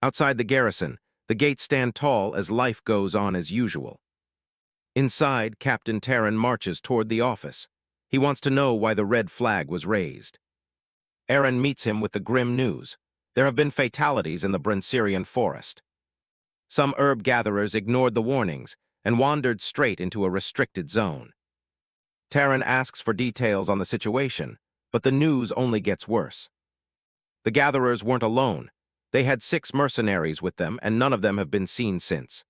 Outside the garrison, the gates stand tall as life goes on as usual. Inside, Captain Terran marches toward the office. He wants to know why the red flag was raised. Aaron meets him with the grim news. There have been fatalities in the Centurion forest. Some herb gatherers ignored the warnings and wandered straight into a restricted zone. Terran asks for details on the situation, but the news only gets worse. The gatherers weren't alone. They had 6 mercenaries with them, and none of them have been seen since.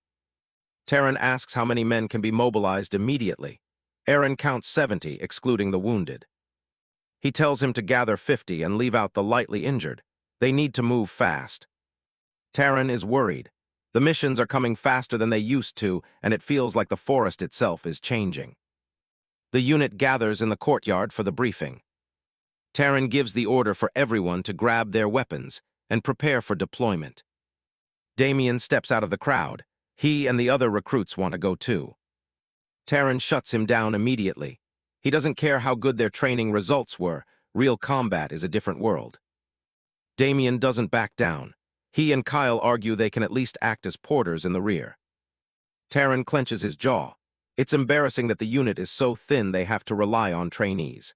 Terran asks how many men can be mobilized immediately. Aaron counts 70, excluding the wounded. He tells him to gather 50 and leave out the lightly injured. They need to move fast. Terran is worried. The missions are coming faster than they used to, and it feels like the forest itself is changing. The unit gathers in the courtyard for the briefing. Terran gives the order for everyone to grab their weapons and prepare for deployment. Damian steps out of the crowd. He and the other recruits want to go too. Terran shuts him down immediately. He doesn't care how good their training results were. Real combat is a different world. Damian doesn't back down. He and Kyle argue they can at least act as porters in the rear. Terran clenches his jaw. It's embarrassing that the unit is so thin they have to rely on trainees.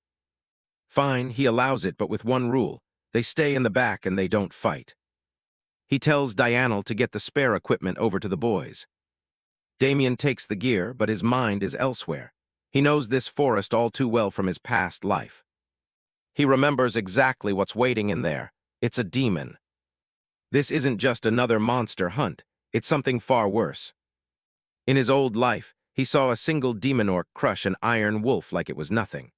Fine, he allows it, but with one rule. They stay in the back and they don't fight. He tells Dianel to get the spare equipment over to the boys. Damian takes the gear, but his mind is elsewhere. He knows this forest all too well from his past life. He remembers exactly what's waiting in there. It's a demon. This isn't just another monster hunt. It's something far worse. In his old life, he saw a single demon orc crush an iron wolf like it was nothing.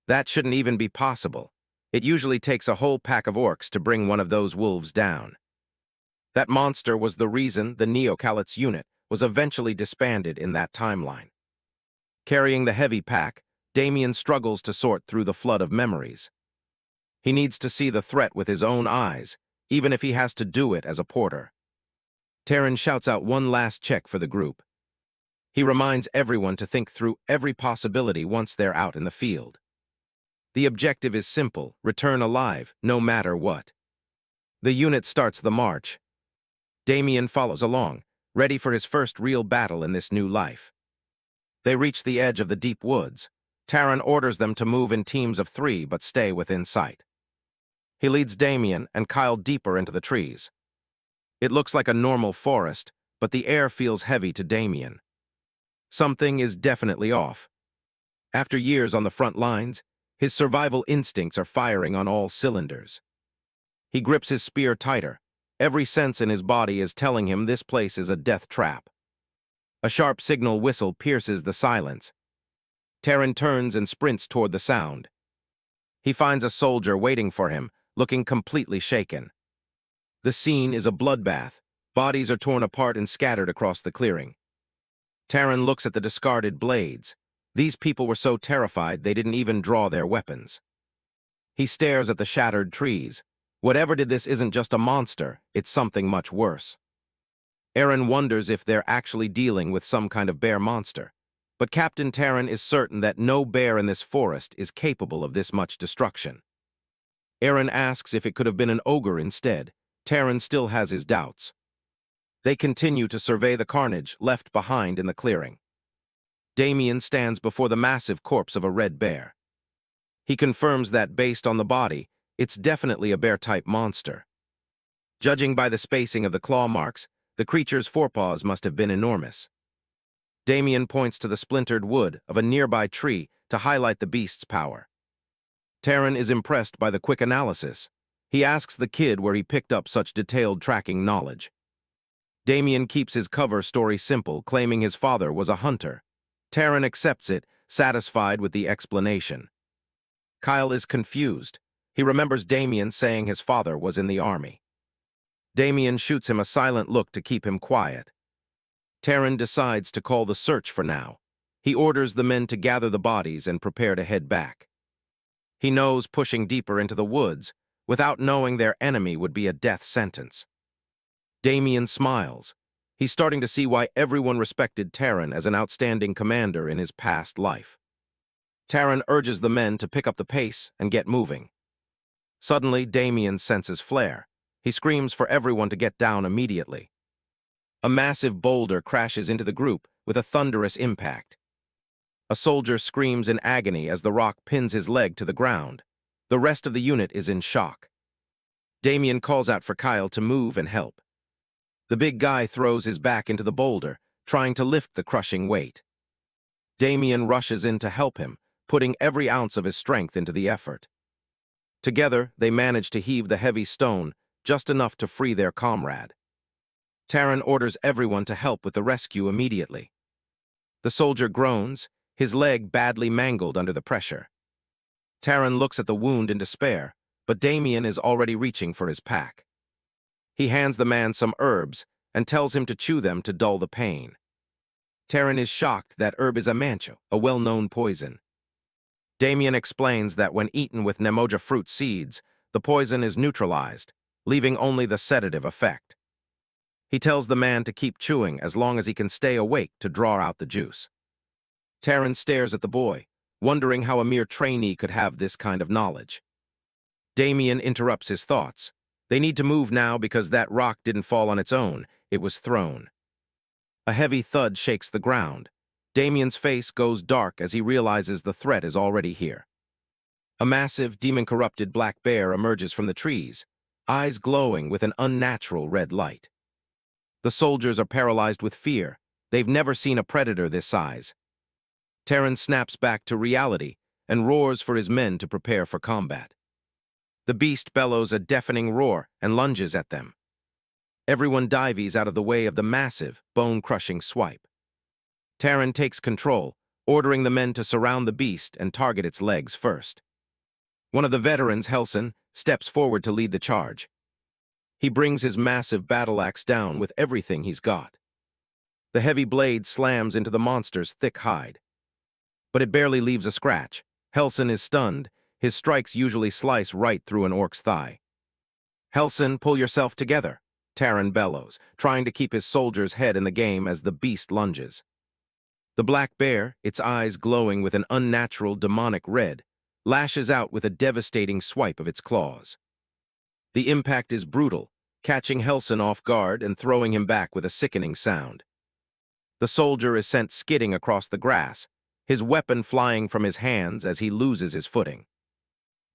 That shouldn't even be possible. It usually takes a whole pack of orcs to bring one of those wolves down. That monster was the reason the Neocalit's unit was eventually disbanded in that timeline. Carrying the heavy pack, Damian struggles to sort through the flood of memories. He needs to see the threat with his own eyes, even if he has to do it as a porter. Terran shouts out one last check for the group. He reminds everyone to think through every possibility once they're out in the field. The objective is simple: return alive, no matter what. The unit starts the march. Damian follows along, ready for his first real battle in this new life. They reach the edge of the deep woods. Terran orders them to move in teams of 3 but stay within sight. He leads Damian and Kyle deeper into the trees. It looks like a normal forest, but the air feels heavy to Damian. Something is definitely off. After years on the front lines, his survival instincts are firing on all cylinders. He grips his spear tighter. Every sense in his body is telling him this place is a death trap. A sharp signal whistle pierces the silence. Terran turns and sprints toward the sound. He finds a soldier waiting for him, looking completely shaken. The scene is a bloodbath. Bodies are torn apart and scattered across the clearing. Terran looks at the discarded blades. These people were so terrified they didn't even draw their weapons. He stares at the shattered trees. Whatever did this isn't just a monster, it's something much worse. Aaron wonders if they're actually dealing with some kind of bear monster. But Captain Terran is certain that no bear in this forest is capable of this much destruction. Aaron asks if it could have been an ogre instead. Terran still has his doubts. They continue to survey the carnage left behind in the clearing. Damian stands before the massive corpse of a red bear. He confirms that, based on the body, it's definitely a bear-type monster. Judging by the spacing of the claw marks, the creature's forepaws must have been enormous. Damian points to the splintered wood of a nearby tree to highlight the beast's power. Terran is impressed by the quick analysis. He asks the kid where he picked up such detailed tracking knowledge. Damian keeps his cover story simple, claiming his father was a hunter. Terran accepts it, satisfied with the explanation. Kyle is confused. He remembers Damian saying his father was in the army. Damian shoots him a silent look to keep him quiet. Terran decides to call the search for now. He orders the men to gather the bodies and prepare to head back. He knows pushing deeper into the woods, without knowing their enemy, would be a death sentence. Damian smiles. He's starting to see why everyone respected Terran as an outstanding commander in his past life. Terran urges the men to pick up the pace and get moving. Suddenly, Damian senses flare. He screams for everyone to get down immediately. A massive boulder crashes into the group with a thunderous impact. A soldier screams in agony as the rock pins his leg to the ground. The rest of the unit is in shock. Damian calls out for Kyle to move and help. The big guy throws his back into the boulder, trying to lift the crushing weight. Damian rushes in to help him, putting every ounce of his strength into the effort. Together, they manage to heave the heavy stone, just enough to free their comrade. Taran orders everyone to help with the rescue immediately. The soldier groans, his leg badly mangled under the pressure. Taran looks at the wound in despair, but Damian is already reaching for his pack. He hands the man some herbs and tells him to chew them to dull the pain. Taran is shocked that herb is a mancho, a well-known poison. Damian explains that when eaten with nemoja fruit seeds, the poison is neutralized, leaving only the sedative effect. He tells the man to keep chewing as long as he can stay awake to draw out the juice. Taran stares at the boy, wondering how a mere trainee could have this kind of knowledge. Damian interrupts his thoughts. They need to move now because that rock didn't fall on its own, it was thrown. A heavy thud shakes the ground. Damian's face goes dark as he realizes the threat is already here. A massive, demon-corrupted black bear emerges from the trees, eyes glowing with an unnatural red light. The soldiers are paralyzed with fear. They've never seen a predator this size. Taran snaps back to reality and roars for his men to prepare for combat. The beast bellows a deafening roar and lunges at them. Everyone dives out of the way of the massive, bone-crushing swipe. Taran takes control, ordering the men to surround the beast and target its legs first. One of the veterans, Helson, steps forward to lead the charge. He brings his massive battle axe down with everything he's got. The heavy blade slams into the monster's thick hide. But it barely leaves a scratch. Helson is stunned. His strikes usually slice right through an orc's thigh. "Helson, pull yourself together," Taran bellows, trying to keep his soldier's head in the game as the beast lunges. The black bear, its eyes glowing with an unnatural demonic red, lashes out with a devastating swipe of its claws. The impact is brutal, catching Helson off guard and throwing him back with a sickening sound. The soldier is sent skidding across the grass, his weapon flying from his hands as he loses his footing.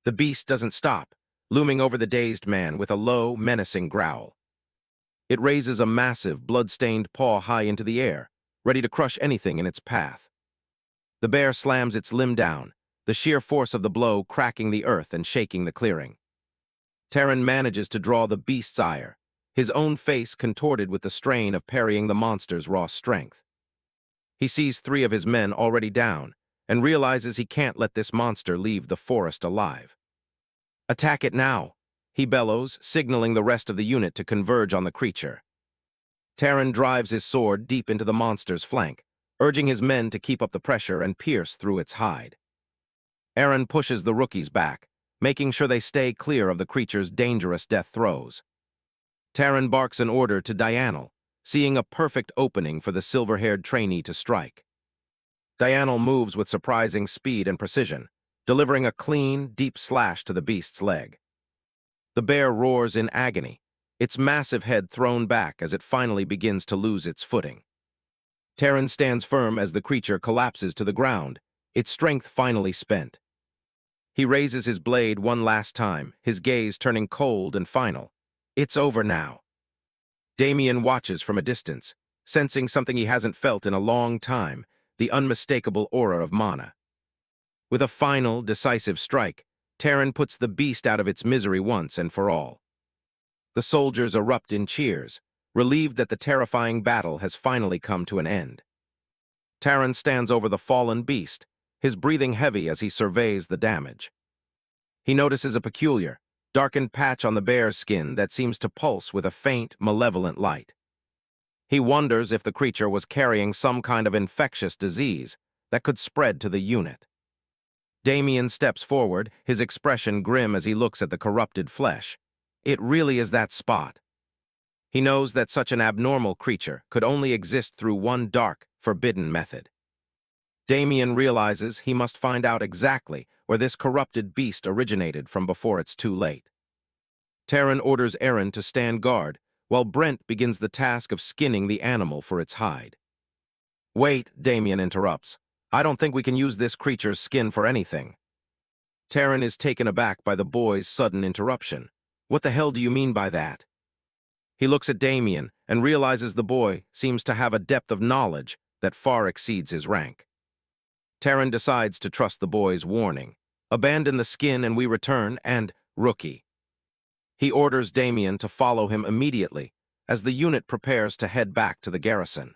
The beast doesn't stop, looming over the dazed man with a low, menacing growl. It raises a massive, blood-stained paw high into the air, ready to crush anything in its path. The bear slams its limb down, the sheer force of the blow cracking the earth and shaking the clearing. Taran manages to draw the beast's ire, his own face contorted with the strain of parrying the monster's raw strength. He sees 3 of his men already down and realizes he can't let this monster leave the forest alive. "Attack it now," he bellows, signaling the rest of the unit to converge on the creature. Taran drives his sword deep into the monster's flank, urging his men to keep up the pressure and pierce through its hide. Aaron pushes the rookies back, making sure they stay clear of the creature's dangerous death throes. Taran barks an order to Dianel, seeing a perfect opening for the silver-haired trainee to strike. Dianel moves with surprising speed and precision, delivering a clean, deep slash to the beast's leg. The bear roars in agony, its massive head thrown back as it finally begins to lose its footing. Taran stands firm as the creature collapses to the ground, its strength finally spent. He raises his blade one last time, his gaze turning cold and final. It's over now. Damian watches from a distance, sensing something he hasn't felt in a long time, the unmistakable aura of mana. With a final, decisive strike, Taran puts the beast out of its misery once and for all. The soldiers erupt in cheers, relieved that the terrifying battle has finally come to an end. Taran stands over the fallen beast, his breathing heavy as he surveys the damage. He notices a peculiar, darkened patch on the bear's skin that seems to pulse with a faint, malevolent light. He wonders if the creature was carrying some kind of infectious disease that could spread to the unit. Damian steps forward, his expression grim as he looks at the corrupted flesh. It really is that spot. He knows that such an abnormal creature could only exist through one dark, forbidden method. Damian realizes he must find out exactly where this corrupted beast originated from before it's too late. Taryn orders Aaron to stand guard, while Brent begins the task of skinning the animal for its hide. Wait, Damian interrupts. I don't think we can use this creature's skin for anything. Taryn is taken aback by the boy's sudden interruption. What the hell do you mean by that? He looks at Damian and realizes the boy seems to have a depth of knowledge that far exceeds his rank. Taryn decides to trust the boy's warning. Abandon the skin and we return, and rookie. He orders Damian to follow him immediately as the unit prepares to head back to the garrison.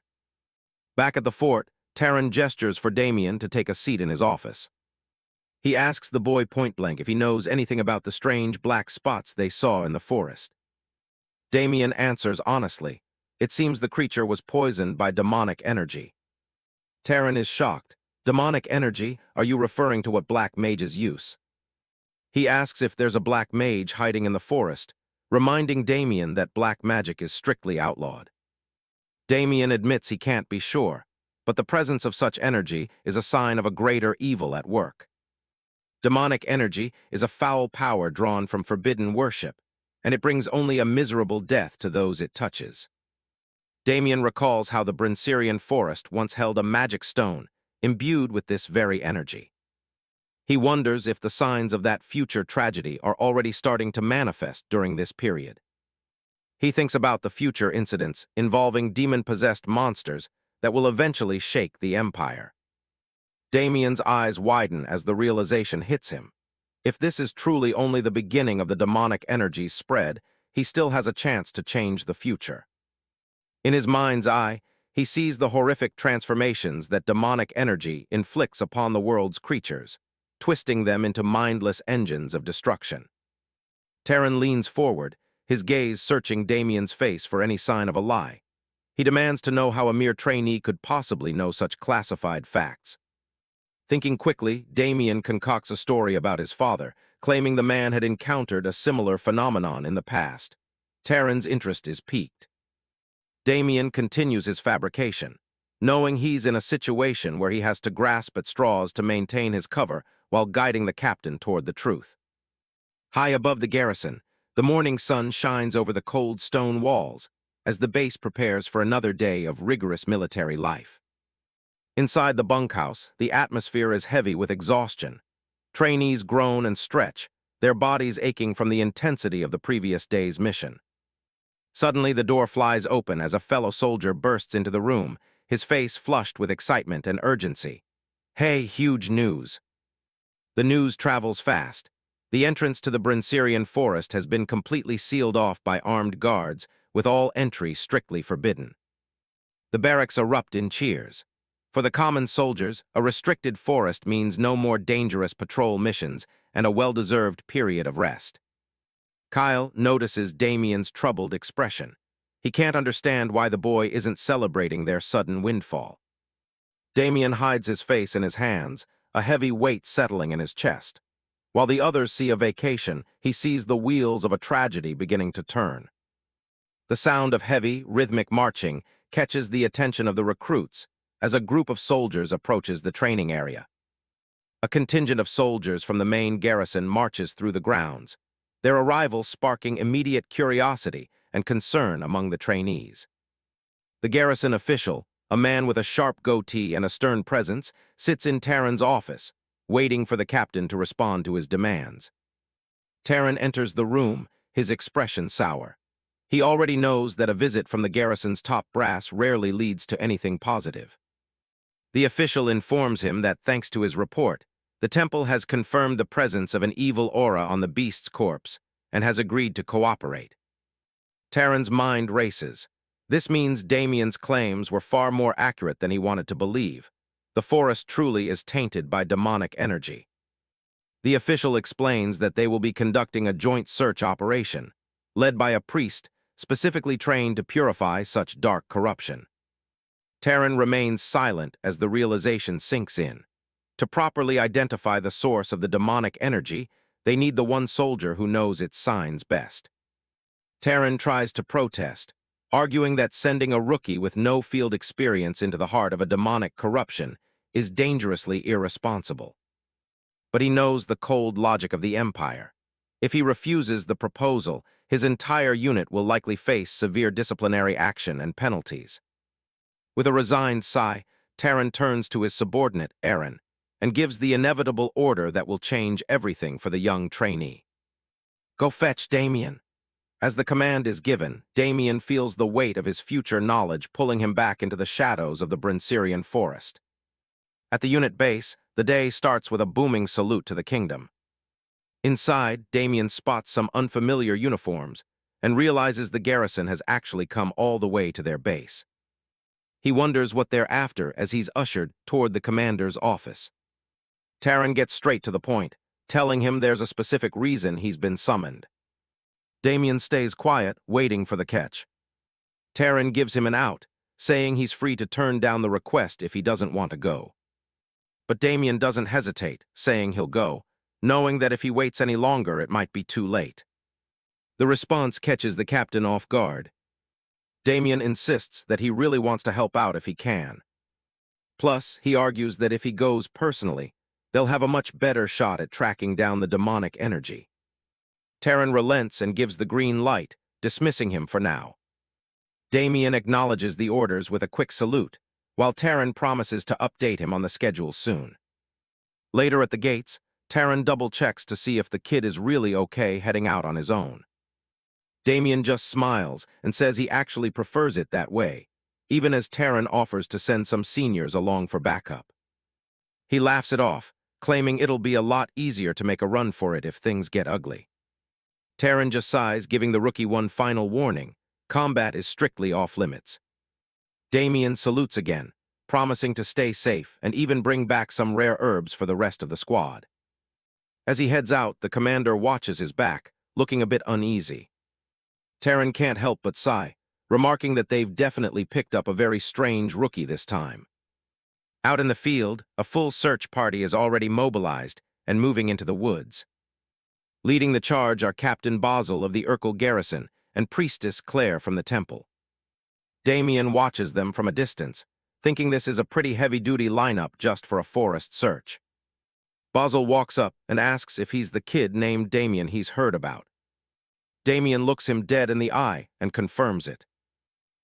Back at the fort, Taryn gestures for Damian to take a seat in his office. He asks the boy point-blank if he knows anything about the strange black spots they saw in the forest. Damian answers honestly. It seems the creature was poisoned by demonic energy. Taryn is shocked. Demonic energy? Are you referring to what black mages use? He asks if there's a black mage hiding in the forest, reminding Damian that black magic is strictly outlawed. Damian admits he can't be sure, but the presence of such energy is a sign of a greater evil at work. Demonic energy is a foul power drawn from forbidden worship, and it brings only a miserable death to those it touches. Damian recalls how the Centurion forest once held a magic stone, imbued with this very energy. He wonders if the signs of that future tragedy are already starting to manifest during this period. He thinks about the future incidents involving demon-possessed monsters that will eventually shake the Empire. Damian's eyes widen as the realization hits him. If this is truly only the beginning of the demonic energy's spread, he still has a chance to change the future. In his mind's eye, he sees the horrific transformations that demonic energy inflicts upon the world's creatures, twisting them into mindless engines of destruction. Taryn leans forward, his gaze searching Damian's face for any sign of a lie. He demands to know how a mere trainee could possibly know such classified facts. Thinking quickly, Damian concocts a story about his father, claiming the man had encountered a similar phenomenon in the past. Taryn's interest is piqued. Damian continues his fabrication, knowing he's in a situation where he has to grasp at straws to maintain his cover while guiding the captain toward the truth. High above the garrison, the morning sun shines over the cold stone walls as the base prepares for another day of rigorous military life. Inside the bunkhouse, the atmosphere is heavy with exhaustion. Trainees groan and stretch, their bodies aching from the intensity of the previous day's mission. Suddenly, the door flies open as a fellow soldier bursts into the room, his face flushed with excitement and urgency. Hey, huge news. The news travels fast. The entrance to the Centurion forest has been completely sealed off by armed guards, with all entry strictly forbidden. The barracks erupt in cheers. For the common soldiers, a restricted forest means no more dangerous patrol missions and a well-deserved period of rest. Kyle notices Damian's troubled expression. He can't understand why the boy isn't celebrating their sudden windfall. Damian hides his face in his hands, a heavy weight settling in his chest. While the others see a vacation, he sees the wheels of a tragedy beginning to turn. The sound of heavy, rhythmic marching catches the attention of the recruits as a group of soldiers approaches the training area. A contingent of soldiers from the main garrison marches through the grounds, their arrival sparking immediate curiosity and concern among the trainees. The garrison official, a man with a sharp goatee and a stern presence, sits in Taryn's office, waiting for the captain to respond to his demands. Taryn enters the room, his expression sour. He already knows that a visit from the garrison's top brass rarely leads to anything positive. The official informs him that, thanks to his report, the temple has confirmed the presence of an evil aura on the beast's corpse and has agreed to cooperate. Taryn's mind races. This means Damian's claims were far more accurate than he wanted to believe. The forest truly is tainted by demonic energy. The official explains that they will be conducting a joint search operation, led by a priest specifically trained to purify such dark corruption. Taryn remains silent as the realization sinks in. To properly identify the source of the demonic energy, they need the one soldier who knows its signs best. Taryn tries to protest, arguing that sending a rookie with no field experience into the heart of a demonic corruption is dangerously irresponsible. But he knows the cold logic of the Empire. If he refuses the proposal, his entire unit will likely face severe disciplinary action and penalties. With a resigned sigh, Taran turns to his subordinate, Aaron, and gives the inevitable order that will change everything for the young trainee. Go fetch Damian. As the command is given, Damian feels the weight of his future knowledge pulling him back into the shadows of the Brinserian forest. At the unit base, the day starts with a booming salute to the kingdom. Inside, Damian spots some unfamiliar uniforms and realizes the garrison has actually come all the way to their base. He wonders what they're after as he's ushered toward the commander's office. Taran gets straight to the point, telling him there's a specific reason he's been summoned. Damian stays quiet, waiting for the catch. Taran gives him an out, saying he's free to turn down the request if he doesn't want to go. But Damian doesn't hesitate, saying he'll go, knowing that if he waits any longer it might be too late. The response catches the captain off guard. Damian insists that he really wants to help out if he can. Plus, he argues that if he goes personally, they'll have a much better shot at tracking down the demonic energy. Taran relents and gives the green light, dismissing him for now. Damian acknowledges the orders with a quick salute, while Taran promises to update him on the schedule soon. Later at the gates, Taran double-checks to see if the kid is really okay heading out on his own. Damian just smiles and says he actually prefers it that way, even as Taran offers to send some seniors along for backup. He laughs it off, claiming it'll be a lot easier to make a run for it if things get ugly. Taran just sighs, giving the rookie one final warning: combat is strictly off-limits. Damian salutes again, promising to stay safe and even bring back some rare herbs for the rest of the squad. As he heads out, the commander watches his back, looking a bit uneasy. Taran can't help but sigh, remarking that they've definitely picked up a very strange rookie this time. Out in the field, a full search party is already mobilized and moving into the woods. Leading the charge are Captain Basil of the Urkel garrison and Priestess Claire from the temple. Damian watches them from a distance, thinking this is a pretty heavy-duty lineup just for a forest search. Basil walks up and asks if he's the kid named Damian he's heard about. Damian looks him dead in the eye and confirms it.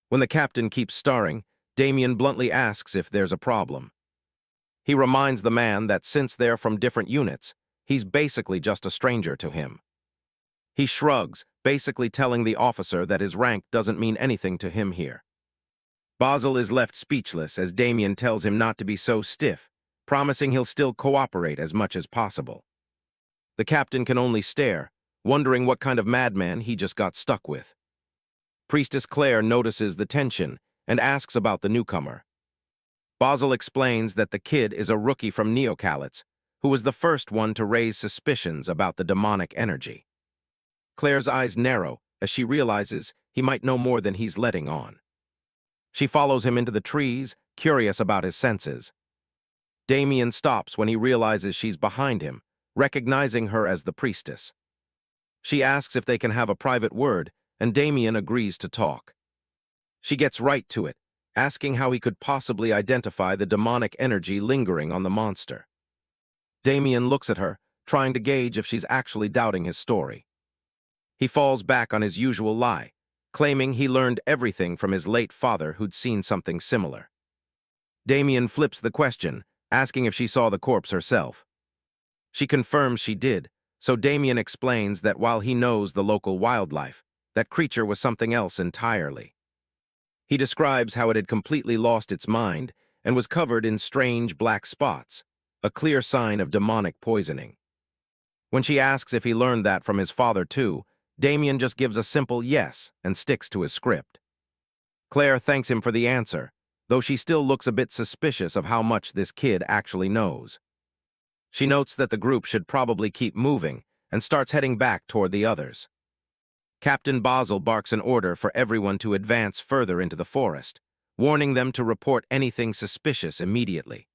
When the captain keeps staring, Damian bluntly asks if there's a problem. He reminds the man that since they're from different units, he's basically just a stranger to him. He shrugs, basically telling the officer that his rank doesn't mean anything to him here. Basil is left speechless as Damian tells him not to be so stiff, promising he'll still cooperate as much as possible. The captain can only stare, wondering what kind of madman he just got stuck with. Priestess Claire notices the tension and asks about the newcomer. Basil explains that the kid is a rookie from Neocalites, who was the first one to raise suspicions about the demonic energy. Claire's eyes narrow as she realizes he might know more than he's letting on. She follows him into the trees, curious about his senses. Damian stops when he realizes she's behind him, recognizing her as the priestess. She asks if they can have a private word, and Damian agrees to talk. She gets right to it, asking how he could possibly identify the demonic energy lingering on the monster. Damian looks at her, trying to gauge if she's actually doubting his story. He falls back on his usual lie, claiming he learned everything from his late father who'd seen something similar. Damian flips the question, asking if she saw the corpse herself. She confirms she did, so Damian explains that while he knows the local wildlife, that creature was something else entirely. He describes how it had completely lost its mind and was covered in strange black spots, a clear sign of demonic poisoning. When she asks if he learned that from his father too, Damian just gives a simple yes and sticks to his script. Claire thanks him for the answer, though she still looks a bit suspicious of how much this kid actually knows. She notes that the group should probably keep moving and starts heading back toward the others. Captain Basil barks an order for everyone to advance further into the forest, warning them to report anything suspicious immediately.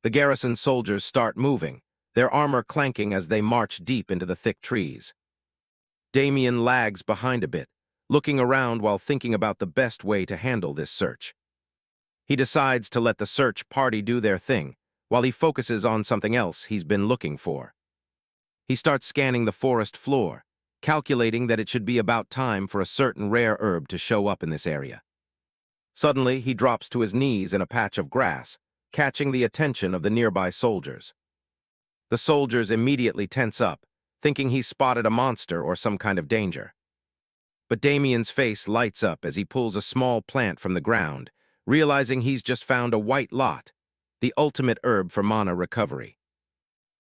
The garrison soldiers start moving, their armor clanking as they march deep into the thick trees. Damian lags behind a bit, looking around while thinking about the best way to handle this search. He decides to let the search party do their thing, while he focuses on something else he's been looking for. He starts scanning the forest floor, calculating that it should be about time for a certain rare herb to show up in this area. Suddenly, he drops to his knees in a patch of grass, catching the attention of the nearby soldiers. The soldiers immediately tense up, thinking he's spotted a monster or some kind of danger. But Damian's face lights up as he pulls a small plant from the ground, realizing he's just found a white lot, the ultimate herb for mana recovery.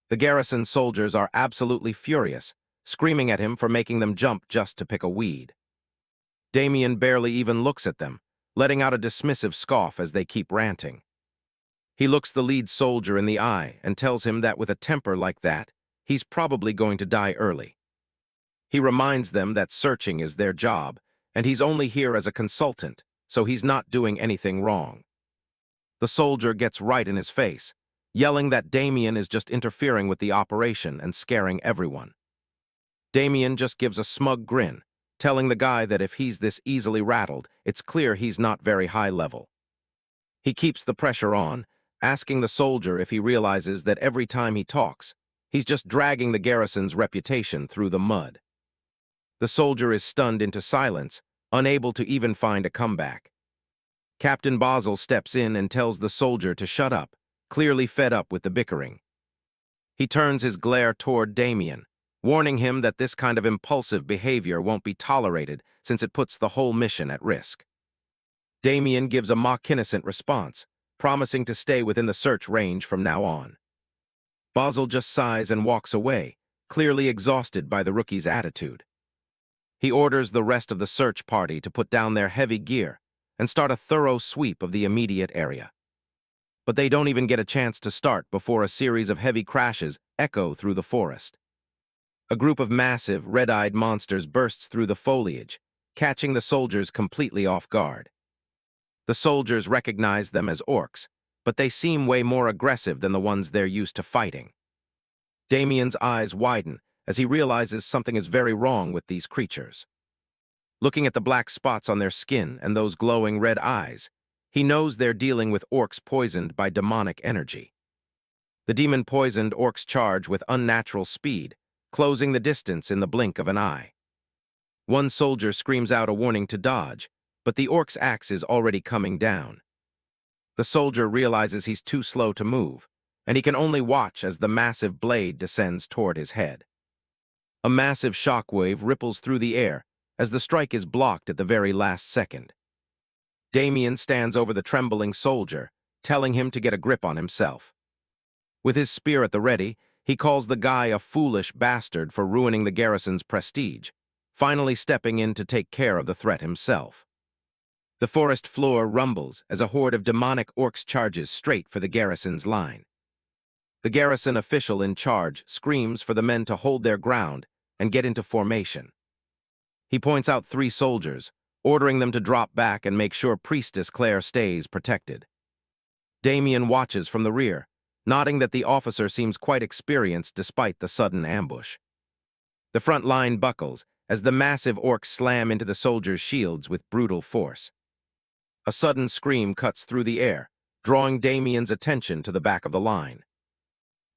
The garrison soldiers are absolutely furious, screaming at him for making them jump just to pick a weed. Damian barely even looks at them, letting out a dismissive scoff as they keep ranting. He looks the lead soldier in the eye and tells him that with a temper like that, he's probably going to die early. He reminds them that searching is their job, and he's only here as a consultant, so he's not doing anything wrong. The soldier gets right in his face, yelling that Damian is just interfering with the operation and scaring everyone. Damian just gives a smug grin, telling the guy that if he's this easily rattled, it's clear he's not very high level. He keeps the pressure on, asking the soldier if he realizes that every time he talks, he's just dragging the garrison's reputation through the mud. The soldier is stunned into silence, unable to even find a comeback. Captain Basel steps in and tells the soldier to shut up, clearly fed up with the bickering. He turns his glare toward Damian, warning him that this kind of impulsive behavior won't be tolerated since it puts the whole mission at risk. Damian gives a mock-innocent response, promising to stay within the search range from now on. Basel just sighs and walks away, clearly exhausted by the rookie's attitude. He orders the rest of the search party to put down their heavy gear and start a thorough sweep of the immediate area. But they don't even get a chance to start before a series of heavy crashes echo through the forest. A group of massive, red-eyed monsters bursts through the foliage, catching the soldiers completely off guard. The soldiers recognize them as orcs, but they seem way more aggressive than the ones they're used to fighting. Damian's eyes widen as he realizes something is very wrong with these creatures. Looking at the black spots on their skin and those glowing red eyes, he knows they're dealing with orcs poisoned by demonic energy. The demon-poisoned orcs charge with unnatural speed, closing the distance in the blink of an eye. One soldier screams out a warning to dodge, but the orc's axe is already coming down. The soldier realizes he's too slow to move, and he can only watch as the massive blade descends toward his head. A massive shockwave ripples through the air as the strike is blocked at the very last second. Damian stands over the trembling soldier, telling him to get a grip on himself. With his spear at the ready, he calls the guy a foolish bastard for ruining the garrison's prestige, finally stepping in to take care of the threat himself. The forest floor rumbles as a horde of demonic orcs charges straight for the garrison's line. The garrison official in charge screams for the men to hold their ground and get into formation. He points out 3 soldiers, ordering them to drop back and make sure Priestess Claire stays protected. Damian watches from the rear, nodding that the officer seems quite experienced despite the sudden ambush. The front line buckles as the massive orcs slam into the soldiers' shields with brutal force. A sudden scream cuts through the air, drawing Damian's attention to the back of the line.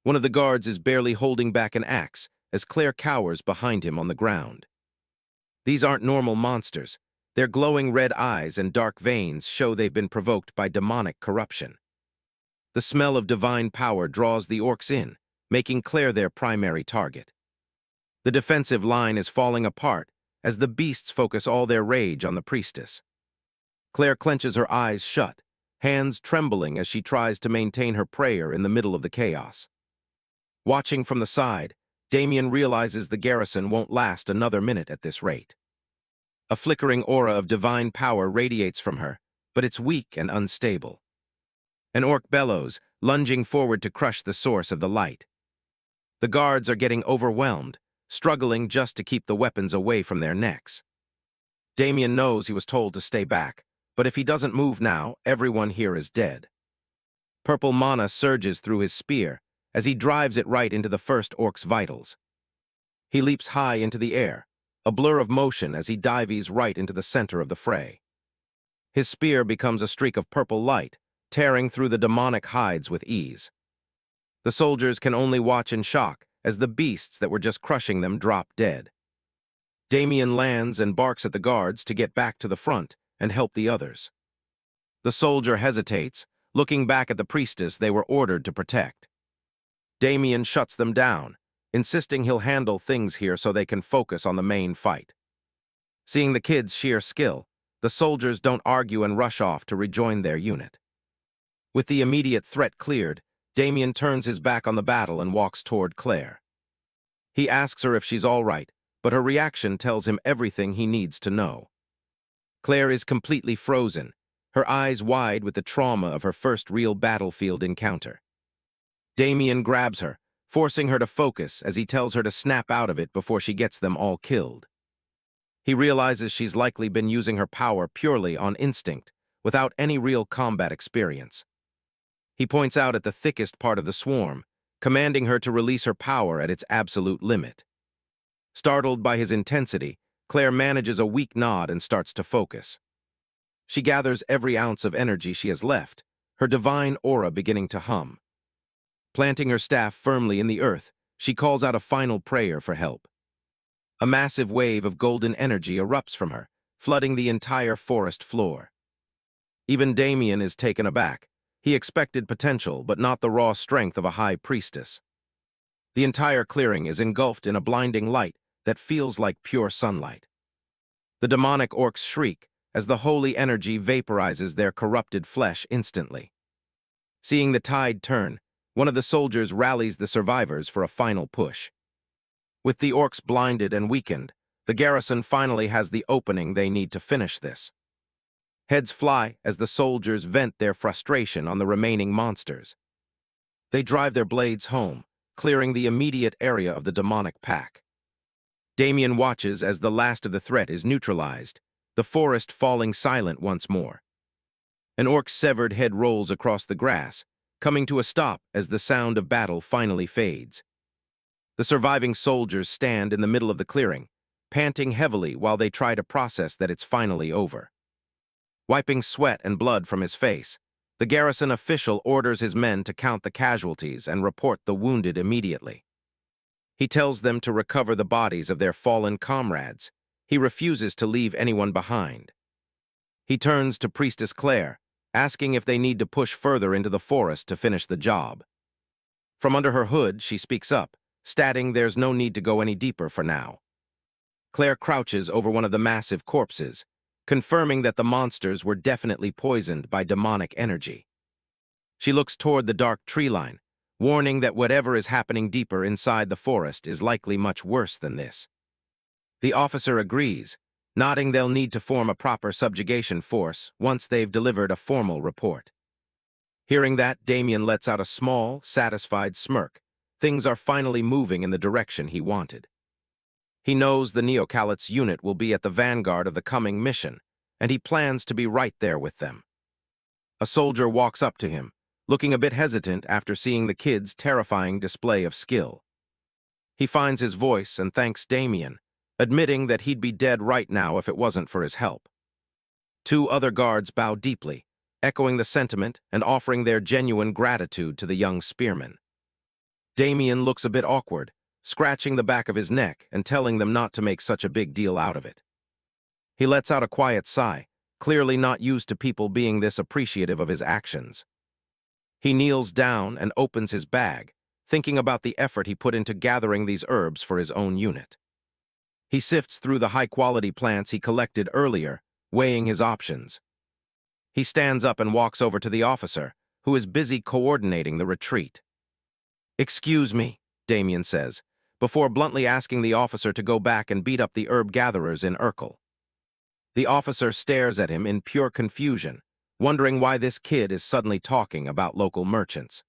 One of the guards is barely holding back an axe as Claire cowers behind him on the ground. These aren't normal monsters. Their glowing red eyes and dark veins show they've been provoked by demonic corruption. The smell of divine power draws the orcs in, making Claire their primary target. The defensive line is falling apart as the beasts focus all their rage on the priestess. Claire clenches her eyes shut, hands trembling as she tries to maintain her prayer in the middle of the chaos. Watching from the side, Damian realizes the garrison won't last another minute at this rate. A flickering aura of divine power radiates from her, but it's weak and unstable. An orc bellows, lunging forward to crush the source of the light. The guards are getting overwhelmed, struggling just to keep the weapons away from their necks. Damian knows he was told to stay back, but if he doesn't move now, everyone here is dead. Purple mana surges through his spear as he drives it right into the first orc's vitals. He leaps high into the air, a blur of motion as he dives right into the center of the fray. His spear becomes a streak of purple light, tearing through the demonic hides with ease. The soldiers can only watch in shock as the beasts that were just crushing them drop dead. Damian lands and barks at the guards to get back to the front and help the others. The soldier hesitates, looking back at the priestess they were ordered to protect. Damian shuts them down, insisting he'll handle things here so they can focus on the main fight. Seeing the kids' sheer skill, the soldiers don't argue and rush off to rejoin their unit. With the immediate threat cleared, Damian turns his back on the battle and walks toward Claire. He asks her if she's all right, but her reaction tells him everything he needs to know. Claire is completely frozen, her eyes wide with the trauma of her first real battlefield encounter. Damian grabs her, forcing her to focus as he tells her to snap out of it before she gets them all killed. He realizes she's likely been using her power purely on instinct, without any real combat experience. He points out at the thickest part of the swarm, commanding her to release her power at its absolute limit. Startled by his intensity, Claire manages a weak nod and starts to focus. She gathers every ounce of energy she has left, her divine aura beginning to hum. Planting her staff firmly in the earth, she calls out a final prayer for help. A massive wave of golden energy erupts from her, flooding the entire forest floor. Even Damian is taken aback. He expected potential, but not the raw strength of a high priestess. The entire clearing is engulfed in a blinding light that feels like pure sunlight. The demonic orcs shriek as the holy energy vaporizes their corrupted flesh instantly. Seeing the tide turn, one of the soldiers rallies the survivors for a final push. With the orcs blinded and weakened, the garrison finally has the opening they need to finish this. Heads fly as the soldiers vent their frustration on the remaining monsters. They drive their blades home, clearing the immediate area of the demonic pack. Damian watches as the last of the threat is neutralized, the forest falling silent once more. An orc's severed head rolls across the grass, coming to a stop as the sound of battle finally fades. The surviving soldiers stand in the middle of the clearing, panting heavily while they try to process that it's finally over. Wiping sweat and blood from his face, the garrison official orders his men to count the casualties and report the wounded immediately. He tells them to recover the bodies of their fallen comrades. He refuses to leave anyone behind. He turns to Priestess Claire, asking if they need to push further into the forest to finish the job. From under her hood, she speaks up, stating there's no need to go any deeper for now. Claire crouches over one of the massive corpses, confirming that the monsters were definitely poisoned by demonic energy. She looks toward the dark tree line, warning that whatever is happening deeper inside the forest is likely much worse than this. The officer agrees, nodding they'll need to form a proper subjugation force once they've delivered a formal report. Hearing that, Damian lets out a small, satisfied smirk. Things are finally moving in the direction he wanted. He knows the Neocalit's unit will be at the vanguard of the coming mission, and he plans to be right there with them. A soldier walks up to him, looking a bit hesitant after seeing the kid's terrifying display of skill. He finds his voice and thanks Damian, admitting that he'd be dead right now if it wasn't for his help. Two other guards bow deeply, echoing the sentiment and offering their genuine gratitude to the young spearman. Damian looks a bit awkward, scratching the back of his neck and telling them not to make such a big deal out of it. He lets out a quiet sigh, clearly not used to people being this appreciative of his actions. He kneels down and opens his bag, thinking about the effort he put into gathering these herbs for his own unit. He sifts through the high-quality plants he collected earlier, weighing his options. He stands up and walks over to the officer, who is busy coordinating the retreat. "Excuse me," Damian says, before bluntly asking the officer to go back and beat up the herb gatherers in Urkel. The officer stares at him in pure confusion, wondering why this kid is suddenly talking about local merchants.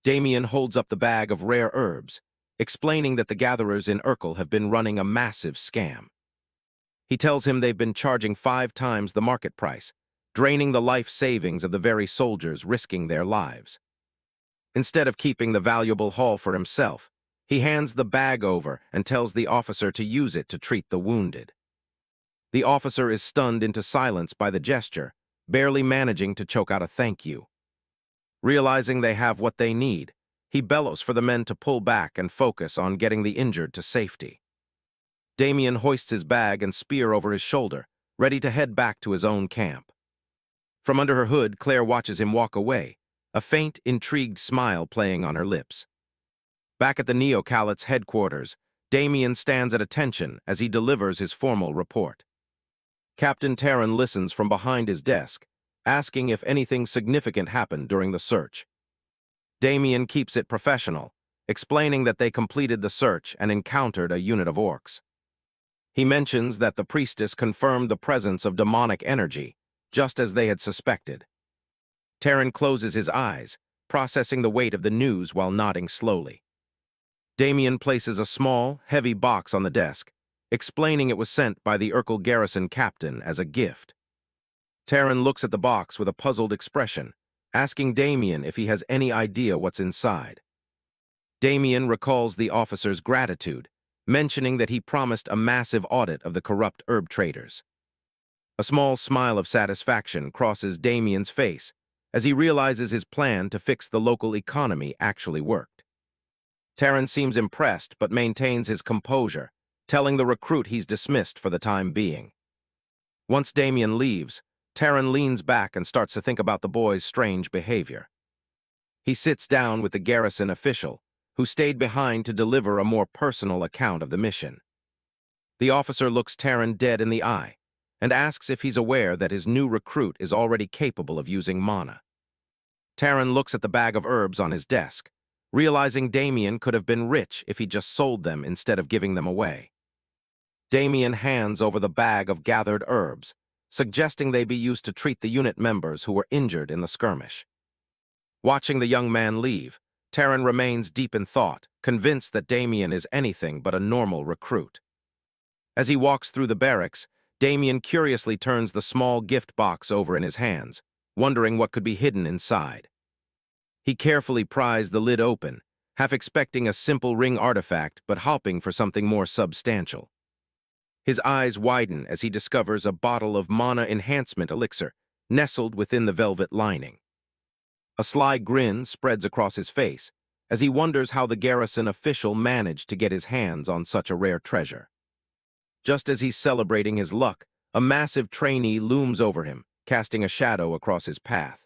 Damian holds up the bag of rare herbs, explaining that the gatherers in Urkel have been running a massive scam. He tells him they've been charging 5 times the market price, draining the life savings of the very soldiers risking their lives. Instead of keeping the valuable haul for himself, he hands the bag over and tells the officer to use it to treat the wounded. The officer is stunned into silence by the gesture, barely managing to choke out a thank you. Realizing they have what they need, He bellows for the men to pull back and focus on getting the injured to safety. Damian hoists his bag and spear over his shoulder, ready to head back to his own camp. From under her hood, Claire watches him walk away, a faint, intrigued smile playing on her lips. Back at the Neo-Calit's headquarters, Damian stands at attention as he delivers his formal report. Captain Terran listens from behind his desk, asking if anything significant happened during the search. Damian keeps it professional, explaining that they completed the search and encountered a unit of orcs. He mentions that the priestess confirmed the presence of demonic energy, just as they had suspected. Terran closes his eyes, processing the weight of the news while nodding slowly. Damian places a small, heavy box on the desk, explaining it was sent by the Urkel garrison captain as a gift. Terran looks at the box with a puzzled expression, asking Damian if he has any idea what's inside. Damian recalls the officer's gratitude, mentioning that he promised a massive audit of the corrupt herb traders. A small smile of satisfaction crosses Damian's face as he realizes his plan to fix the local economy actually worked. Terran seems impressed but maintains his composure, telling the recruit he's dismissed for the time being. Once Damian leaves, Terran leans back and starts to think about the boy's strange behavior. He sits down with the garrison official, who stayed behind to deliver a more personal account of the mission. The officer looks Terran dead in the eye and asks if he's aware that his new recruit is already capable of using mana. Terran looks at the bag of herbs on his desk, realizing Damian could have been rich if he just sold them instead of giving them away. Damian hands over the bag of gathered herbs, suggesting they be used to treat the unit members who were injured in the skirmish. Watching the young man leave, Terran remains deep in thought, convinced that Damian is anything but a normal recruit. As he walks through the barracks, Damian curiously turns the small gift box over in his hands, wondering what could be hidden inside. He carefully pries the lid open, half expecting a simple ring artifact but hoping for something more substantial. His eyes widen as he discovers a bottle of mana enhancement elixir nestled within the velvet lining. A sly grin spreads across his face as he wonders how the garrison official managed to get his hands on such a rare treasure. Just as he's celebrating his luck, a massive trainee looms over him, casting a shadow across his path.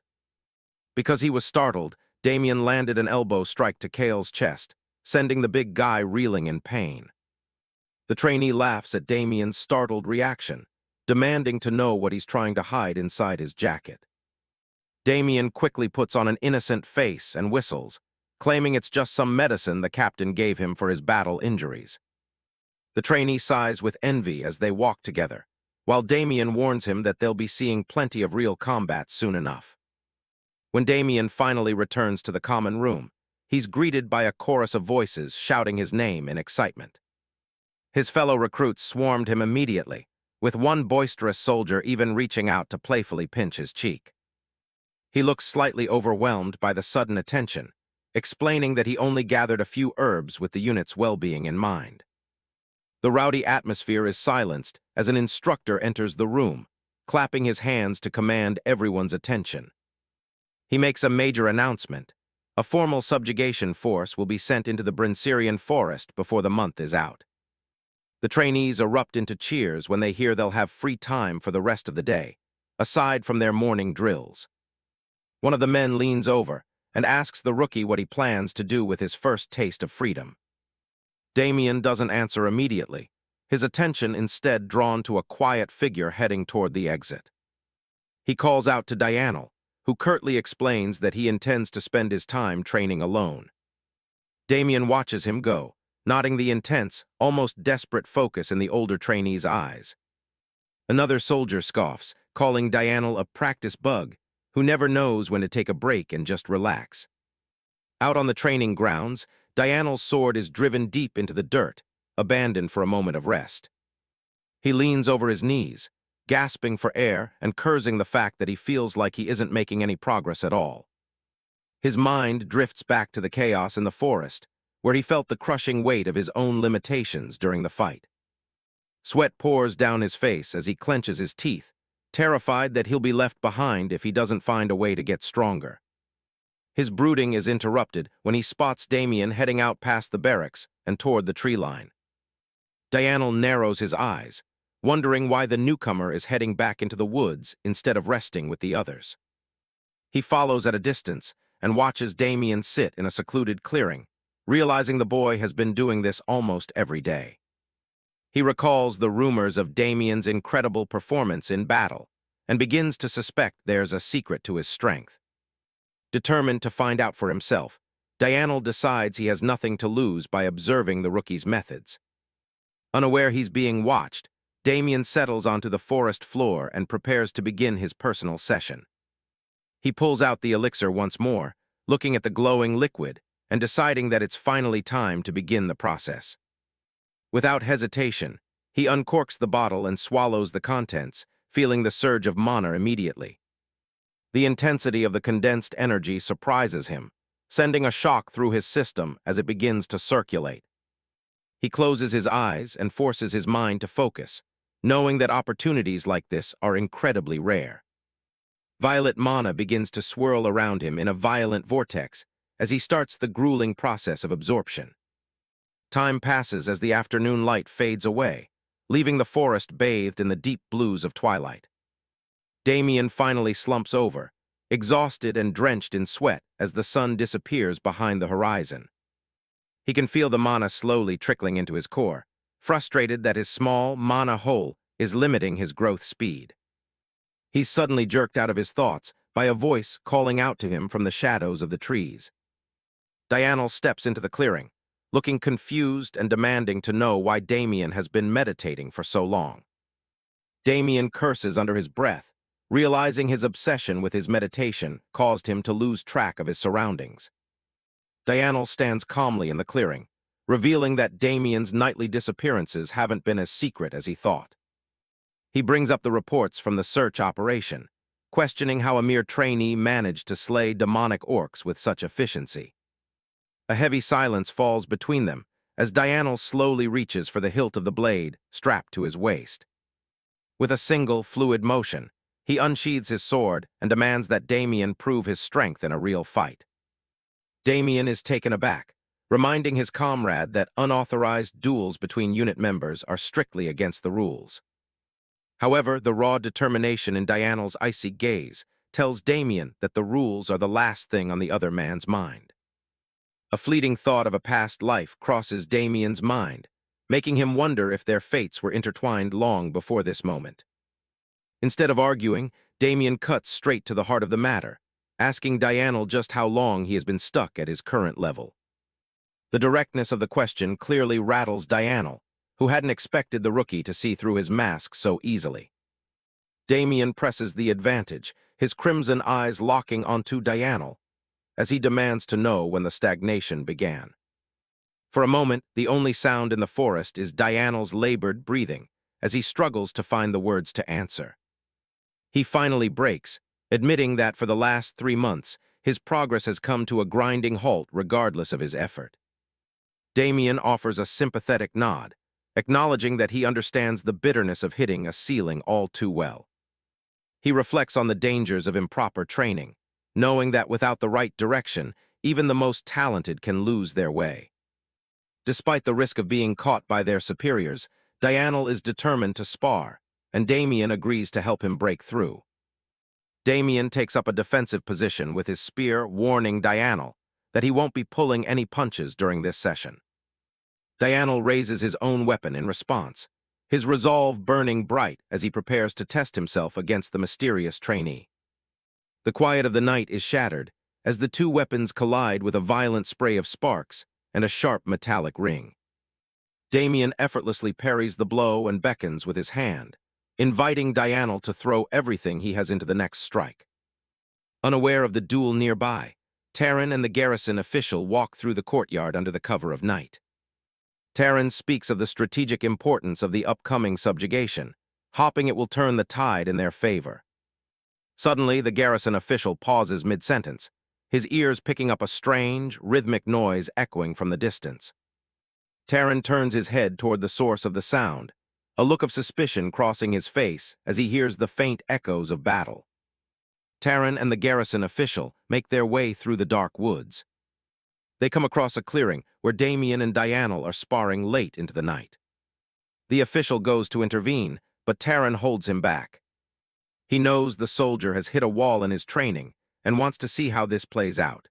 Because he was startled, Damian landed an elbow strike to Kale's chest, sending the big guy reeling in pain. The trainee laughs at Damian's startled reaction, demanding to know what he's trying to hide inside his jacket. Damian quickly puts on an innocent face and whistles, claiming it's just some medicine the captain gave him for his battle injuries. The trainee sighs with envy as they walk together, while Damian warns him that they'll be seeing plenty of real combat soon enough. When Damian finally returns to the common room, he's greeted by a chorus of voices shouting his name in excitement. His fellow recruits swarmed him immediately, with one boisterous soldier even reaching out to playfully pinch his cheek. He looks slightly overwhelmed by the sudden attention, explaining that he only gathered a few herbs with the unit's well-being in mind. The rowdy atmosphere is silenced as an instructor enters the room, clapping his hands to command everyone's attention. He makes a major announcement. A formal subjugation force will be sent into the Brinserian forest before the month is out. The trainees erupt into cheers when they hear they'll have free time for the rest of the day, aside from their morning drills. One of the men leans over and asks the rookie what he plans to do with his first taste of freedom. Damian doesn't answer immediately, his attention instead drawn to a quiet figure heading toward the exit. He calls out to Dianel, who curtly explains that he intends to spend his time training alone. Damian watches him go, nodding the intense, almost desperate focus in the older trainee's eyes. Another soldier scoffs, calling Dianel a practice bug, who never knows when to take a break and just relax. Out on the training grounds, Dianel's sword is driven deep into the dirt, abandoned for a moment of rest. He leans over his knees, gasping for air and cursing the fact that he feels like he isn't making any progress at all. His mind drifts back to the chaos in the forest, where he felt the crushing weight of his own limitations during the fight. Sweat pours down his face as he clenches his teeth, terrified that he'll be left behind if he doesn't find a way to get stronger. His brooding is interrupted when he spots Damian heading out past the barracks and toward the tree line. Dianel narrows his eyes, wondering why the newcomer is heading back into the woods instead of resting with the others. He follows at a distance and watches Damian sit in a secluded clearing, realizing the boy has been doing this almost every day. He recalls the rumors of Damian's incredible performance in battle and begins to suspect there's a secret to his strength. Determined to find out for himself, Dianel decides he has nothing to lose by observing the rookie's methods. Unaware he's being watched, Damian settles onto the forest floor and prepares to begin his personal session. He pulls out the elixir once more, looking at the glowing liquid and deciding that it's finally time to begin the process. Without hesitation, he uncorks the bottle and swallows the contents, feeling the surge of mana immediately. The intensity of the condensed energy surprises him, sending a shock through his system as it begins to circulate. He closes his eyes and forces his mind to focus, knowing that opportunities like this are incredibly rare. Violet mana begins to swirl around him in a violent vortex as he starts the grueling process of absorption. Time passes as the afternoon light fades away, leaving the forest bathed in the deep blues of twilight. Damian finally slumps over, exhausted and drenched in sweat as the sun disappears behind the horizon. He can feel the mana slowly trickling into his core, frustrated that his small mana hole is limiting his growth speed. He's suddenly jerked out of his thoughts by a voice calling out to him from the shadows of the trees. Dianel steps into the clearing, looking confused and demanding to know why Damian has been meditating for so long. Damian curses under his breath, realizing his obsession with his meditation caused him to lose track of his surroundings. Dianel stands calmly in the clearing, revealing that Damian's nightly disappearances haven't been as secret as he thought. He brings up the reports from the search operation, questioning how a mere trainee managed to slay demonic orcs with such efficiency. A heavy silence falls between them as Dianel slowly reaches for the hilt of the blade strapped to his waist. With a single, fluid motion, he unsheathes his sword and demands that Damian prove his strength in a real fight. Damian is taken aback, reminding his comrade that unauthorized duels between unit members are strictly against the rules. However, the raw determination in Dianel's icy gaze tells Damian that the rules are the last thing on the other man's mind. A fleeting thought of a past life crosses Damian's mind, making him wonder if their fates were intertwined long before this moment. Instead of arguing, Damian cuts straight to the heart of the matter, asking Dianel just how long he has been stuck at his current level. The directness of the question clearly rattles Dianel, who hadn't expected the rookie to see through his mask so easily. Damian presses the advantage, his crimson eyes locking onto Dianel, as he demands to know when the stagnation began. For a moment, the only sound in the forest is Dianel's labored breathing, as he struggles to find the words to answer. He finally breaks, admitting that for the last 3 months, his progress has come to a grinding halt regardless of his effort. Damian offers a sympathetic nod, acknowledging that he understands the bitterness of hitting a ceiling all too well. He reflects on the dangers of improper training, knowing that without the right direction, even the most talented can lose their way. Despite the risk of being caught by their superiors, Dianel is determined to spar, and Damian agrees to help him break through. Damian takes up a defensive position with his spear, warning Dianel that he won't be pulling any punches during this session. Dianel raises his own weapon in response, his resolve burning bright as he prepares to test himself against the mysterious trainee. The quiet of the night is shattered as the two weapons collide with a violent spray of sparks and a sharp metallic ring. Damian effortlessly parries the blow and beckons with his hand, inviting Dianel to throw everything he has into the next strike. Unaware of the duel nearby, Terran and the garrison official walk through the courtyard under the cover of night. Terran speaks of the strategic importance of the upcoming subjugation, hoping it will turn the tide in their favor. Suddenly, the garrison official pauses mid-sentence, his ears picking up a strange, rhythmic noise echoing from the distance. Terran turns his head toward the source of the sound, a look of suspicion crossing his face as he hears the faint echoes of battle. Taran and the garrison official make their way through the dark woods. They come across a clearing where Damian and Dianel are sparring late into the night. The official goes to intervene, but Taran holds him back. He knows the soldier has hit a wall in his training and wants to see how this plays out.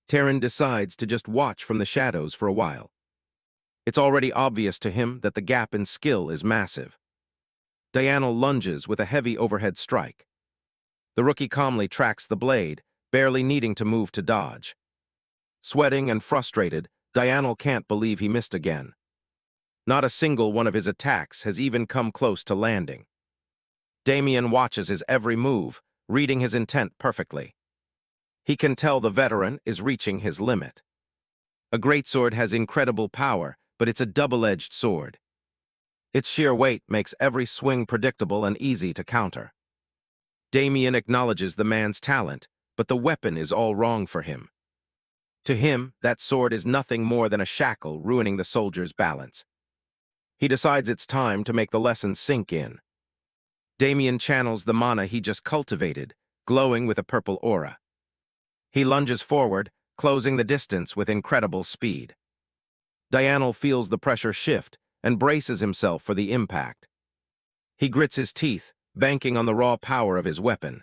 Taran decides to just watch from the shadows for a while. It's already obvious to him that the gap in skill is massive. Dianel lunges with a heavy overhead strike. The rookie calmly tracks the blade, barely needing to move to dodge. Sweating and frustrated, Dianel can't believe he missed again. Not a single one of his attacks has even come close to landing. Damian watches his every move, reading his intent perfectly. He can tell the veteran is reaching his limit. A greatsword has incredible power, but it's a double-edged sword. Its sheer weight makes every swing predictable and easy to counter. Damian acknowledges the man's talent, but the weapon is all wrong for him. To him, that sword is nothing more than a shackle ruining the soldier's balance. He decides it's time to make the lesson sink in. Damian channels the mana he just cultivated, glowing with a purple aura. He lunges forward, closing the distance with incredible speed. Dianel feels the pressure shift and braces himself for the impact. He grits his teeth, banking on the raw power of his weapon.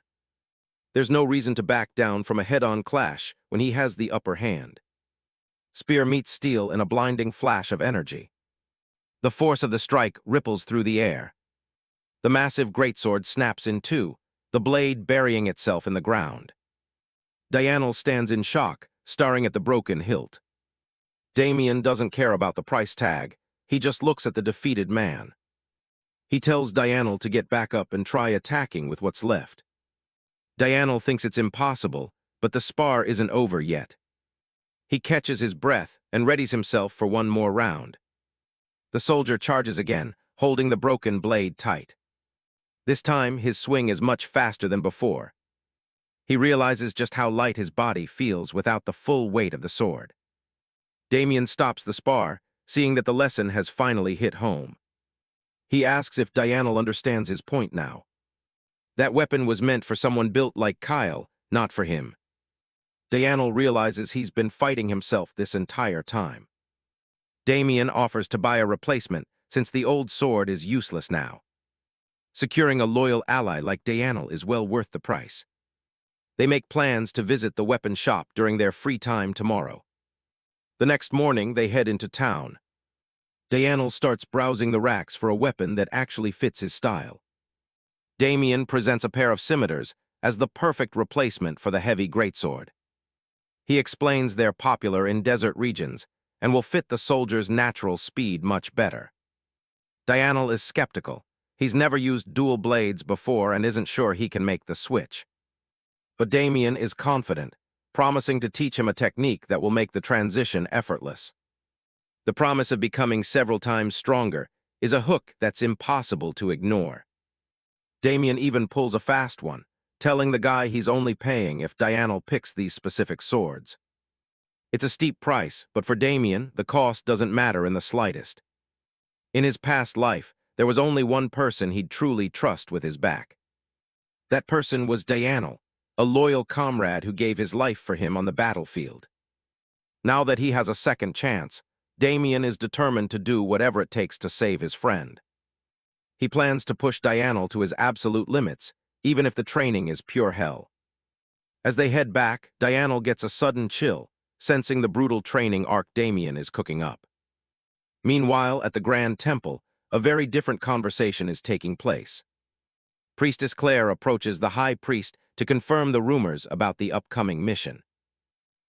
There's no reason to back down from a head-on clash when he has the upper hand. Spear meets steel in a blinding flash of energy. The force of the strike ripples through the air. The massive greatsword snaps in two, the blade burying itself in the ground. Dianel stands in shock, staring at the broken hilt. Damian doesn't care about the price tag, he just looks at the defeated man. He tells Dianel to get back up and try attacking with what's left. Dianel thinks it's impossible, but the spar isn't over yet. He catches his breath and readies himself for one more round. The soldier charges again, holding the broken blade tight. This time, his swing is much faster than before. He realizes just how light his body feels without the full weight of the sword. Damian stops the spar, seeing that the lesson has finally hit home. He asks if Dianel understands his point now. That weapon was meant for someone built like Kyle, not for him. Dianel realizes he's been fighting himself this entire time. Damian offers to buy a replacement, since the old sword is useless now. Securing a loyal ally like Dianel is well worth the price. They make plans to visit the weapon shop during their free time tomorrow. The next morning, they head into town. Dianel starts browsing the racks for a weapon that actually fits his style. Damian presents a pair of scimitars as the perfect replacement for the heavy greatsword. He explains they're popular in desert regions and will fit the soldier's natural speed much better. Dianel is skeptical. He's never used dual blades before and isn't sure he can make the switch. But Damian is confident, promising to teach him a technique that will make the transition effortless. The promise of becoming several times stronger is a hook that's impossible to ignore. Damian even pulls a fast one, telling the guy he's only paying if Dianel picks these specific swords. It's a steep price, but for Damian, the cost doesn't matter in the slightest. In his past life, there was only one person he'd truly trust with his back. That person was Dianel, a loyal comrade who gave his life for him on the battlefield. Now that he has a second chance, Damian is determined to do whatever it takes to save his friend. He plans to push Dianel to his absolute limits, even if the training is pure hell. As they head back, Dianel gets a sudden chill, sensing the brutal training arc Damian is cooking up. Meanwhile, at the Grand Temple, a very different conversation is taking place. Priestess Claire approaches the High Priest to confirm the rumors about the upcoming mission.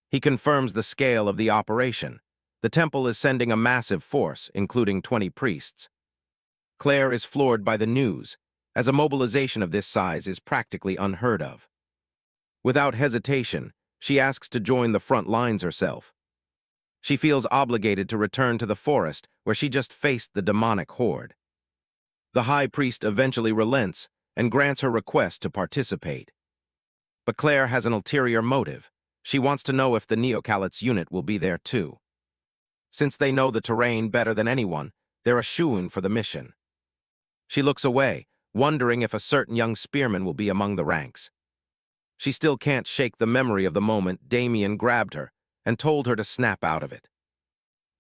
He confirms the scale of the operation. The temple is sending a massive force, including 20 priests. Claire is floored by the news, as a mobilization of this size is practically unheard of. Without hesitation, she asks to join the front lines herself. She feels obligated to return to the forest where she just faced the demonic horde. The High Priest eventually relents and grants her request to participate. But Claire has an ulterior motive. She wants to know if the Neocalit's unit will be there too. Since they know the terrain better than anyone, they're a shoo-in for the mission. She looks away, wondering if a certain young spearman will be among the ranks. She still can't shake the memory of the moment Damian grabbed her and told her to snap out of it.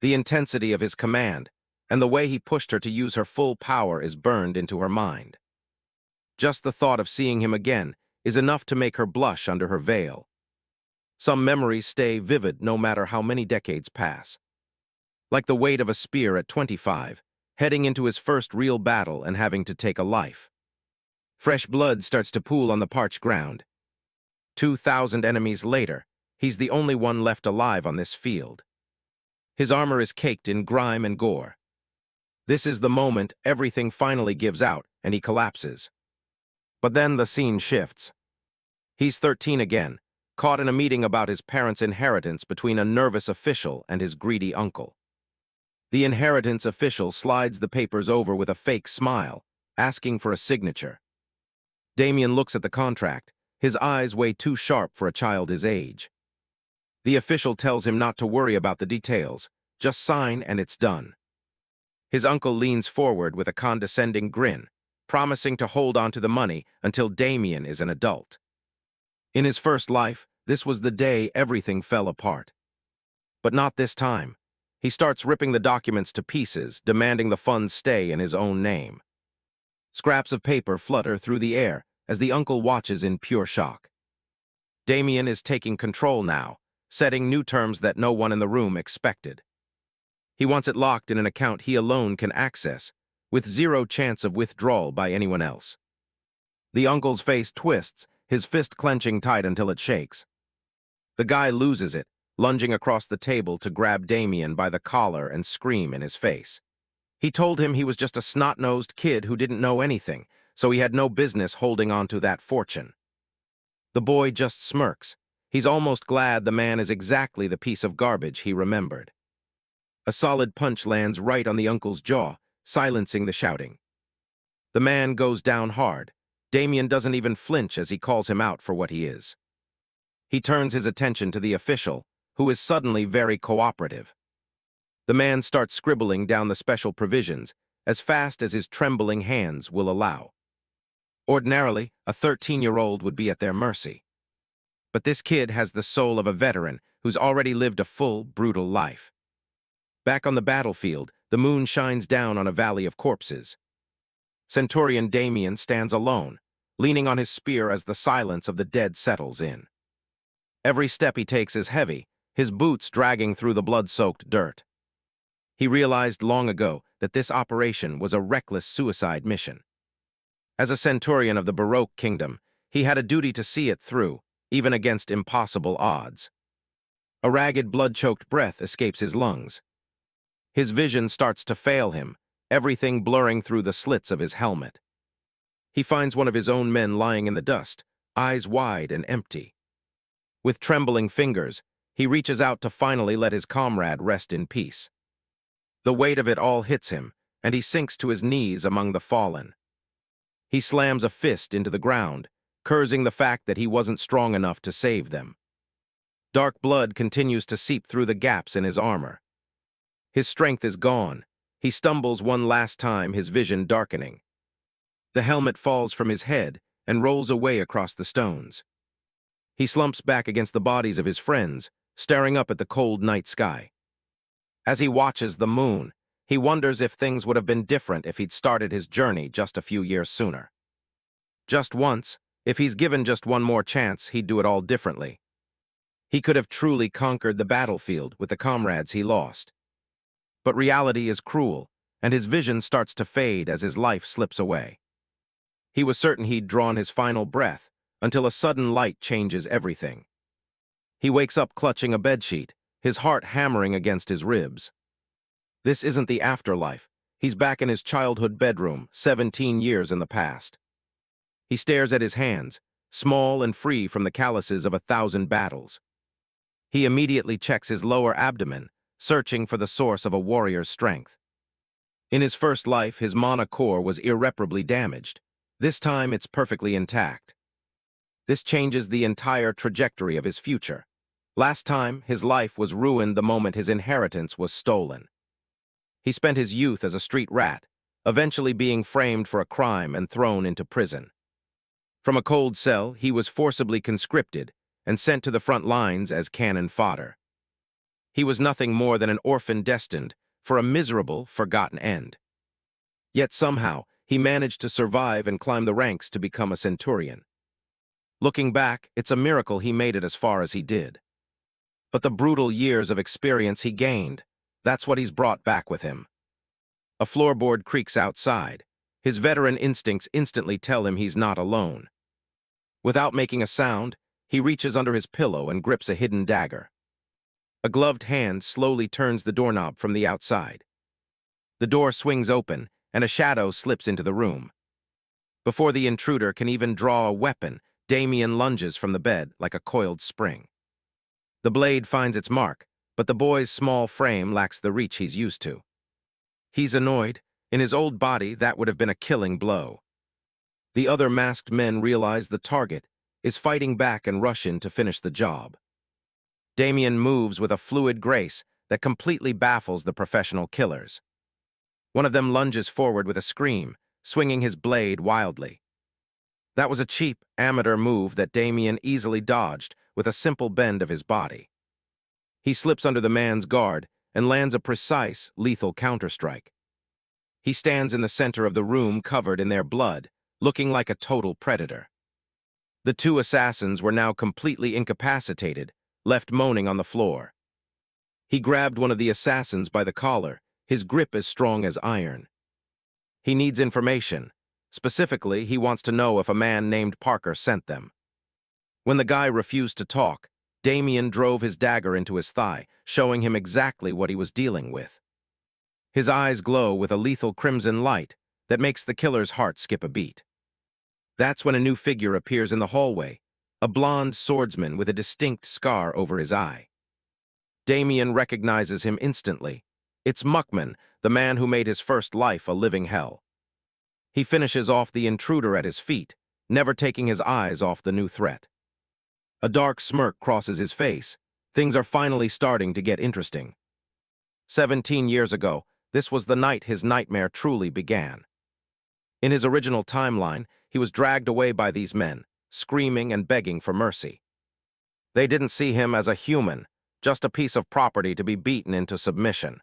The intensity of his command and the way he pushed her to use her full power is burned into her mind. Just the thought of seeing him again is enough to make her blush under her veil. Some memories stay vivid no matter how many decades pass. Like the weight of a spear at 25, heading into his first real battle and having to take a life. Fresh blood starts to pool on the parched ground. 2,000 enemies later, he's the only one left alive on this field. His armor is caked in grime and gore. This is the moment everything finally gives out and he collapses. But then the scene shifts. He's 13 again, caught in a meeting about his parents' inheritance between a nervous official and his greedy uncle. The inheritance official slides the papers over with a fake smile, asking for a signature. Damian looks at the contract, his eyes way too sharp for a child his age. The official tells him not to worry about the details, just sign and it's done. His uncle leans forward with a condescending grin, promising to hold on to the money until Damian is an adult. In his first life, this was the day everything fell apart. But not this time. He starts ripping the documents to pieces, demanding the funds stay in his own name. Scraps of paper flutter through the air as the uncle watches in pure shock. Damian is taking control now, setting new terms that no one in the room expected. He wants it locked in an account he alone can access, with zero chance of withdrawal by anyone else. The uncle's face twists, his fist clenching tight until it shakes. The guy loses it, lunging across the table to grab Damian by the collar and scream in his face. He told him he was just a snot-nosed kid who didn't know anything, so he had no business holding on to that fortune. The boy just smirks. He's almost glad the man is exactly the piece of garbage he remembered. A solid punch lands right on the uncle's jaw, silencing the shouting. The man goes down hard. Damian doesn't even flinch as he calls him out for what he is. He turns his attention to the official, who is suddenly very cooperative. The man starts scribbling down the special provisions as fast as his trembling hands will allow. Ordinarily, a 13-year-old would be at their mercy. But this kid has the soul of a veteran who's already lived a full, brutal life. Back on the battlefield, the moon shines down on a valley of corpses. Centurion Damian stands alone, leaning on his spear as the silence of the dead settles in. Every step he takes is heavy, his boots dragging through the blood-soaked dirt. He realized long ago that this operation was a reckless suicide mission. As a centurion of the Baroque kingdom, he had a duty to see it through, even against impossible odds. A ragged, blood-choked breath escapes his lungs. His vision starts to fail him, everything blurring through the slits of his helmet. He finds one of his own men lying in the dust, eyes wide and empty. With trembling fingers, he reaches out to finally let his comrade rest in peace. The weight of it all hits him, and he sinks to his knees among the fallen. He slams a fist into the ground, cursing the fact that he wasn't strong enough to save them. Dark blood continues to seep through the gaps in his armor. His strength is gone. He stumbles one last time, his vision darkening. The helmet falls from his head and rolls away across the stones. He slumps back against the bodies of his friends, staring up at the cold night sky. As he watches the moon, he wonders if things would have been different if he'd started his journey just a few years sooner. Just once, if he's given just one more chance, he'd do it all differently. He could have truly conquered the battlefield with the comrades he lost. But reality is cruel, and his vision starts to fade as his life slips away. He was certain he'd drawn his final breath, until a sudden light changes everything. He wakes up clutching a bedsheet, his heart hammering against his ribs. This isn't the afterlife. He's back in his childhood bedroom, 17 years in the past. He stares at his hands, small and free from the calluses of 1,000 battles. He immediately checks his lower abdomen, searching for the source of a warrior's strength. In his first life, his mana core was irreparably damaged. This time, it's perfectly intact. This changes the entire trajectory of his future. Last time, his life was ruined the moment his inheritance was stolen. He spent his youth as a street rat, eventually being framed for a crime and thrown into prison. From a cold cell, he was forcibly conscripted and sent to the front lines as cannon fodder. He was nothing more than an orphan destined for a miserable, forgotten end. Yet somehow, he managed to survive and climb the ranks to become a Centurion. Looking back, it's a miracle he made it as far as he did. But the brutal years of experience he gained, that's what he's brought back with him. A floorboard creaks outside. His veteran instincts instantly tell him he's not alone. Without making a sound, he reaches under his pillow and grips a hidden dagger. A gloved hand slowly turns the doorknob from the outside. The door swings open, and a shadow slips into the room. Before the intruder can even draw a weapon, Damian lunges from the bed like a coiled spring. The blade finds its mark, but the boy's small frame lacks the reach he's used to. He's annoyed. In his old body, that would have been a killing blow. The other masked men realize the target is fighting back and rush in to finish the job. Damian moves with a fluid grace that completely baffles the professional killers. One of them lunges forward with a scream, swinging his blade wildly. That was a cheap, amateur move that Damian easily dodged with a simple bend of his body. He slips under the man's guard and lands a precise, lethal counterstrike. He stands in the center of the room covered in their blood, looking like a total predator. The two assassins were now completely incapacitated, left moaning on the floor. He grabbed one of the assassins by the collar, his grip as strong as iron. He needs information. Specifically, he wants to know if a man named Parker sent them. When the guy refused to talk, Damian drove his dagger into his thigh, showing him exactly what he was dealing with. His eyes glow with a lethal crimson light that makes the killer's heart skip a beat. That's when a new figure appears in the hallway, a blonde swordsman with a distinct scar over his eye. Damian recognizes him instantly. It's Muckman, the man who made his first life a living hell. He finishes off the intruder at his feet, never taking his eyes off the new threat. A dark smirk crosses his face. Things are finally starting to get interesting. 17 years ago, this was the night his nightmare truly began. In his original timeline, he was dragged away by these men, screaming and begging for mercy. They didn't see him as a human, just a piece of property to be beaten into submission.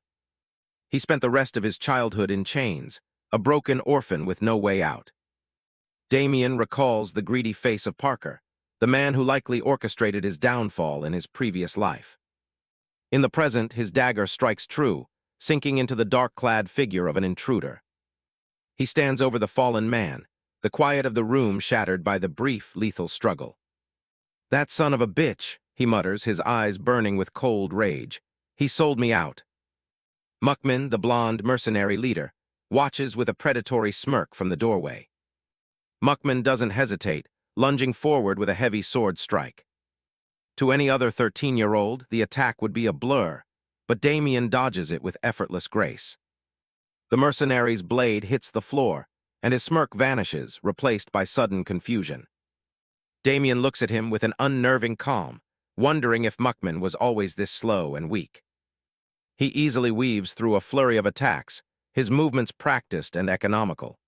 He spent the rest of his childhood in chains, a broken orphan with no way out. Damian recalls the greedy face of Parker, the man who likely orchestrated his downfall in his previous life. In the present, his dagger strikes true, sinking into the dark-clad figure of an intruder. He stands over the fallen man, the quiet of the room shattered by the brief, lethal struggle. "That son of a bitch," he mutters, his eyes burning with cold rage. "He sold me out." Muckman, the blonde mercenary leader, watches with a predatory smirk from the doorway. Muckman doesn't hesitate, lunging forward with a heavy sword strike. To any other 13-year-old, the attack would be a blur, but Damian dodges it with effortless grace. The mercenary's blade hits the floor, and his smirk vanishes, replaced by sudden confusion. Damian looks at him with an unnerving calm, wondering if Muckman was always this slow and weak. He easily weaves through a flurry of attacks, his movements practiced and economical.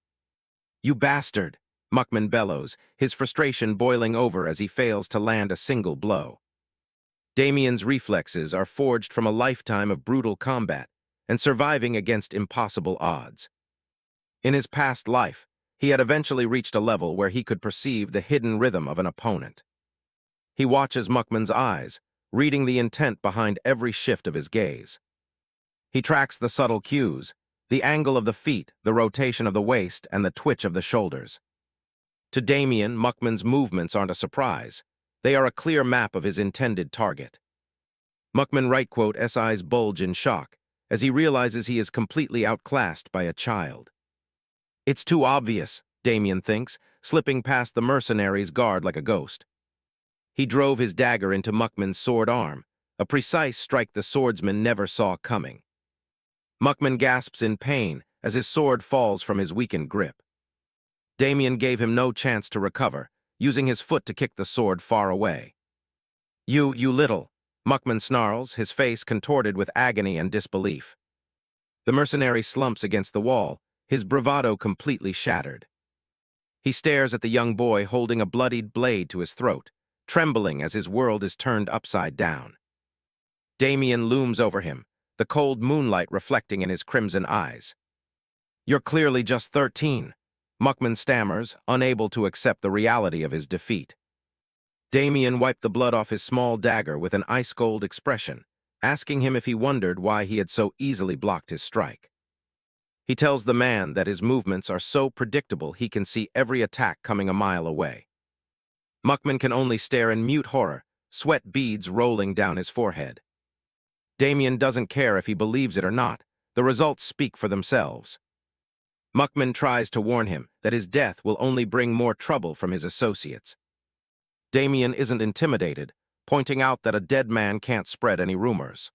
"You bastard!" Muckman bellows, his frustration boiling over as he fails to land a single blow. Damian's reflexes are forged from a lifetime of brutal combat and surviving against impossible odds. In his past life, he had eventually reached a level where he could perceive the hidden rhythm of an opponent. He watches Muckman's eyes, reading the intent behind every shift of his gaze. He tracks the subtle cues, the angle of the feet, the rotation of the waist, and the twitch of the shoulders. To Damian, Muckman's movements aren't a surprise. They are a clear map of his intended target. Muckman S eyes bulge in shock as he realizes he is completely outclassed by a child. It's too obvious, Damian thinks, slipping past the mercenary's guard like a ghost. He drove his dagger into Muckman's sword arm, a precise strike the swordsman never saw coming. Muckman gasps in pain as his sword falls from his weakened grip. Damian gave him no chance to recover, using his foot to kick the sword far away. You little," Muckman snarls, his face contorted with agony and disbelief. The mercenary slumps against the wall, his bravado completely shattered. He stares at the young boy holding a bloodied blade to his throat, trembling as his world is turned upside down. Damian looms over him, the cold moonlight reflecting in his crimson eyes. "You're clearly just 13, Muckman stammers, unable to accept the reality of his defeat. Damian wiped the blood off his small dagger with an ice-cold expression, asking him if he wondered why he had so easily blocked his strike. He tells the man that his movements are so predictable he can see every attack coming a mile away. Muckman can only stare in mute horror, sweat beads rolling down his forehead. Damian doesn't care if he believes it or not. The results speak for themselves. Muckman tries to warn him that his death will only bring more trouble from his associates. Damian isn't intimidated, pointing out that a dead man can't spread any rumors.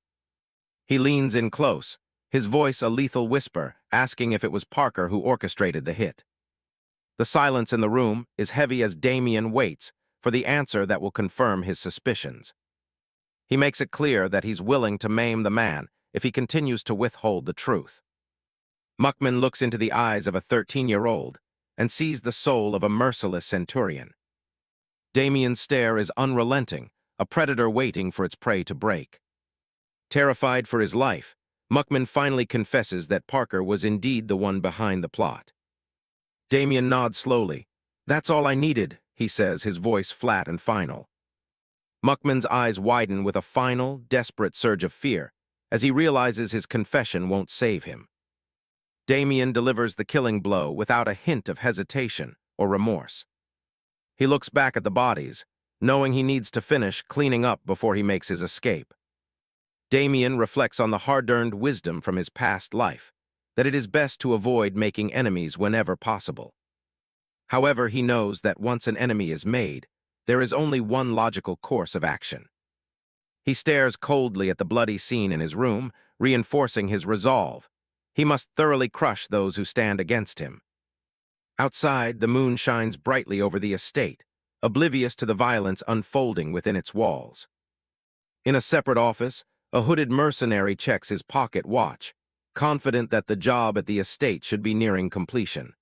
He leans in close, his voice a lethal whisper, asking if it was Parker who orchestrated the hit. The silence in the room is heavy as Damian waits for the answer that will confirm his suspicions. He makes it clear that he's willing to maim the man if he continues to withhold the truth. Muckman looks into the eyes of a 13-year-old and sees the soul of a merciless Centurion. Damian's stare is unrelenting, a predator waiting for its prey to break. Terrified for his life, Muckman finally confesses that Parker was indeed the one behind the plot. Damian nods slowly. "That's all I needed," he says, his voice flat and final. Muckman's eyes widen with a final, desperate surge of fear as he realizes his confession won't save him. Damian delivers the killing blow without a hint of hesitation or remorse. He looks back at the bodies, knowing he needs to finish cleaning up before he makes his escape. Damian reflects on the hard-earned wisdom from his past life, that it is best to avoid making enemies whenever possible. However, he knows that once an enemy is made, there is only one logical course of action. He stares coldly at the bloody scene in his room, reinforcing his resolve. He must thoroughly crush those who stand against him. Outside, the moon shines brightly over the estate, oblivious to the violence unfolding within its walls. In a separate office, a hooded mercenary checks his pocket watch, confident that the job at the estate should be nearing completion.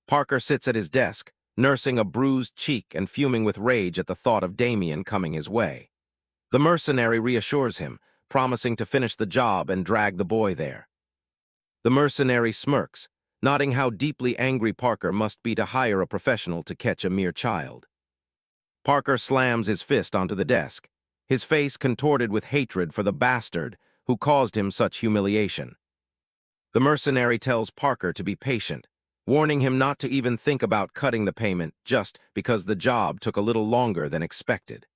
Parker sits at his desk, nursing a bruised cheek and fuming with rage at the thought of Damian coming his way. The mercenary reassures him, promising to finish the job and drag the boy there. The mercenary smirks, noting how deeply angry Parker must be to hire a professional to catch a mere child. Parker slams his fist onto the desk, his face contorted with hatred for the bastard who caused him such humiliation. The mercenary tells Parker to be patient, warning him not to even think about cutting the payment just because the job took a little longer than expected.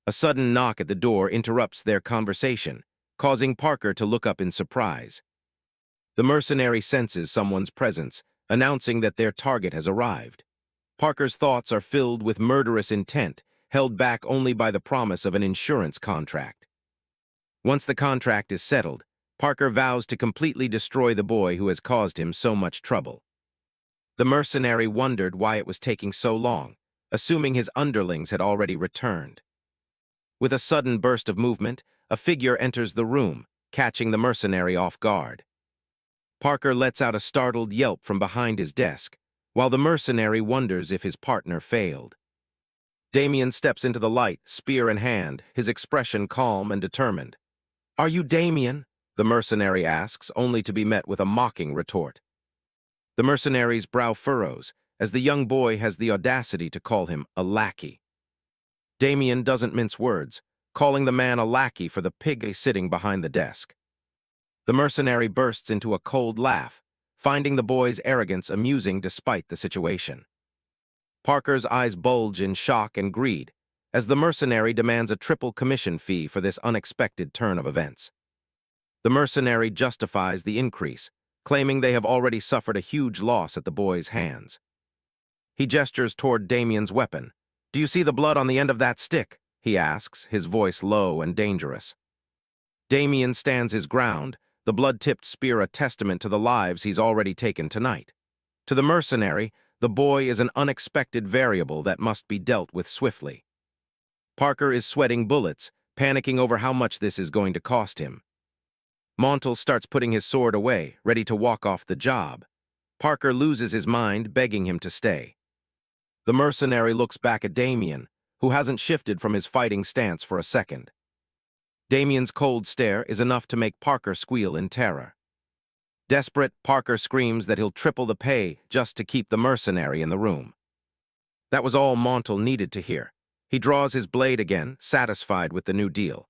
A sudden knock at the door interrupts their conversation, causing Parker to look up in surprise. The mercenary senses someone's presence, announcing that their target has arrived. Parker's thoughts are filled with murderous intent, held back only by the promise of an insurance contract. Once the contract is settled, Parker vows to completely destroy the boy who has caused him so much trouble. The mercenary wondered why it was taking so long, assuming his underlings had already returned. With a sudden burst of movement, a figure enters the room, catching the mercenary off guard. Parker lets out a startled yelp from behind his desk, while the mercenary wonders if his partner failed. Damian steps into the light, spear in hand, his expression calm and determined. "Are you Damian?" the mercenary asks, only to be met with a mocking retort. The mercenary's brow furrows, as the young boy has the audacity to call him a lackey. Damian doesn't mince words, calling the man a lackey for the pig sitting behind the desk. The mercenary bursts into a cold laugh, finding the boy's arrogance amusing despite the situation. Parker's eyes bulge in shock and greed, as the mercenary demands a triple commission fee for this unexpected turn of events. The mercenary justifies the increase, claiming they have already suffered a huge loss at the boy's hands. He gestures toward Damian's weapon. "Do you see the blood on the end of that stick?" he asks, his voice low and dangerous. Damian stands his ground, the blood-tipped spear a testament to the lives he's already taken tonight. To the mercenary, the boy is an unexpected variable that must be dealt with swiftly. Parker is sweating bullets, panicking over how much this is going to cost him. Montel starts putting his sword away, ready to walk off the job. Parker loses his mind, begging him to stay. The mercenary looks back at Damian, who hasn't shifted from his fighting stance for a second. Damian's cold stare is enough to make Parker squeal in terror. Desperate, Parker screams that he'll triple the pay just to keep the mercenary in the room. That was all Montal needed to hear. He draws his blade again, satisfied with the new deal.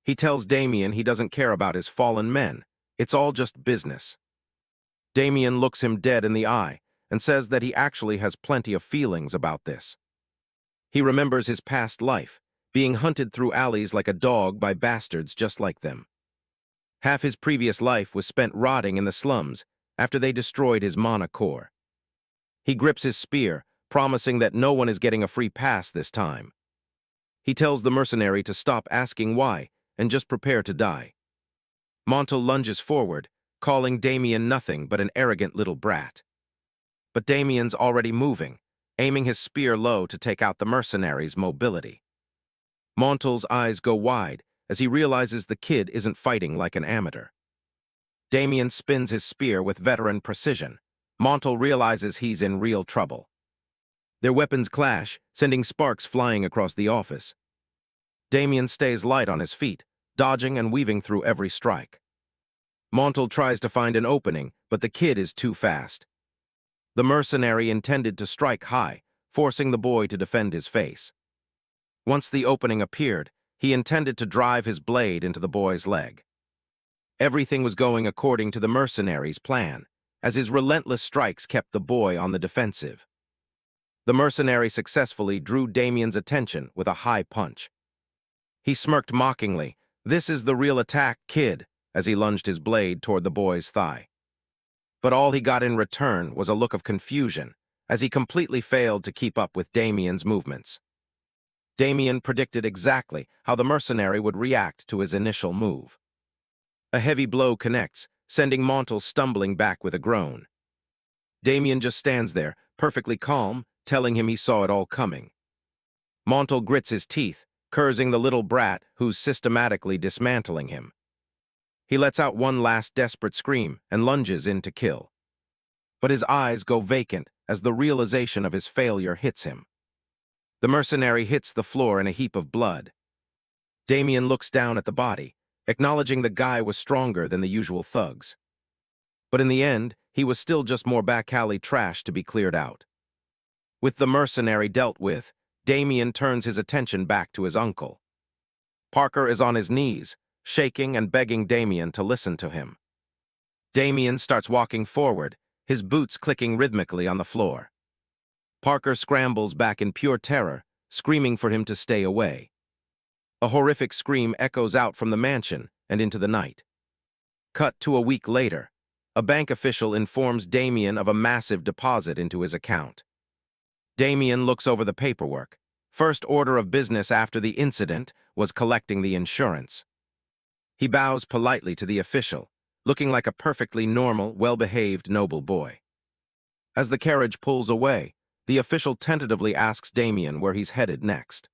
He tells Damian he doesn't care about his fallen men. It's all just business. Damian looks him dead in the eye and says that he actually has plenty of feelings about this. He remembers his past life, being hunted through alleys like a dog by bastards just like them. Half his previous life was spent rotting in the slums after they destroyed his mana core. He grips his spear, promising that no one is getting a free pass this time. He tells the mercenary to stop asking why and just prepare to die. Montal lunges forward, calling Damian nothing but an arrogant little brat. But Damian's already moving, aiming his spear low to take out the mercenary's mobility. Montal's eyes go wide as he realizes the kid isn't fighting like an amateur. Damian spins his spear with veteran precision. Montal realizes he's in real trouble. Their weapons clash, sending sparks flying across the office. Damian stays light on his feet, dodging and weaving through every strike. Montal tries to find an opening, but the kid is too fast. The mercenary intended to strike high, forcing the boy to defend his face. Once the opening appeared, he intended to drive his blade into the boy's leg. Everything was going according to the mercenary's plan, as his relentless strikes kept the boy on the defensive. The mercenary successfully drew Damian's attention with a high punch. He smirked mockingly, "This is the real attack, kid," as he lunged his blade toward the boy's thigh. But all he got in return was a look of confusion, as he completely failed to keep up with Damian's movements. Damian predicted exactly how the mercenary would react to his initial move. A heavy blow connects, sending Montal stumbling back with a groan. Damian just stands there, perfectly calm, telling him he saw it all coming. Montal grits his teeth, cursing the little brat who's systematically dismantling him. He lets out one last desperate scream and lunges in to kill. But his eyes go vacant as the realization of his failure hits him. The mercenary hits the floor in a heap of blood. Damian looks down at the body, acknowledging the guy was stronger than the usual thugs. But in the end, he was still just more back-alley trash to be cleared out. With the mercenary dealt with, Damian turns his attention back to his uncle. Parker is on his knees, shaking and begging Damian to listen to him. Damian starts walking forward, his boots clicking rhythmically on the floor. Parker scrambles back in pure terror, screaming for him to stay away. A horrific scream echoes out from the mansion and into the night. Cut to a week later, a bank official informs Damian of a massive deposit into his account. Damian looks over the paperwork. First order of business after the incident was collecting the insurance. He bows politely to the official, looking like a perfectly normal, well-behaved noble boy. As the carriage pulls away, the official tentatively asks Damian where he's headed next.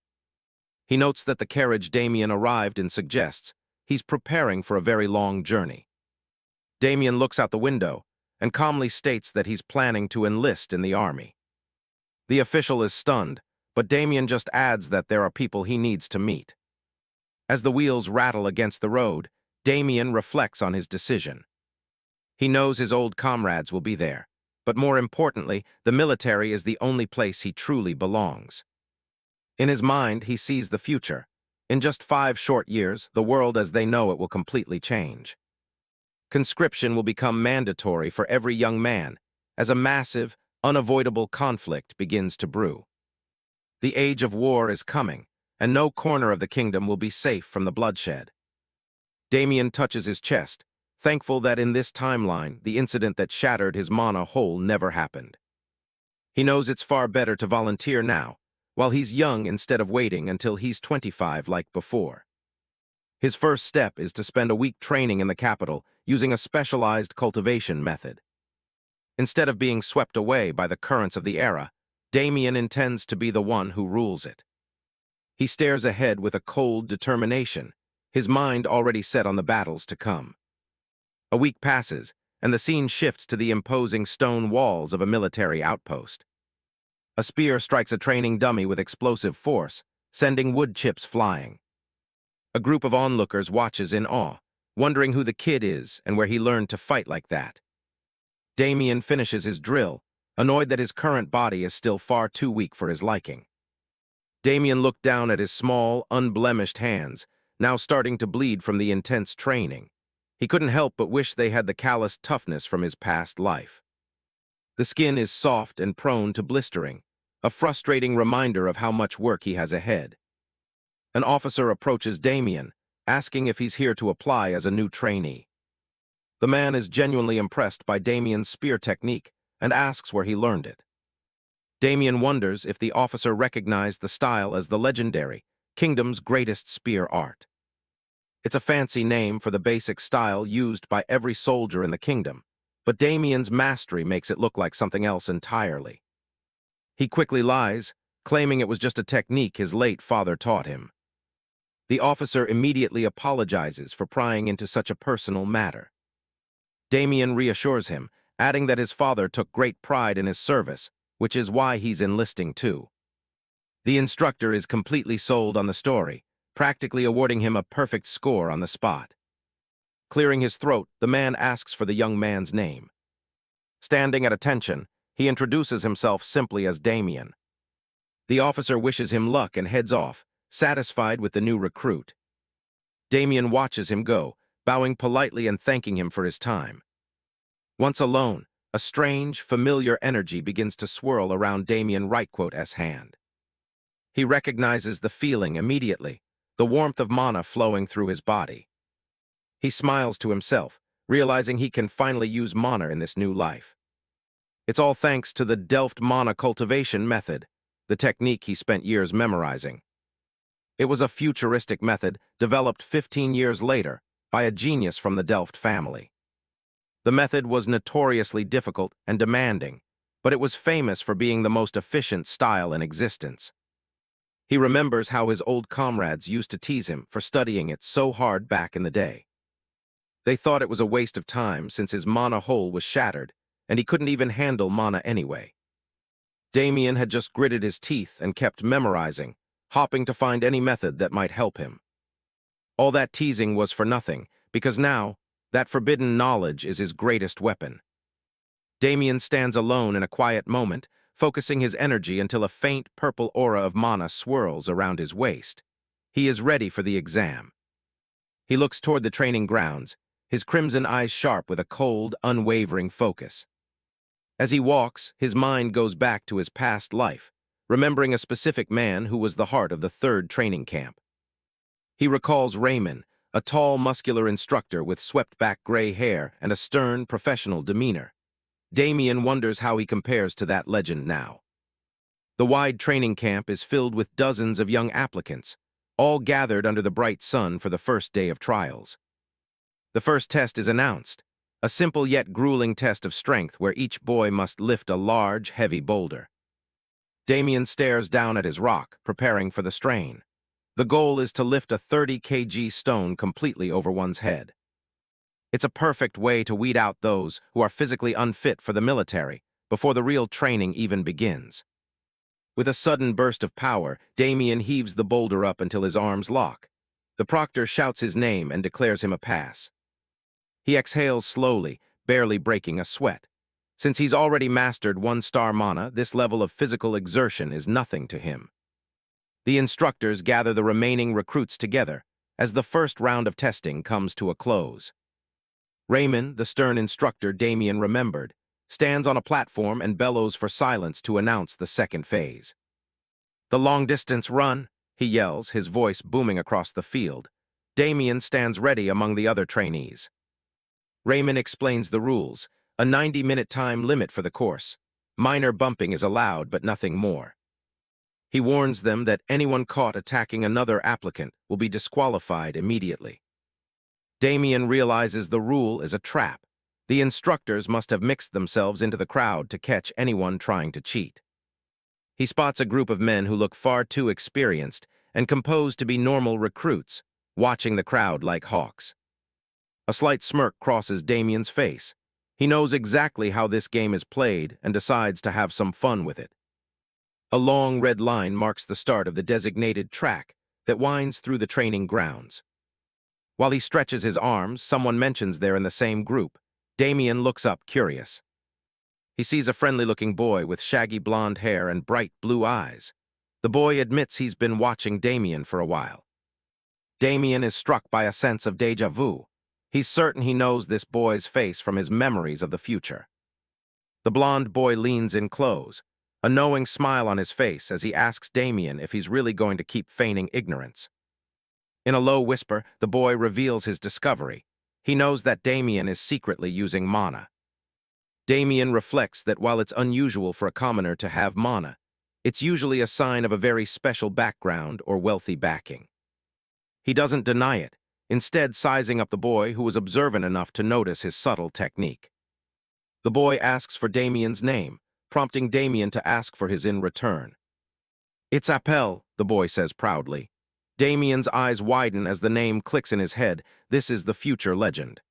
He notes that the carriage Damian arrived in suggests he's preparing for a very long journey. Damian looks out the window and calmly states that he's planning to enlist in the army. The official is stunned, but Damian just adds that there are people he needs to meet. As the wheels rattle against the road, Damian reflects on his decision. He knows his old comrades will be there, but more importantly, the military is the only place he truly belongs. In his mind, he sees the future. In just 5 short years, the world as they know it will completely change. Conscription will become mandatory for every young man, as a massive, unavoidable conflict begins to brew. The age of war is coming, and no corner of the kingdom will be safe from the bloodshed. Damian touches his chest, thankful that in this timeline, the incident that shattered his mana hole never happened. He knows it's far better to volunteer now, while he's young instead of waiting until he's 25 like before. His first step is to spend a week training in the capital using a specialized cultivation method. Instead of being swept away by the currents of the era, Damian intends to be the one who rules it. He stares ahead with a cold determination, his mind already set on the battles to come. A week passes, and the scene shifts to the imposing stone walls of a military outpost. A spear strikes a training dummy with explosive force, sending wood chips flying. A group of onlookers watches in awe, wondering who the kid is and where he learned to fight like that. Damian finishes his drill, annoyed that his current body is still far too weak for his liking. Damian looked down at his small, unblemished hands, now starting to bleed from the intense training. He couldn't help but wish they had the calloused toughness from his past life. The skin is soft and prone to blistering, a frustrating reminder of how much work he has ahead. An officer approaches Damian, asking if he's here to apply as a new trainee. The man is genuinely impressed by Damian's spear technique and asks where he learned it. Damian wonders if the officer recognized the style as the legendary Kingdom's greatest spear art. It's a fancy name for the basic style used by every soldier in the kingdom, but Damian's mastery makes it look like something else entirely. He quickly lies, claiming it was just a technique his late father taught him. The officer immediately apologizes for prying into such a personal matter. Damian reassures him, adding that his father took great pride in his service, which is why he's enlisting too. The instructor is completely sold on the story, practically awarding him a perfect score on the spot. Clearing his throat, the man asks for the young man's name. Standing at attention, he introduces himself simply as Damian. The officer wishes him luck and heads off, satisfied with the new recruit. Damian watches him go, bowing politely and thanking him for his time. Once alone, a strange, familiar energy begins to swirl around Damian Rightquote's hand. He recognizes the feeling immediately, the warmth of mana flowing through his body. He smiles to himself, realizing he can finally use mana in this new life. It's all thanks to the Delft mana cultivation method, the technique he spent years memorizing. It was a futuristic method developed 15 years later by a genius from the Delft family. The method was notoriously difficult and demanding, but it was famous for being the most efficient style in existence. He remembers how his old comrades used to tease him for studying it so hard back in the day. They thought it was a waste of time since his mana hole was shattered, and he couldn't even handle mana anyway. Damian had just gritted his teeth and kept memorizing, hopping to find any method that might help him. All that teasing was for nothing, because now, that forbidden knowledge is his greatest weapon. Damian stands alone in a quiet moment, focusing his energy until a faint purple aura of mana swirls around his waist. He is ready for the exam. He looks toward the training grounds, his crimson eyes sharp with a cold, unwavering focus. As he walks, his mind goes back to his past life, remembering a specific man who was the heart of the third training camp. He recalls Raymond, a tall, muscular instructor with swept-back gray hair and a stern, professional demeanor. Damian wonders how he compares to that legend now. The wide training camp is filled with dozens of young applicants, all gathered under the bright sun for the first day of trials. The first test is announced, a simple yet grueling test of strength where each boy must lift a large, heavy boulder. Damian stares down at his rock, preparing for the strain. The goal is to lift a 30 kg stone completely over one's head. It's a perfect way to weed out those who are physically unfit for the military before the real training even begins. With a sudden burst of power, Damian heaves the boulder up until his arms lock. The proctor shouts his name and declares him a pass. He exhales slowly, barely breaking a sweat. Since he's already mastered 1-star mana, this level of physical exertion is nothing to him. The instructors gather the remaining recruits together as the first round of testing comes to a close. Raymond, the stern instructor Damian remembered, stands on a platform and bellows for silence to announce the second phase. "The long-distance run," he yells, his voice booming across the field. Damian stands ready among the other trainees. Raymond explains the rules, a 90-minute time limit for the course. Minor bumping is allowed, but nothing more. He warns them that anyone caught attacking another applicant will be disqualified immediately. Damian realizes the rule is a trap. The instructors must have mixed themselves into the crowd to catch anyone trying to cheat. He spots a group of men who look far too experienced and composed to be normal recruits, watching the crowd like hawks. A slight smirk crosses Damian's face. He knows exactly how this game is played and decides to have some fun with it. A long red line marks the start of the designated track that winds through the training grounds. While he stretches his arms, someone mentions they're in the same group. Damian looks up, curious. He sees a friendly-looking boy with shaggy blonde hair and bright blue eyes. The boy admits he's been watching Damian for a while. Damian is struck by a sense of déjà vu. He's certain he knows this boy's face from his memories of the future. The blonde boy leans in close, a knowing smile on his face as he asks Damian if he's really going to keep feigning ignorance. In a low whisper, the boy reveals his discovery. He knows that Damian is secretly using mana. Damian reflects that while it's unusual for a commoner to have mana, it's usually a sign of a very special background or wealthy backing. He doesn't deny it, instead sizing up the boy who was observant enough to notice his subtle technique. The boy asks for Damian's name, prompting Damian to ask for his in return. "It's Appel," the boy says proudly. Damian's eyes widen as the name clicks in his head. This is the future legend.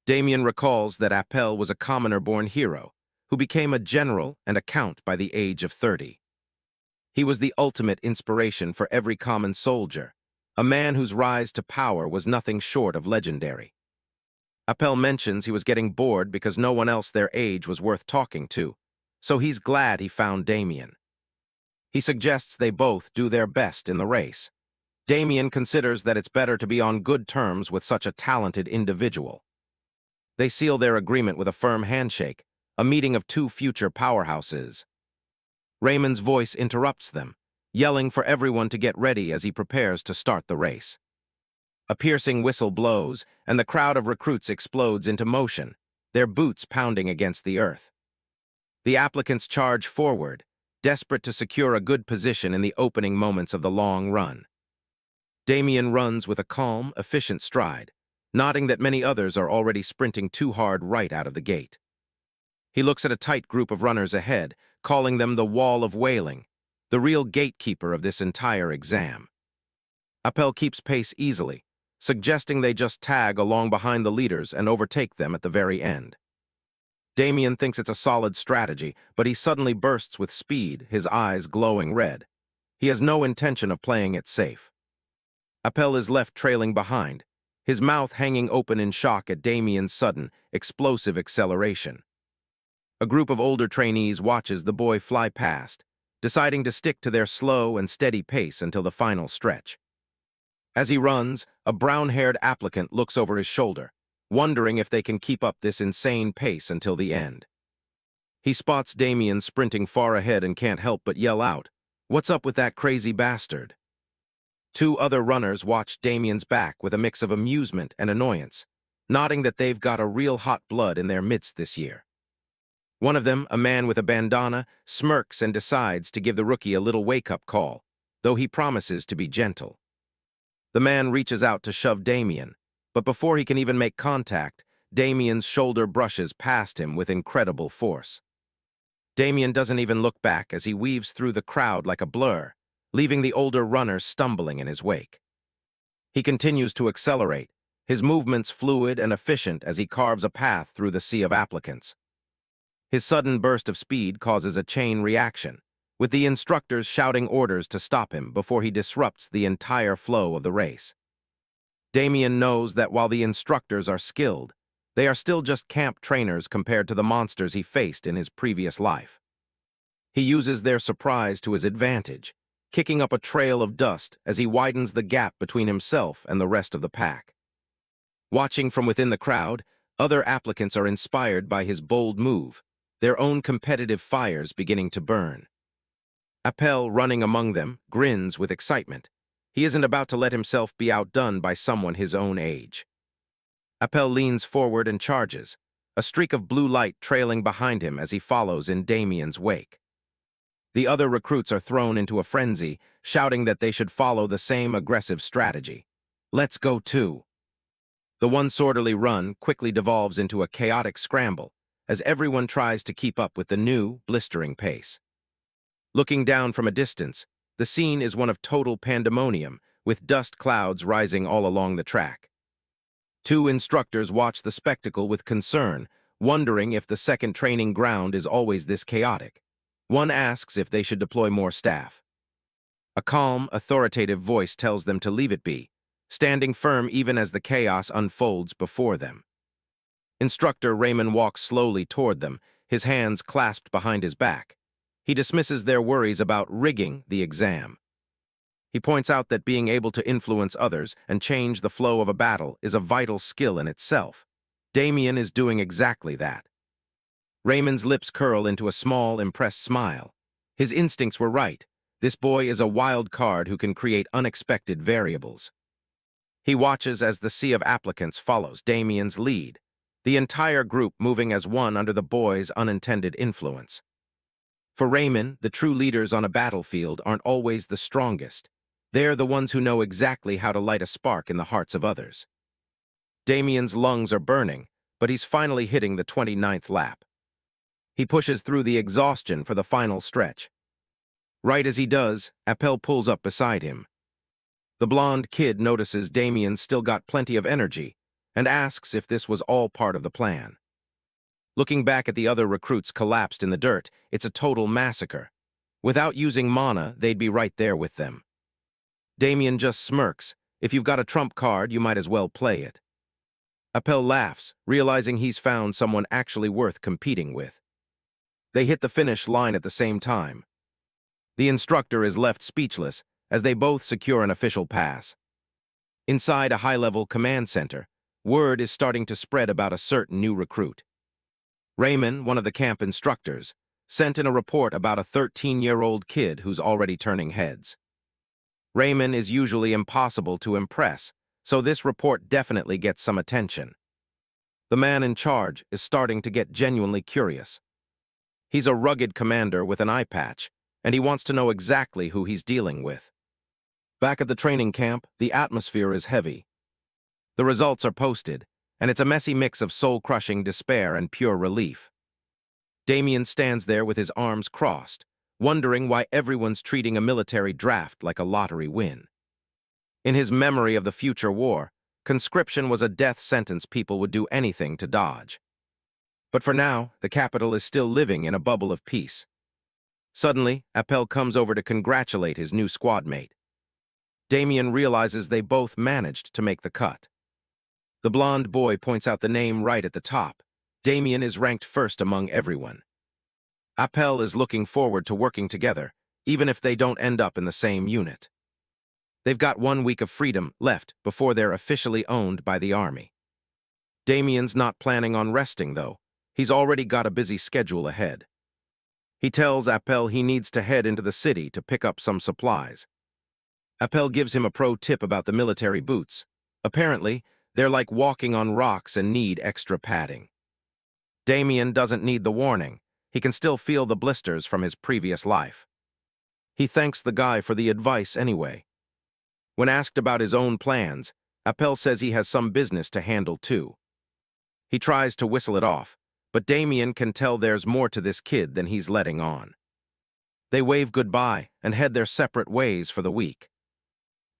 Damian recalls that Appel was a commoner-born hero who became a general and a count by the age of 30. He was the ultimate inspiration for every common soldier, a man whose rise to power was nothing short of legendary. Appel mentions he was getting bored because no one else their age was worth talking to, so he's glad he found Damian. He suggests they both do their best in the race. Damian considers that it's better to be on good terms with such a talented individual. They seal their agreement with a firm handshake, a meeting of two future powerhouses. Raymond's voice interrupts them, yelling for everyone to get ready as he prepares to start the race. A piercing whistle blows, and the crowd of recruits explodes into motion, their boots pounding against the earth. The applicants charge forward, desperate to secure a good position in the opening moments of the long run. Damian runs with a calm, efficient stride, noting that many others are already sprinting too hard right out of the gate. He looks at a tight group of runners ahead, calling them the Wall of Wailing, the real gatekeeper of this entire exam. Appel keeps pace easily, suggesting they just tag along behind the leaders and overtake them at the very end. Damian thinks it's a solid strategy, but he suddenly bursts with speed, his eyes glowing red. He has no intention of playing it safe. Appel is left trailing behind, his mouth hanging open in shock at Damian's sudden, explosive acceleration. A group of older trainees watches the boy fly past, deciding to stick to their slow and steady pace until the final stretch. As he runs, a brown-haired applicant looks over his shoulder, wondering if they can keep up this insane pace until the end. He spots Damian sprinting far ahead and can't help but yell out, "What's up with that crazy bastard?" Two other runners watch Damian's back with a mix of amusement and annoyance, nodding that they've got a real hot blood in their midst this year. One of them, a man with a bandana, smirks and decides to give the rookie a little wake-up call, though he promises to be gentle. The man reaches out to shove Damian, but before he can even make contact, Damian's shoulder brushes past him with incredible force. Damian doesn't even look back as he weaves through the crowd like a blur, leaving the older runner stumbling in his wake. He continues to accelerate, his movements fluid and efficient as he carves a path through the sea of applicants. His sudden burst of speed causes a chain reaction, with the instructors shouting orders to stop him before he disrupts the entire flow of the race. Damian knows that while the instructors are skilled, they are still just camp trainers compared to the monsters he faced in his previous life. He uses their surprise to his advantage, kicking up a trail of dust as he widens the gap between himself and the rest of the pack. Watching from within the crowd, other applicants are inspired by his bold move, their own competitive fires beginning to burn. Appel, running among them, grins with excitement. He isn't about to let himself be outdone by someone his own age. Appel leans forward and charges, a streak of blue light trailing behind him as he follows in Damian's wake. The other recruits are thrown into a frenzy, shouting that they should follow the same aggressive strategy. "Let's go too." The one-sorterly run quickly devolves into a chaotic scramble, as everyone tries to keep up with the new, blistering pace. Looking down from a distance, the scene is one of total pandemonium, with dust clouds rising all along the track. Two instructors watch the spectacle with concern, wondering if the second training ground is always this chaotic. One asks if they should deploy more staff. A calm, authoritative voice tells them to leave it be, standing firm even as the chaos unfolds before them. Instructor Raymond walks slowly toward them, his hands clasped behind his back. He dismisses their worries about rigging the exam. He points out that being able to influence others and change the flow of a battle is a vital skill in itself. Damian is doing exactly that. Raymond's lips curl into a small, impressed smile. His instincts were right. This boy is a wild card who can create unexpected variables. He watches as the sea of applicants follows Damian's lead, the entire group moving as one under the boy's unintended influence. For Raymond, the true leaders on a battlefield aren't always the strongest. They're the ones who know exactly how to light a spark in the hearts of others. Damian's lungs are burning, but he's finally hitting the 29th lap. He pushes through the exhaustion for the final stretch. Right as he does, Appel pulls up beside him. The blonde kid notices Damian's still got plenty of energy and asks if this was all part of the plan. Looking back at the other recruits collapsed in the dirt, it's a total massacre. Without using mana, they'd be right there with them. Damian just smirks. If you've got a trump card, you might as well play it. Appel laughs, realizing he's found someone actually worth competing with. They hit the finish line at the same time. The instructor is left speechless as they both secure an official pass. Inside a high-level command center, word is starting to spread about a certain new recruit. Raymond, one of the camp instructors, sent in a report about a 13-year-old kid who's already turning heads. Raymond is usually impossible to impress, so this report definitely gets some attention. The man in charge is starting to get genuinely curious. He's a rugged commander with an eye patch, and he wants to know exactly who he's dealing with. Back at the training camp, the atmosphere is heavy. The results are posted, and it's a messy mix of soul-crushing despair and pure relief. Damian stands there with his arms crossed, wondering why everyone's treating a military draft like a lottery win. In his memory of the future war, conscription was a death sentence people would do anything to dodge. But for now, the capital is still living in a bubble of peace. Suddenly, Appel comes over to congratulate his new squad mate. Damian realizes they both managed to make the cut. The blonde boy points out the name right at the top. Damian is ranked first among everyone. Appel is looking forward to working together, even if they don't end up in the same unit. They've got 1 week of freedom left before they're officially owned by the army. Damian's not planning on resting, though. He's already got a busy schedule ahead. He tells Appel he needs to head into the city to pick up some supplies. Appel gives him a pro tip about the military boots. Apparently, they're like walking on rocks and need extra padding. Damian doesn't need the warning. He can still feel the blisters from his previous life. He thanks the guy for the advice anyway. When asked about his own plans, Appel says he has some business to handle too. He tries to whistle it off, but Damian can tell there's more to this kid than he's letting on. They wave goodbye and head their separate ways for the week.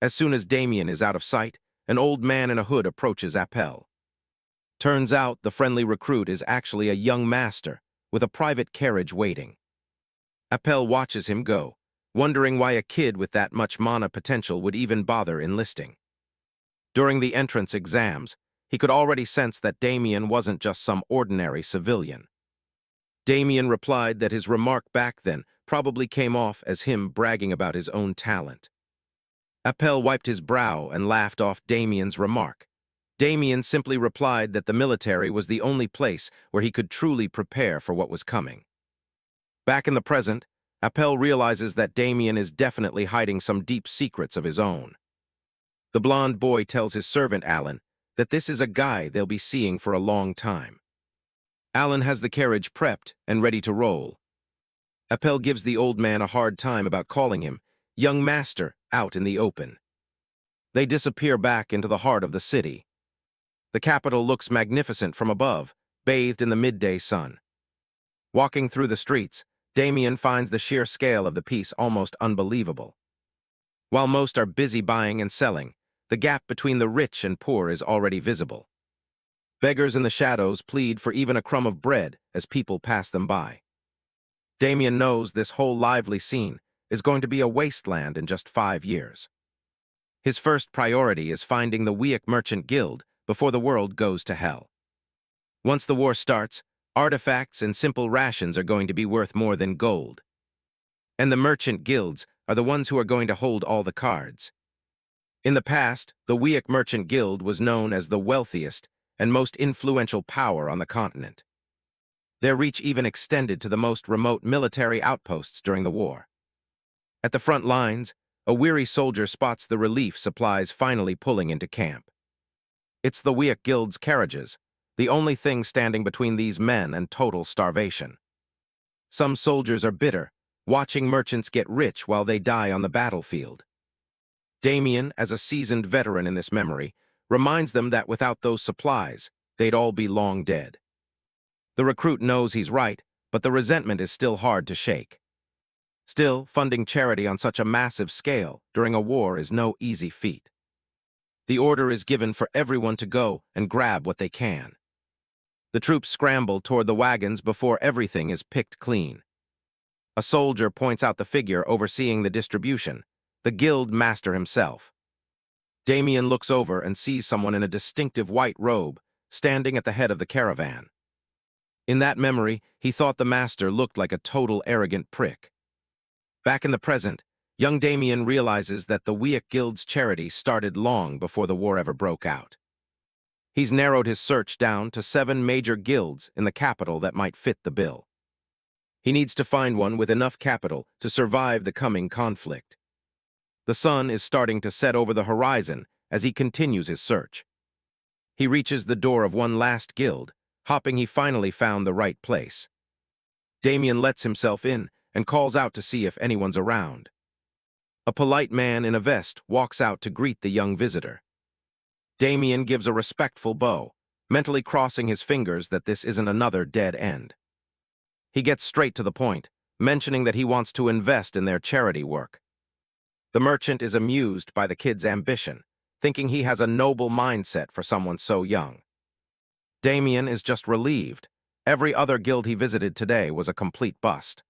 As soon as Damian is out of sight, an old man in a hood approaches Appel. Turns out the friendly recruit is actually a young master with a private carriage waiting. Appel watches him go, wondering why a kid with that much mana potential would even bother enlisting. During the entrance exams, he could already sense that Damian wasn't just some ordinary civilian. Damian replied that his remark back then probably came off as him bragging about his own talent. Appel wiped his brow and laughed off Damian's remark. Damian simply replied that the military was the only place where he could truly prepare for what was coming. Back in the present, Appel realizes that Damian is definitely hiding some deep secrets of his own. The blonde boy tells his servant Alan that this is a guy they'll be seeing for a long time. Alan has the carriage prepped and ready to roll. Appel gives the old man a hard time about calling him young master out in the open. They disappear back into the heart of the city. The capital looks magnificent from above, bathed in the midday sun. Walking through the streets, Damian finds the sheer scale of the piece almost unbelievable. While most are busy buying and selling, the gap between the rich and poor is already visible. Beggars in the shadows plead for even a crumb of bread as people pass them by. Damian knows this whole lively scene is going to be a wasteland in just 5 years. His first priority is finding the Weak Merchant Guild before the world goes to hell. Once the war starts, artifacts and simple rations are going to be worth more than gold. And the merchant guilds are the ones who are going to hold all the cards. In the past, the Weak Merchant Guild was known as the wealthiest and most influential power on the continent. Their reach even extended to the most remote military outposts during the war. At the front lines, a weary soldier spots the relief supplies finally pulling into camp. It's the Weak Guild's carriages, the only thing standing between these men and total starvation. Some soldiers are bitter, watching merchants get rich while they die on the battlefield. Damian, as a seasoned veteran in this memory, reminds them that without those supplies, they'd all be long dead. The recruit knows he's right, but the resentment is still hard to shake. Still, funding charity on such a massive scale during a war is no easy feat. The order is given for everyone to go and grab what they can. The troops scramble toward the wagons before everything is picked clean. A soldier points out the figure overseeing the distribution, the guild master himself. Damian looks over and sees someone in a distinctive white robe standing at the head of the caravan. In that memory, he thought the master looked like a total arrogant prick. Back in the present, young Damian realizes that the Weak Guild's charity started long before the war ever broke out. He's narrowed his search down to 7 major guilds in the capital that might fit the bill. He needs to find one with enough capital to survive the coming conflict. The sun is starting to set over the horizon as he continues his search. He reaches the door of one last guild, hoping he finally found the right place. Damian lets himself in and calls out to see if anyone's around. A polite man in a vest walks out to greet the young visitor. Damian gives a respectful bow, mentally crossing his fingers that this isn't another dead end. He gets straight to the point, mentioning that he wants to invest in their charity work. The merchant is amused by the kid's ambition, thinking he has a noble mindset for someone so young. Damian is just relieved. Every other guild he visited today was a complete bust.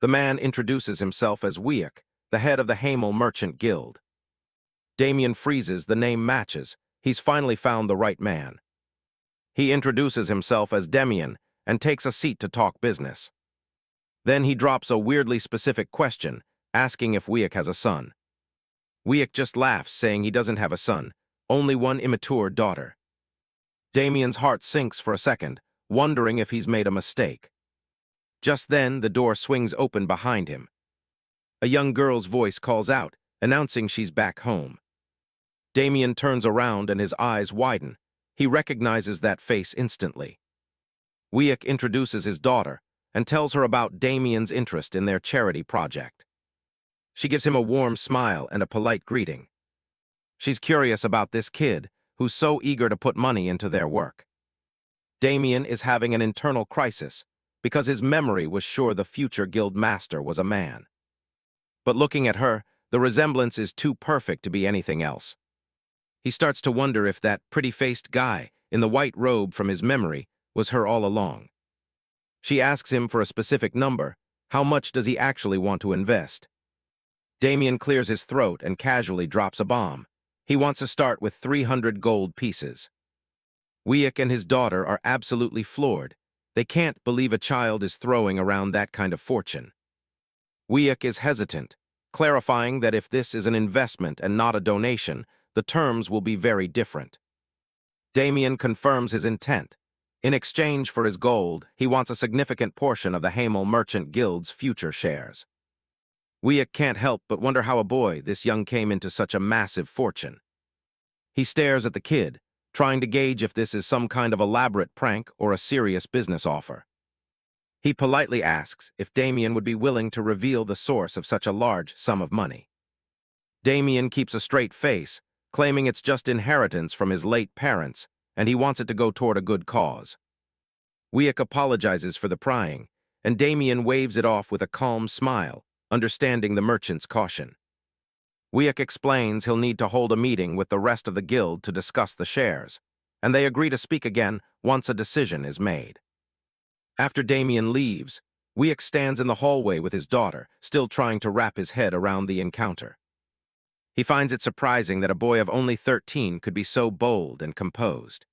The man introduces himself as Weak, the head of the Hamel Merchant Guild. Damian freezes, the name matches. He's finally found the right man. He introduces himself as Damian and takes a seat to talk business. Then he drops a weirdly specific question, asking if Weak has a son. Weak just laughs, saying he doesn't have a son, only one immature daughter. Damian's heart sinks for a second, wondering if he's made a mistake. Just then, the door swings open behind him. A young girl's voice calls out, announcing she's back home. Damian turns around and his eyes widen. He recognizes that face instantly. Weak introduces his daughter and tells her about Damian's interest in their charity project. She gives him a warm smile and a polite greeting. She's curious about this kid, who's so eager to put money into their work. Damian is having an internal crisis because his memory was sure the future guild master was a man. But looking at her, the resemblance is too perfect to be anything else. He starts to wonder if that pretty-faced guy in the white robe from his memory was her all along. She asks him for a specific number. How much does he actually want to invest? Damian clears his throat and casually drops a bomb. He wants to start with 300 gold pieces. Weak and his daughter are absolutely floored. They can't believe a child is throwing around that kind of fortune. Weak is hesitant, clarifying that if this is an investment and not a donation, the terms will be very different. Damian confirms his intent. In exchange for his gold, he wants a significant portion of the Hamel Merchant Guild's future shares. Weak can't help but wonder how a boy this young came into such a massive fortune. He stares at the kid, trying to gauge if this is some kind of elaborate prank or a serious business offer. He politely asks if Damian would be willing to reveal the source of such a large sum of money. Damian keeps a straight face, claiming it's just inheritance from his late parents, and he wants it to go toward a good cause. Weak apologizes for the prying, and Damian waves it off with a calm smile, understanding the merchant's caution. Weak explains he'll need to hold a meeting with the rest of the guild to discuss the shares, and they agree to speak again once a decision is made. After Damian leaves, Weik stands in the hallway with his daughter, still trying to wrap his head around the encounter. He finds it surprising that a boy of only 13 could be so bold and composed.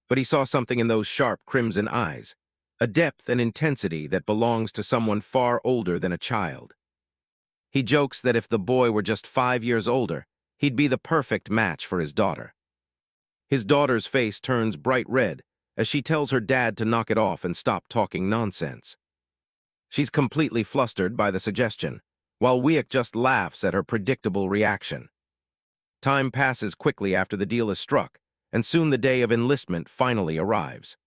But he saw something in those sharp crimson eyes, a depth and intensity that belongs to someone far older than a child. He jokes that if the boy were just 5 years older, he'd be the perfect match for his daughter. His daughter's face turns bright red as she tells her dad to knock it off and stop talking nonsense. She's completely flustered by the suggestion, while Weik just laughs at her predictable reaction. Time passes quickly after the deal is struck, and soon the day of enlistment finally arrives.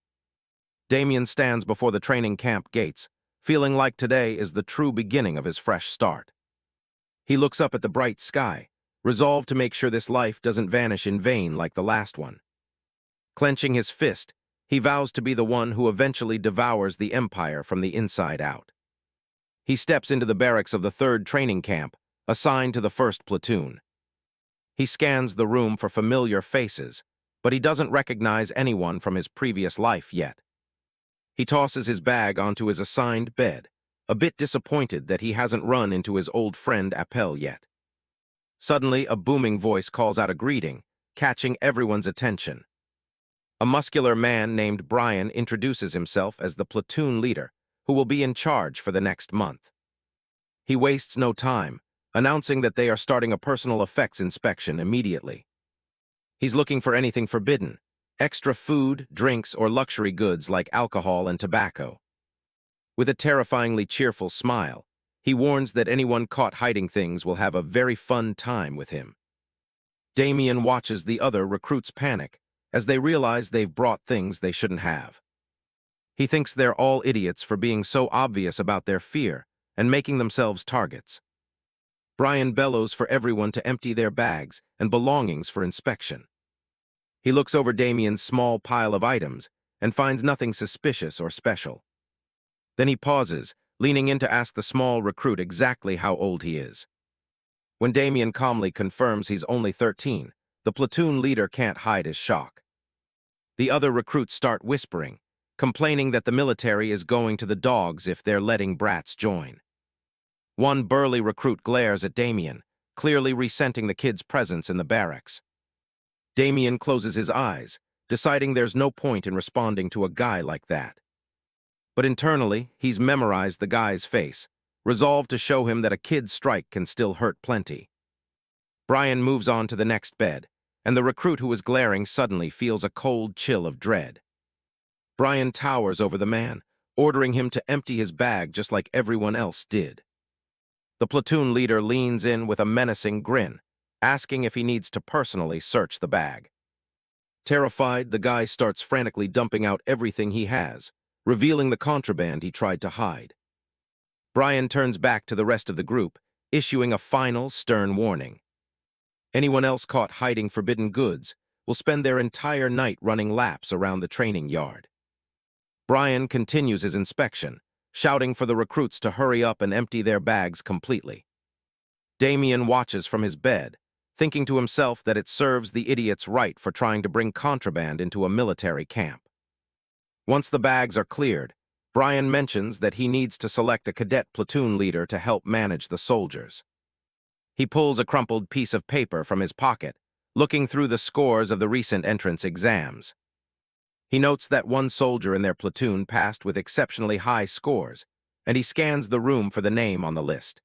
Damian stands before the training camp gates, feeling like today is the true beginning of his fresh start. He looks up at the bright sky, resolved to make sure this life doesn't vanish in vain like the last one. Clenching his fist, he vows to be the one who eventually devours the Empire from the inside out. He steps into the barracks of the 3rd training camp, assigned to the 1st platoon. He scans the room for familiar faces, but he doesn't recognize anyone from his previous life yet. He tosses his bag onto his assigned bed, a bit disappointed that he hasn't run into his old friend Appel yet. Suddenly, a booming voice calls out a greeting, catching everyone's attention. A muscular man named Brian introduces himself as the platoon leader, who will be in charge for the next month. He wastes no time, announcing that they are starting a personal effects inspection immediately. He's looking for anything forbidden, extra food, drinks, or luxury goods like alcohol and tobacco. With a terrifyingly cheerful smile, he warns that anyone caught hiding things will have a very fun time with him. Damian watches the other recruits panic as they realize they've brought things they shouldn't have. He thinks they're all idiots for being so obvious about their fear and making themselves targets. Brian bellows for everyone to empty their bags and belongings for inspection. He looks over Damian's small pile of items and finds nothing suspicious or special. Then he pauses, leaning in to ask the small recruit exactly how old he is. When Damian calmly confirms he's only 13, the platoon leader can't hide his shock. The other recruits start whispering, complaining that the military is going to the dogs if they're letting brats join. One burly recruit glares at Damian, clearly resenting the kid's presence in the barracks. Damian closes his eyes, deciding there's no point in responding to a guy like that. But internally, he's memorized the guy's face, resolved to show him that a kid's strike can still hurt plenty. Brian moves on to the next bed, and the recruit who was glaring suddenly feels a cold chill of dread. Brian towers over the man, ordering him to empty his bag just like everyone else did. The platoon leader leans in with a menacing grin, asking if he needs to personally search the bag. Terrified, the guy starts frantically dumping out everything he has, revealing the contraband he tried to hide. Brian turns back to the rest of the group, issuing a final, stern warning. Anyone else caught hiding forbidden goods will spend their entire night running laps around the training yard. Brian continues his inspection, shouting for the recruits to hurry up and empty their bags completely. Damian watches from his bed, thinking to himself that it serves the idiots right for trying to bring contraband into a military camp. Once the bags are cleared, Brian mentions that he needs to select a cadet platoon leader to help manage the soldiers. He pulls a crumpled piece of paper from his pocket, looking through the scores of the recent entrance exams. He notes that one soldier in their platoon passed with exceptionally high scores, and he scans the room for the name on the list.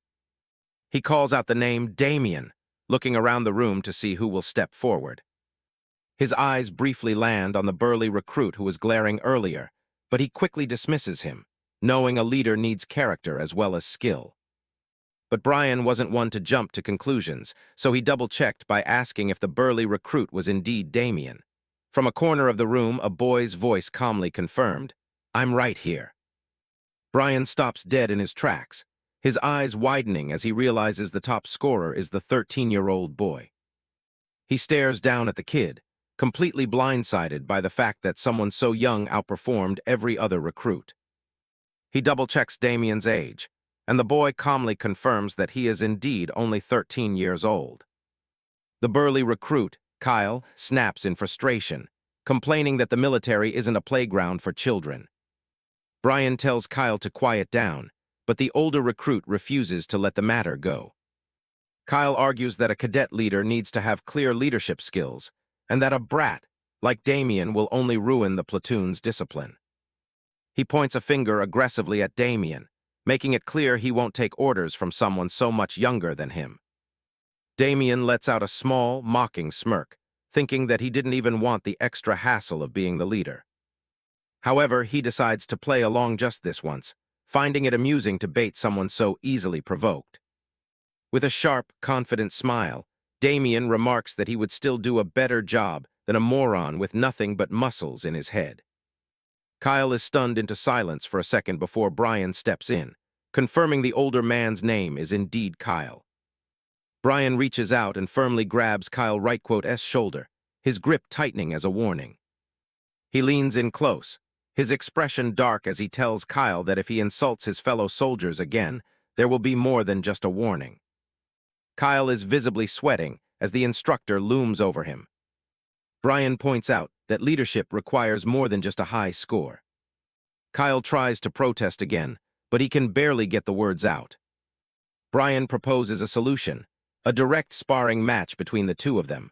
He calls out the name Damian, looking around the room to see who will step forward. His eyes briefly land on the burly recruit who was glaring earlier, but he quickly dismisses him, knowing a leader needs character as well as skill. But Brian wasn't one to jump to conclusions, so he double-checked by asking if the burly recruit was indeed Damian. From a corner of the room, a boy's voice calmly confirmed, "I'm right here." Brian stops dead in his tracks, his eyes widening as he realizes the top scorer is the 13-year-old boy. He stares down at the kid, completely blindsided by the fact that someone so young outperformed every other recruit. He double-checks Damian's age, and the boy calmly confirms that he is indeed only 13 years old. The burly recruit, Kyle, snaps in frustration, complaining that the military isn't a playground for children. Brian tells Kyle to quiet down, but the older recruit refuses to let the matter go. Kyle argues that a cadet leader needs to have clear leadership skills, and that a brat, like Damian, will only ruin the platoon's discipline. He points a finger aggressively at Damian, making it clear he won't take orders from someone so much younger than him. Damian lets out a small, mocking smirk, thinking that he didn't even want the extra hassle of being the leader. However, he decides to play along just this once, finding it amusing to bait someone so easily provoked. With a sharp, confident smile, Damian remarks that he would still do a better job than a moron with nothing but muscles in his head. Kyle is stunned into silence for a second before Brian steps in, confirming the older man's name is indeed Kyle. Brian reaches out and firmly grabs Kyle Right's shoulder, his grip tightening as a warning. He leans in close, his expression dark as he tells Kyle that if he insults his fellow soldiers again, there will be more than just a warning. Kyle is visibly sweating as the instructor looms over him. Brian points out that leadership requires more than just a high score. Kyle tries to protest again, but he can barely get the words out. Brian proposes a solution, a direct sparring match between the two of them.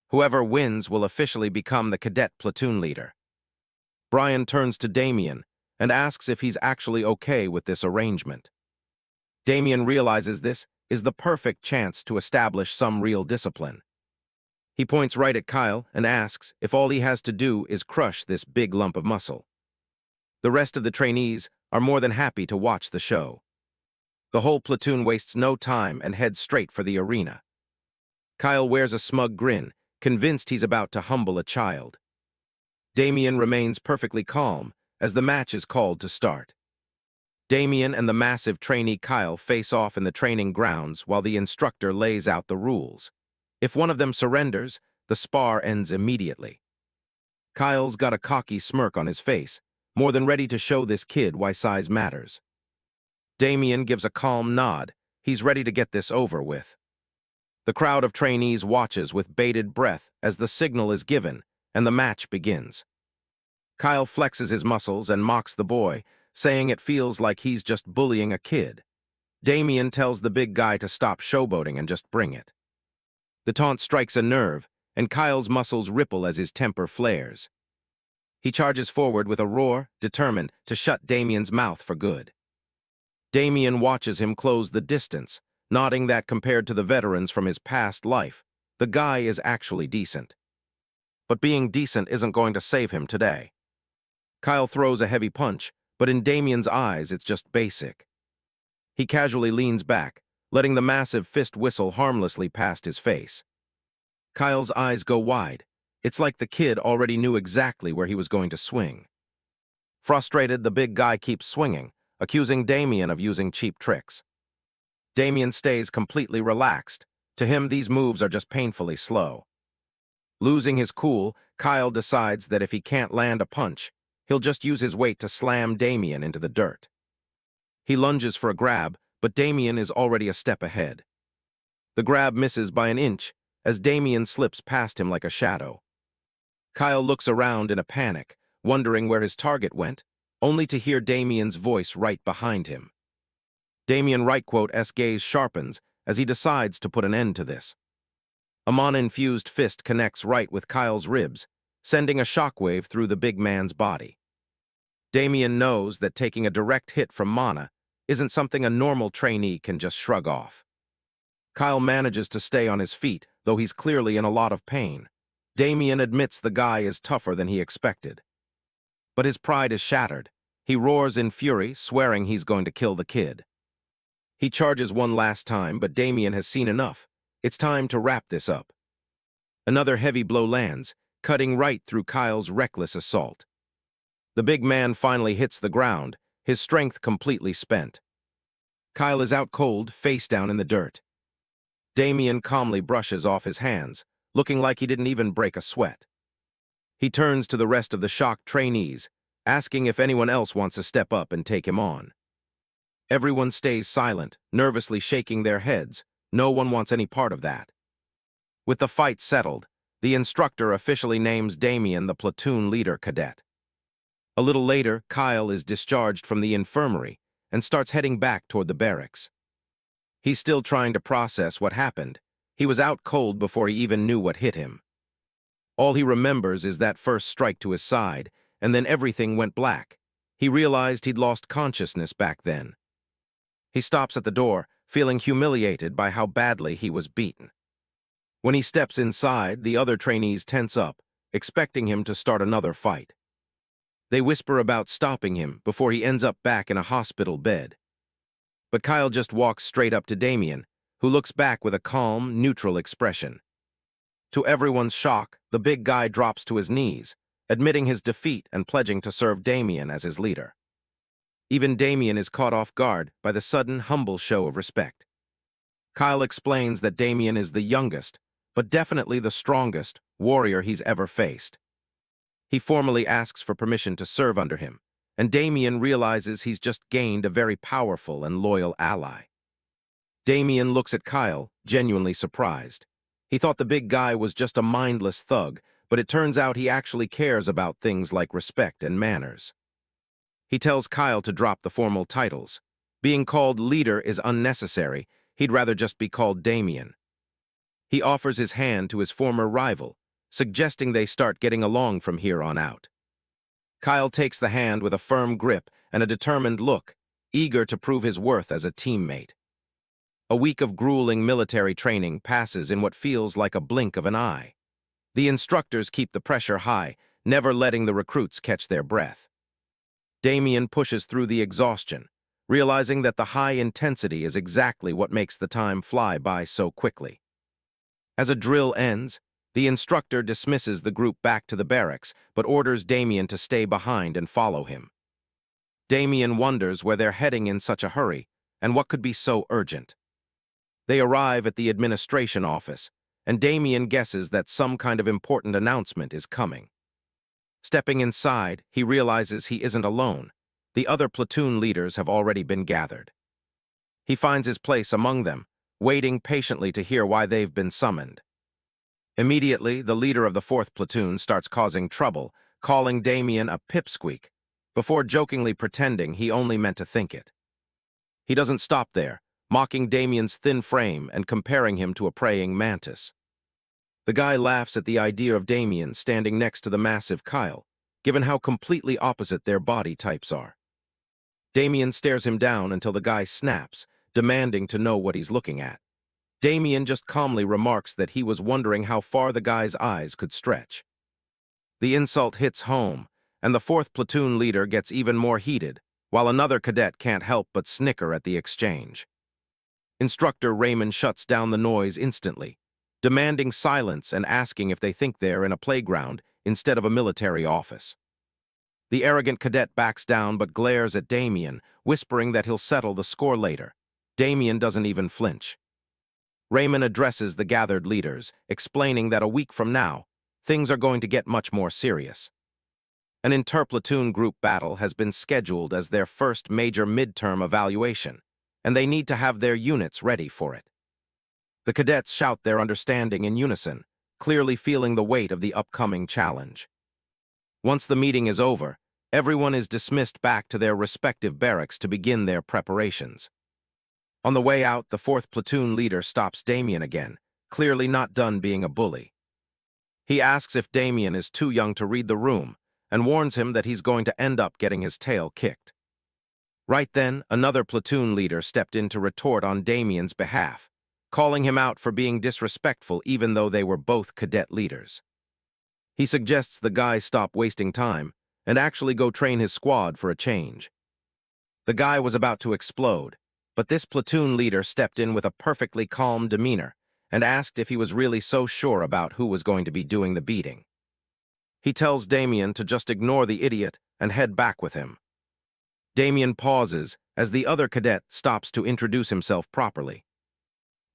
Whoever wins will officially become the cadet platoon leader. Brian turns to Damian and asks if he's actually okay with this arrangement. Damian realizes this is the perfect chance to establish some real discipline. He points right at Kyle and asks if all he has to do is crush this big lump of muscle. The rest of the trainees are more than happy to watch the show. The whole platoon wastes no time and heads straight for the arena. Kyle wears a smug grin, convinced he's about to humble a child. Damian remains perfectly calm as the match is called to start. Damian and the massive trainee Kyle face off in the training grounds while the instructor lays out the rules. If one of them surrenders, the spar ends immediately. Kyle's got a cocky smirk on his face, more than ready to show this kid why size matters. Damian gives a calm nod. He's ready to get this over with. The crowd of trainees watches with bated breath as the signal is given and the match begins. Kyle flexes his muscles and mocks the boy, saying it feels like he's just bullying a kid. Damian tells the big guy to stop showboating and just bring it. The taunt strikes a nerve, and Kyle's muscles ripple as his temper flares. He charges forward with a roar, determined to shut Damian's mouth for good. Damian watches him close the distance, nodding that compared to the veterans from his past life, the guy is actually decent. But being decent isn't going to save him today. Kyle throws a heavy punch, but in Damian's eyes it's just basic. He casually leans back, letting the massive fist whistle harmlessly past his face. Kyle's eyes go wide. It's like the kid already knew exactly where he was going to swing. Frustrated, the big guy keeps swinging, accusing Damian of using cheap tricks. Damian stays completely relaxed. To him, these moves are just painfully slow. Losing his cool, Kyle decides that if he can't land a punch, he'll just use his weight to slam Damian into the dirt. He lunges for a grab, but Damian is already a step ahead. The grab misses by an inch as Damian slips past him like a shadow. Kyle looks around in a panic, wondering where his target went, only to hear Damian's voice right behind him. Damian Right's gaze sharpens as he decides to put an end to this. A mana-infused fist connects right with Kyle's ribs, sending a shockwave through the big man's body. Damian knows that taking a direct hit from mana isn't something a normal trainee can just shrug off. Kyle manages to stay on his feet, though he's clearly in a lot of pain. Damian admits the guy is tougher than he expected. But his pride is shattered. He roars in fury, swearing he's going to kill the kid. He charges one last time, but Damian has seen enough. It's time to wrap this up. Another heavy blow lands, cutting right through Kyle's reckless assault. The big man finally hits the ground, his strength completely spent. Kyle is out cold, face down in the dirt. Damian calmly brushes off his hands, looking like he didn't even break a sweat. He turns to the rest of the shocked trainees, asking if anyone else wants to step up and take him on. Everyone stays silent, nervously shaking their heads. No one wants any part of that. With the fight settled, The instructor officially names Damian the platoon leader cadet. A little later, Kyle is discharged from the infirmary and starts heading back toward the barracks. He's still trying to process what happened. He was out cold before he even knew what hit him. All he remembers is that first strike to his side, and then everything went black. He realized he'd lost consciousness back then. He stops at the door, feeling humiliated by how badly he was beaten. When he steps inside, the other trainees tense up, expecting him to start another fight. They whisper about stopping him before he ends up back in a hospital bed. But Kyle just walks straight up to Damian, who looks back with a calm, neutral expression. To everyone's shock, the big guy drops to his knees, admitting his defeat and pledging to serve Damian as his leader. Even Damian is caught off guard by the sudden, humble show of respect. Kyle explains that Damian is the youngest, but definitely the strongest, warrior he's ever faced. He formally asks for permission to serve under him, and Damian realizes he's just gained a very powerful and loyal ally. Damian looks at Kyle, genuinely surprised. He thought the big guy was just a mindless thug, but it turns out he actually cares about things like respect and manners. He tells Kyle to drop the formal titles. Being called leader is unnecessary. He'd rather just be called Damian. He offers his hand to his former rival, suggesting they start getting along from here on out. Kyle takes the hand with a firm grip and a determined look, eager to prove his worth as a teammate. A week of grueling military training passes in what feels like a blink of an eye. The instructors keep the pressure high, never letting the recruits catch their breath. Damian pushes through the exhaustion, realizing that the high intensity is exactly what makes the time fly by so quickly. As a drill ends, the instructor dismisses the group back to the barracks, but orders Damian to stay behind and follow him. Damian wonders where they're heading in such a hurry, and what could be so urgent. They arrive at the administration office, and Damian guesses that some kind of important announcement is coming. Stepping inside, he realizes he isn't alone. The other platoon leaders have already been gathered. He finds his place among them, waiting patiently to hear why they've been summoned. Immediately, the leader of the 4th platoon starts causing trouble, calling Damian a pipsqueak, before jokingly pretending he only meant to think it. He doesn't stop there, mocking Damian's thin frame and comparing him to a praying mantis. The guy laughs at the idea of Damian standing next to the massive Kyle, given how completely opposite their body types are. Damian stares him down until the guy snaps, demanding to know what he's looking at. Damian just calmly remarks that he was wondering how far the guy's eyes could stretch. The insult hits home, and the 4th platoon leader gets even more heated, while another cadet can't help but snicker at the exchange. Instructor Raymond shuts down the noise instantly, demanding silence and asking if they think they're in a playground instead of a military office. The arrogant cadet backs down but glares at Damian, whispering that he'll settle the score later. Damian doesn't even flinch. Raymond addresses the gathered leaders, explaining that a week from now, things are going to get much more serious. An interplatoon group battle has been scheduled as their first major midterm evaluation, and they need to have their units ready for it. The cadets shout their understanding in unison, clearly feeling the weight of the upcoming challenge. Once the meeting is over, everyone is dismissed back to their respective barracks to begin their preparations. On the way out, the 4th platoon leader stops Damian again, clearly not done being a bully. He asks if Damian is too young to read the room, and warns him that he's going to end up getting his tail kicked. Right then, another platoon leader stepped in to retort on Damian's behalf, calling him out for being disrespectful even though they were both cadet leaders. He suggests the guy stop wasting time and actually go train his squad for a change. The guy was about to explode, but this platoon leader stepped in with a perfectly calm demeanor and asked if he was really so sure about who was going to be doing the beating. He tells Damian to just ignore the idiot and head back with him. Damian pauses as the other cadet stops to introduce himself properly.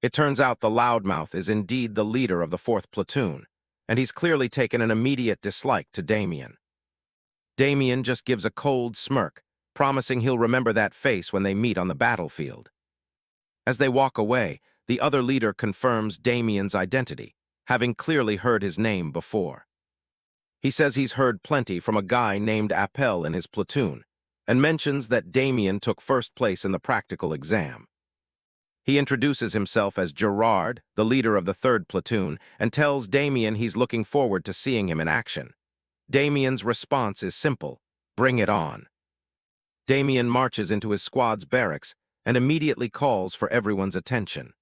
It turns out the loudmouth is indeed the leader of the 4th platoon, and he's clearly taken an immediate dislike to Damian. Damian just gives a cold smirk, promising he'll remember that face when they meet on the battlefield. As they walk away, the other leader confirms Damian's identity, having clearly heard his name before. He says he's heard plenty from a guy named Appel in his platoon, and mentions that Damian took first place in the practical exam. He introduces himself as Gerard, the leader of the 3rd platoon, and tells Damian he's looking forward to seeing him in action. Damian's response is simple: bring it on. Damian marches into his squad's barracks and immediately calls for everyone's attention.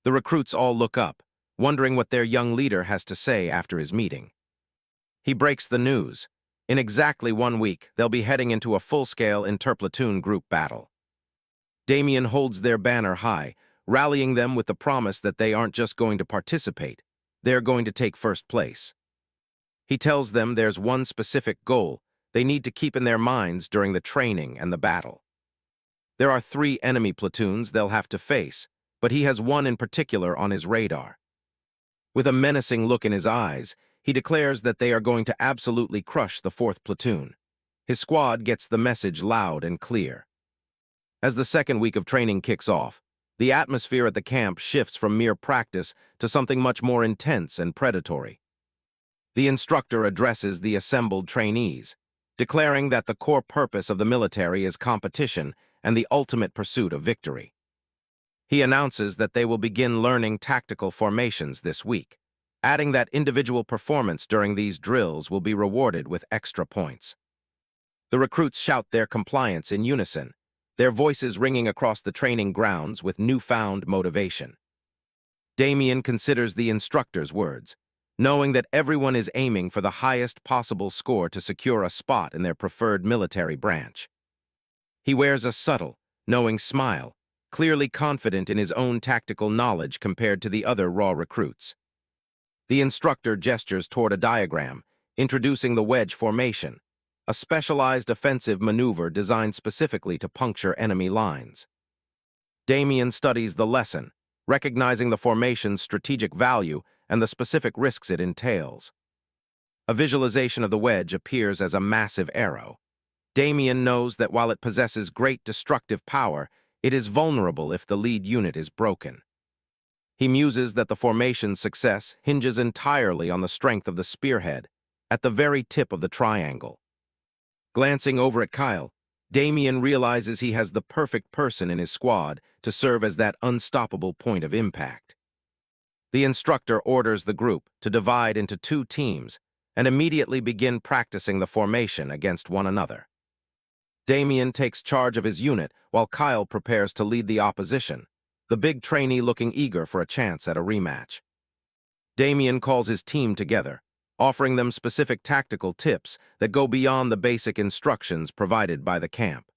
The recruits all look up, wondering what their young leader has to say after his meeting. He breaks the news. In exactly 1 week, they'll be heading into a full-scale interplatoon group battle. Damian holds their banner high, rallying them with the promise that they aren't just going to participate, they're going to take first place. He tells them there's one specific goal they need to keep in their minds during the training and the battle. There are 3 enemy platoons they'll have to face, but he has one in particular on his radar. With a menacing look in his eyes, he declares that they are going to absolutely crush the 4th platoon. His squad gets the message loud and clear. As the 2nd week of training kicks off, the atmosphere at the camp shifts from mere practice to something much more intense and predatory. The instructor addresses the assembled trainees, declaring that the core purpose of the military is competition and the ultimate pursuit of victory. He announces that they will begin learning tactical formations this week, adding that individual performance during these drills will be rewarded with extra points. The recruits shout their compliance in unison, their voices ringing across the training grounds with newfound motivation. Damian considers the instructor's words, knowing that everyone is aiming for the highest possible score to secure a spot in their preferred military branch. He wears a subtle, knowing smile, clearly confident in his own tactical knowledge compared to the other raw recruits. The instructor gestures toward a diagram, introducing the wedge formation, a specialized offensive maneuver designed specifically to puncture enemy lines. Damian studies the lesson, recognizing the formation's strategic value and the specific risks it entails. A visualization of the wedge appears as a massive arrow. Damian knows that while it possesses great destructive power, it is vulnerable if the lead unit is broken. He muses that the formation's success hinges entirely on the strength of the spearhead, at the very tip of the triangle. Glancing over at Kyle, Damian realizes he has the perfect person in his squad to serve as that unstoppable point of impact. The instructor orders the group to divide into 2 teams and immediately begin practicing the formation against one another. Damian takes charge of his unit while Kyle prepares to lead the opposition, the big trainee looking eager for a chance at a rematch. Damian calls his team together, offering them specific tactical tips that go beyond the basic instructions provided by the camp.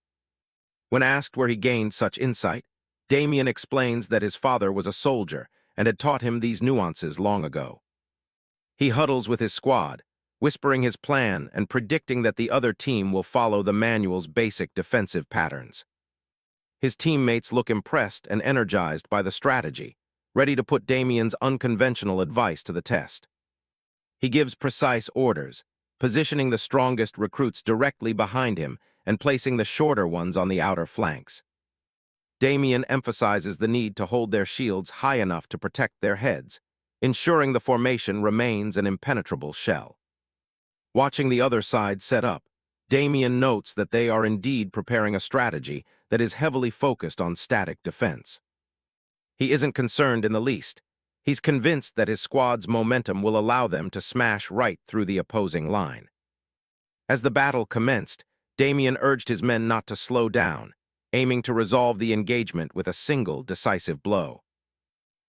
When asked where he gained such insight, Damian explains that his father was a soldier and had taught him these nuances long ago. He huddles with his squad, whispering his plan and predicting that the other team will follow the manual's basic defensive patterns. His teammates look impressed and energized by the strategy, ready to put Damian's unconventional advice to the test. He gives precise orders, positioning the strongest recruits directly behind him and placing the shorter ones on the outer flanks. Damian emphasizes the need to hold their shields high enough to protect their heads, ensuring the formation remains an impenetrable shell. Watching the other side set up, Damian notes that they are indeed preparing a strategy that is heavily focused on static defense. He isn't concerned in the least. He's convinced that his squad's momentum will allow them to smash right through the opposing line. As the battle commenced, Damian urged his men not to slow down, aiming to resolve the engagement with a single decisive blow.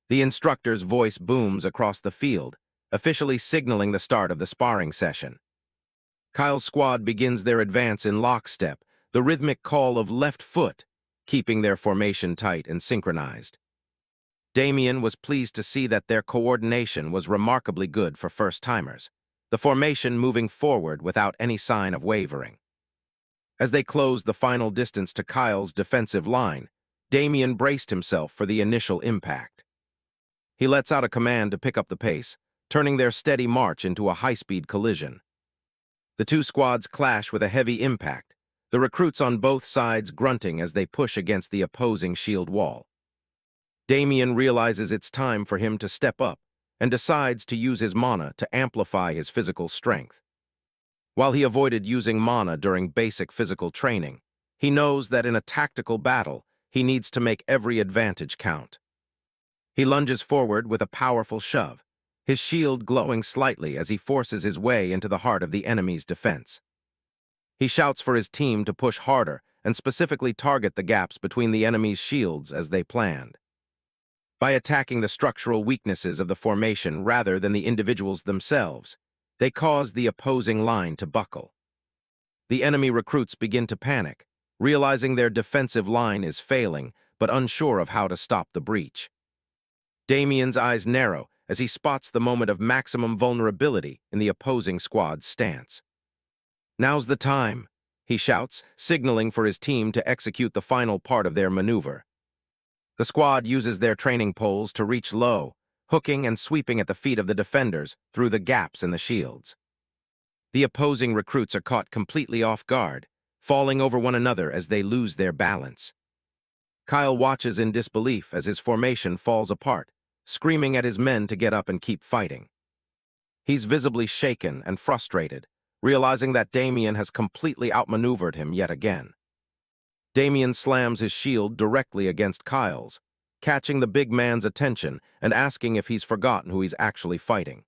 The instructor's voice booms across the field, officially signaling the start of the sparring session. Kyle's squad begins their advance in lockstep, the rhythmic call of left foot, keeping their formation tight and synchronized. Damian was pleased to see that their coordination was remarkably good for first-timers, the formation moving forward without any sign of wavering. As they closed the final distance to Kyle's defensive line, Damian braced himself for the initial impact. He lets out a command to pick up the pace, turning their steady march into a high-speed collision. The 2 squads clash with a heavy impact, the recruits on both sides grunting as they push against the opposing shield wall. Damian realizes it's time for him to step up and decides to use his mana to amplify his physical strength. While he avoided using mana during basic physical training, he knows that in a tactical battle, he needs to make every advantage count. He lunges forward with a powerful shove, his shield glowing slightly as he forces his way into the heart of the enemy's defense. He shouts for his team to push harder and specifically target the gaps between the enemy's shields as they planned. By attacking the structural weaknesses of the formation rather than the individuals themselves, they cause the opposing line to buckle. The enemy recruits begin to panic, realizing their defensive line is failing but unsure of how to stop the breach. Damian's eyes narrow as he spots the moment of maximum vulnerability in the opposing squad's stance. "Now's the time," he shouts, signaling for his team to execute the final part of their maneuver. The squad uses their training poles to reach low, hooking and sweeping at the feet of the defenders through the gaps in the shields. The opposing recruits are caught completely off guard, falling over one another as they lose their balance. Kyle watches in disbelief as his formation falls apart, screaming at his men to get up and keep fighting. He's visibly shaken and frustrated, realizing that Damian has completely outmaneuvered him yet again. Damian slams his shield directly against Kyle's, catching the big man's attention and asking if he's forgotten who he's actually fighting.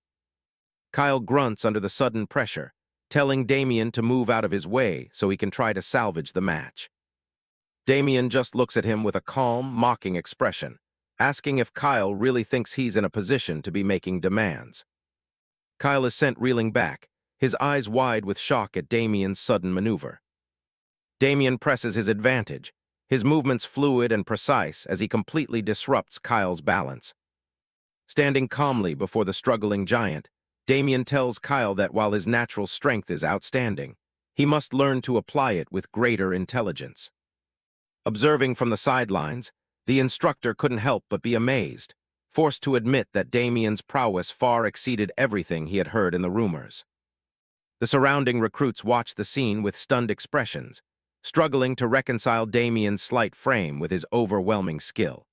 Kyle grunts under the sudden pressure, telling Damian to move out of his way so he can try to salvage the match. Damian just looks at him with a calm, mocking expression, asking if Kyle really thinks he's in a position to be making demands. Kyle is sent reeling back, his eyes wide with shock at Damian's sudden maneuver. Damian presses his advantage, his movements fluid and precise as he completely disrupts Kyle's balance. Standing calmly before the struggling giant, Damian tells Kyle that while his natural strength is outstanding, he must learn to apply it with greater intelligence. Observing from the sidelines, the instructor couldn't help but be amazed, forced to admit that Damian's prowess far exceeded everything he had heard in the rumors. The surrounding recruits watched the scene with stunned expressions, struggling to reconcile Damian's slight frame with his overwhelming skill.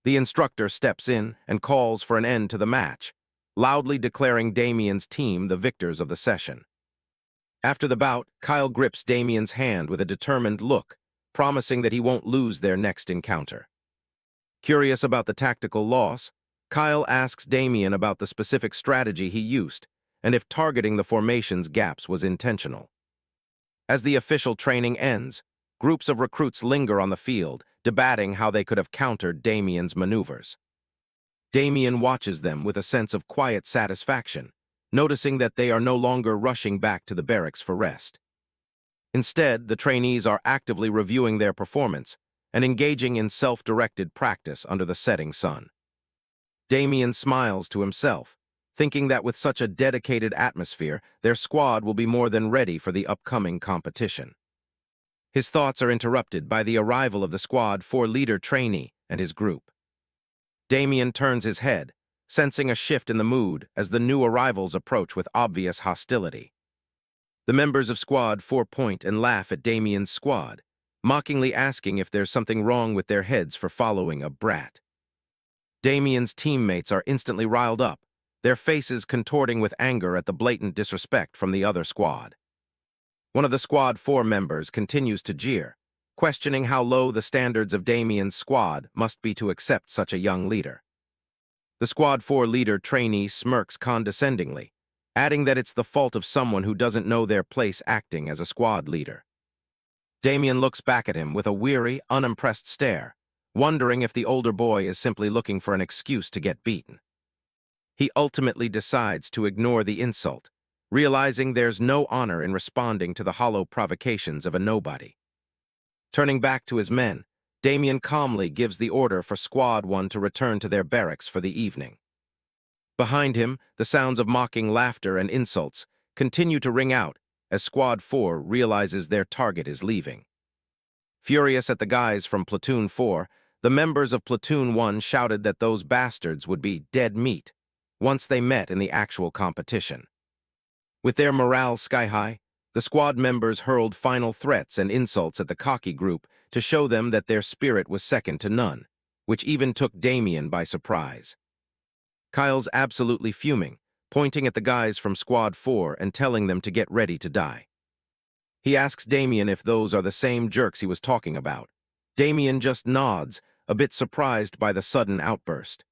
The instructor steps in and calls for an end to the match, loudly declaring Damian's team the victors of the session. After the bout, Kyle grips Damian's hand with a determined look, promising that he won't lose their next encounter. Curious about the tactical loss, Kyle asks Damian about the specific strategy he used and if targeting the formation's gaps was intentional. As the official training ends, groups of recruits linger on the field, debating how they could have countered Damian's maneuvers. Damian watches them with a sense of quiet satisfaction, noticing that they are no longer rushing back to the barracks for rest. Instead, the trainees are actively reviewing their performance and engaging in self-directed practice under the setting sun. Damian smiles to himself, thinking that with such a dedicated atmosphere, their squad will be more than ready for the upcoming competition. His thoughts are interrupted by the arrival of the Squad 4 leader trainee and his group. Damian turns his head, sensing a shift in the mood as the new arrivals approach with obvious hostility. The members of Squad 4 point and laugh at Damian's squad, mockingly asking if there's something wrong with their heads for following a brat. Damian's teammates are instantly riled up, their faces contorting with anger at the blatant disrespect from the other squad. One of the Squad 4 members continues to jeer, questioning how low the standards of Damian's squad must be to accept such a young leader. The Squad 4 leader trainee smirks condescendingly, adding that it's the fault of someone who doesn't know their place acting as a squad leader. Damian looks back at him with a weary, unimpressed stare, wondering if the older boy is simply looking for an excuse to get beaten. He ultimately decides to ignore the insult, realizing there's no honor in responding to the hollow provocations of a nobody. Turning back to his men, Damian calmly gives the order for Squad 1 to return to their barracks for the evening. Behind him, the sounds of mocking laughter and insults continue to ring out as Squad 4 realizes their target is leaving. Furious at the guys from Platoon 4, the members of Platoon 1 shouted that those bastards would be dead meat once they met in the actual competition. With their morale sky-high, the squad members hurled final threats and insults at the cocky group to show them that their spirit was second to none, which even took Damian by surprise. Kyle's absolutely fuming, pointing at the guys from Squad 4 and telling them to get ready to die. He asks Damian if those are the same jerks he was talking about. Damian just nods, a bit surprised by the sudden outburst.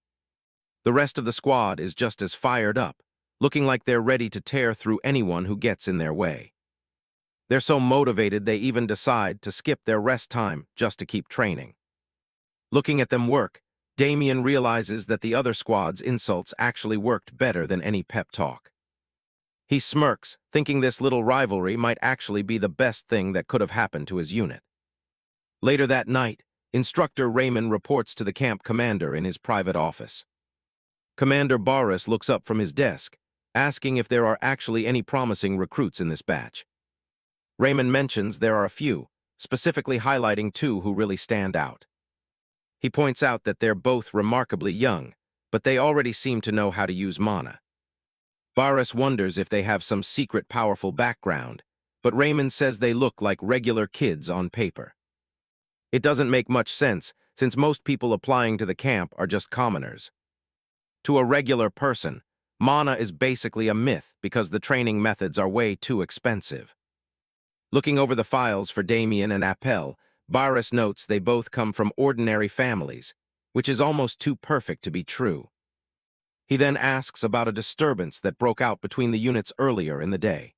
The rest of the squad is just as fired up, looking like they're ready to tear through anyone who gets in their way. They're so motivated they even decide to skip their rest time just to keep training. Looking at them work, Damian realizes that the other squad's insults actually worked better than any pep talk. He smirks, thinking this little rivalry might actually be the best thing that could have happened to his unit. Later that night, Instructor Raymond reports to the camp commander in his private office. Commander Boris looks up from his desk, asking if there are actually any promising recruits in this batch. Raymond mentions there are a few, specifically highlighting two who really stand out. He points out that they're both remarkably young, but they already seem to know how to use mana. Boris wonders if they have some secret powerful background, but Raymond says they look like regular kids on paper. It doesn't make much sense, since most people applying to the camp are just commoners. To a regular person, mana is basically a myth because the training methods are way too expensive. Looking over the files for Damian and Appel, Boris notes they both come from ordinary families, which is almost too perfect to be true. He then asks about a disturbance that broke out between the units earlier in the day.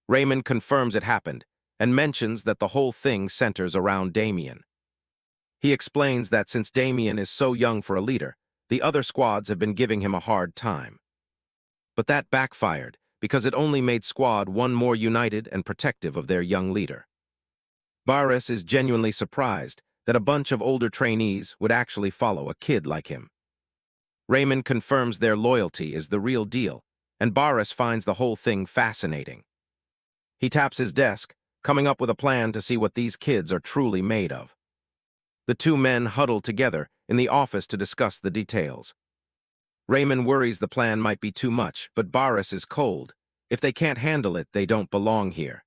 Raymond confirms it happened and mentions that the whole thing centers around Damian. He explains that since Damian is so young for a leader, the other squads have been giving him a hard time. But that backfired because it only made Squad 1 more united and protective of their young leader. Boris is genuinely surprised that a bunch of older trainees would actually follow a kid like him. Raymond confirms their loyalty is the real deal, and Boris finds the whole thing fascinating. He taps his desk, coming up with a plan to see what these kids are truly made of. The two men huddle together in the office to discuss the details. Raymond worries the plan might be too much, but Boris is cold. If they can't handle it, they don't belong here.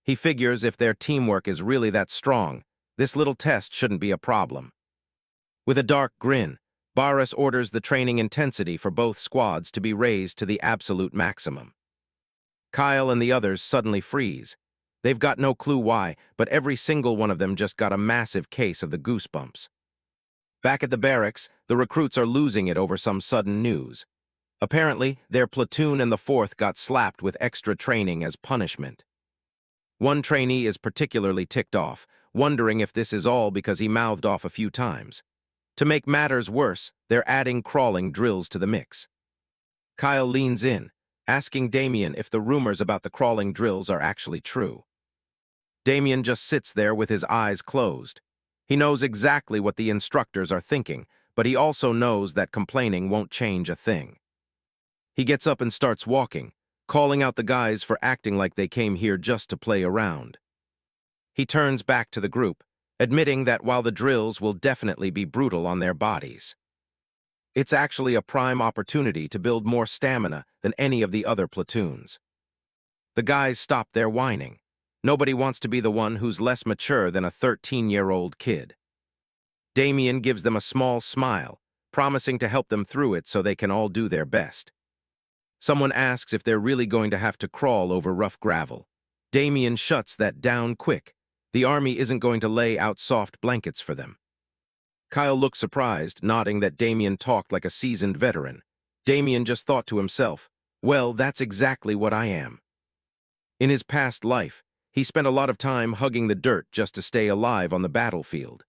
He figures if their teamwork is really that strong, this little test shouldn't be a problem. With a dark grin, Boris orders the training intensity for both squads to be raised to the absolute maximum. Kyle and the others suddenly freeze. They've got no clue why, but every single one of them just got a massive case of the goosebumps. Back at the barracks, the recruits are losing it over some sudden news. Apparently, their platoon and the 4th got slapped with extra training as punishment. One trainee is particularly ticked off, wondering if this is all because he mouthed off a few times. To make matters worse, they're adding crawling drills to the mix. Kyle leans in, asking Damian if the rumors about the crawling drills are actually true. Damian just sits there with his eyes closed. He knows exactly what the instructors are thinking, but he also knows that complaining won't change a thing. He gets up and starts walking, calling out the guys for acting like they came here just to play around. He turns back to the group, admitting that while the drills will definitely be brutal on their bodies, it's actually a prime opportunity to build more stamina than any of the other platoons. The guys stop their whining. Nobody wants to be the one who's less mature than a 13-year-old kid. Damian gives them a small smile, promising to help them through it so they can all do their best. Someone asks if they're really going to have to crawl over rough gravel. Damian shuts that down quick. The army isn't going to lay out soft blankets for them. Kyle looks surprised, nodding that Damian talked like a seasoned veteran. Damian just thought to himself, well, that's exactly what I am. In his past life, he spent a lot of time hugging the dirt just to stay alive on the battlefield.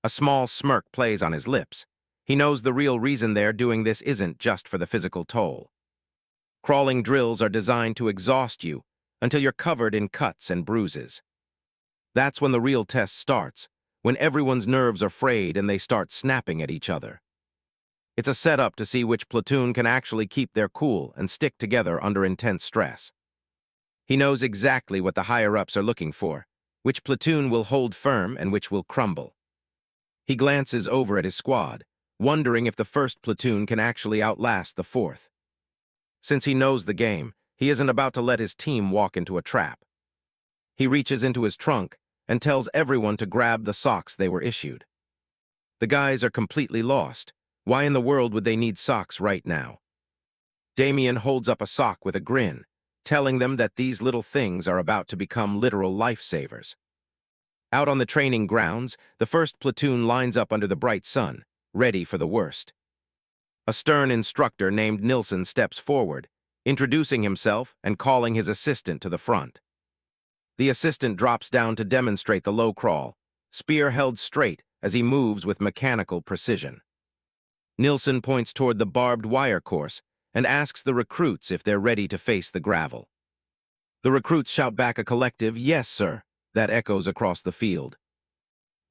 A small smirk plays on his lips. He knows the real reason they're doing this isn't just for the physical toll. Crawling drills are designed to exhaust you until you're covered in cuts and bruises. That's when the real test starts, when everyone's nerves are frayed and they start snapping at each other. It's a setup to see which platoon can actually keep their cool and stick together under intense stress. He knows exactly what the higher-ups are looking for, which platoon will hold firm and which will crumble. He glances over at his squad, wondering if the 1st platoon can actually outlast the 4th. Since he knows the game, he isn't about to let his team walk into a trap. He reaches into his trunk and tells everyone to grab the socks they were issued. The guys are completely lost, Why in the world would they need socks right now? Damian holds up a sock with a grin, telling them that these little things are about to become literal lifesavers. Out on the training grounds, the first platoon lines up under the bright sun, ready for the worst. A stern instructor named Nilsson steps forward, introducing himself and calling his assistant to the front. The assistant drops down to demonstrate the low crawl, spear held straight as he moves with mechanical precision. Nilsson points toward the barbed wire course and asks the recruits if they're ready to face the gravel. The recruits shout back a collective, "Yes, sir," that echoes across the field.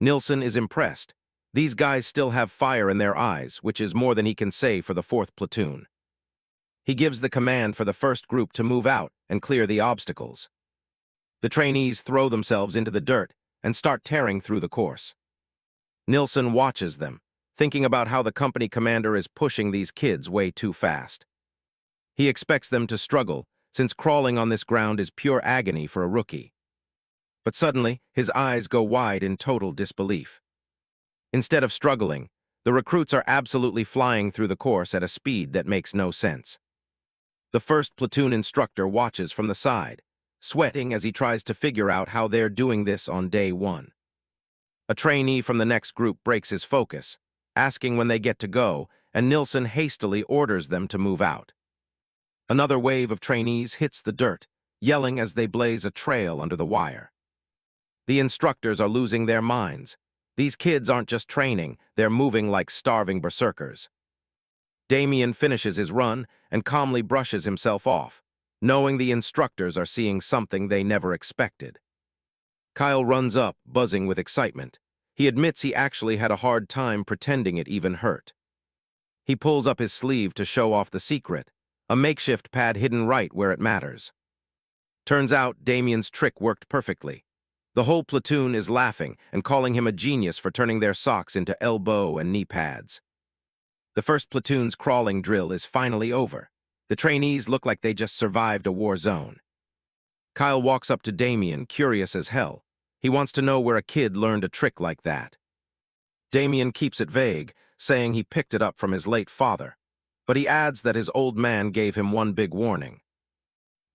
Nilsson is impressed. These guys still have fire in their eyes, which is more than he can say for the 4th platoon. He gives the command for the first group to move out and clear the obstacles. The trainees throw themselves into the dirt and start tearing through the course. Nilsson watches them, thinking about how the company commander is pushing these kids way too fast. He expects them to struggle, since crawling on this ground is pure agony for a rookie. But suddenly, his eyes go wide in total disbelief. Instead of struggling, the recruits are absolutely flying through the course at a speed that makes no sense. The first platoon instructor watches from the side, sweating as he tries to figure out how they're doing this on day 1. A trainee from the next group breaks his focus, asking when they get to go, and Nilsson hastily orders them to move out. Another wave of trainees hits the dirt, yelling as they blaze a trail under the wire. The instructors are losing their minds. These kids aren't just training, they're moving like starving berserkers. Damian finishes his run and calmly brushes himself off, knowing the instructors are seeing something they never expected. Kyle runs up, buzzing with excitement. He admits he actually had a hard time pretending it even hurt. He pulls up his sleeve to show off the secret, a makeshift pad hidden right where it matters. Turns out Damian's trick worked perfectly. The whole platoon is laughing and calling him a genius for turning their socks into elbow and knee pads. The first platoon's crawling drill is finally over. The trainees look like they just survived a war zone. Kyle walks up to Damian, curious as hell. He wants to know where a kid learned a trick like that. Damian keeps it vague, saying he picked it up from his late father, but he adds that his old man gave him one big warning.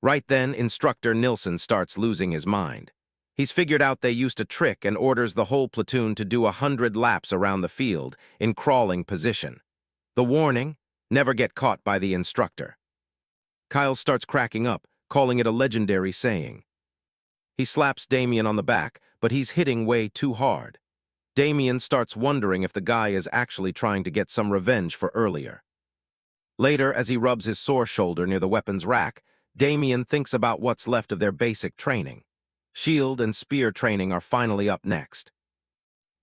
Right then, Instructor Nilsson starts losing his mind. He's figured out they used a trick and orders the whole platoon to do 100 laps around the field in crawling position. The warning: never get caught by the instructor. Kyle starts cracking up, calling it a legendary saying. He slaps Damian on the back, but he's hitting way too hard. Damian starts wondering if the guy is actually trying to get some revenge for earlier. Later, as he rubs his sore shoulder near the weapons rack, Damian thinks about what's left of their basic training. Shield and spear training are finally up next.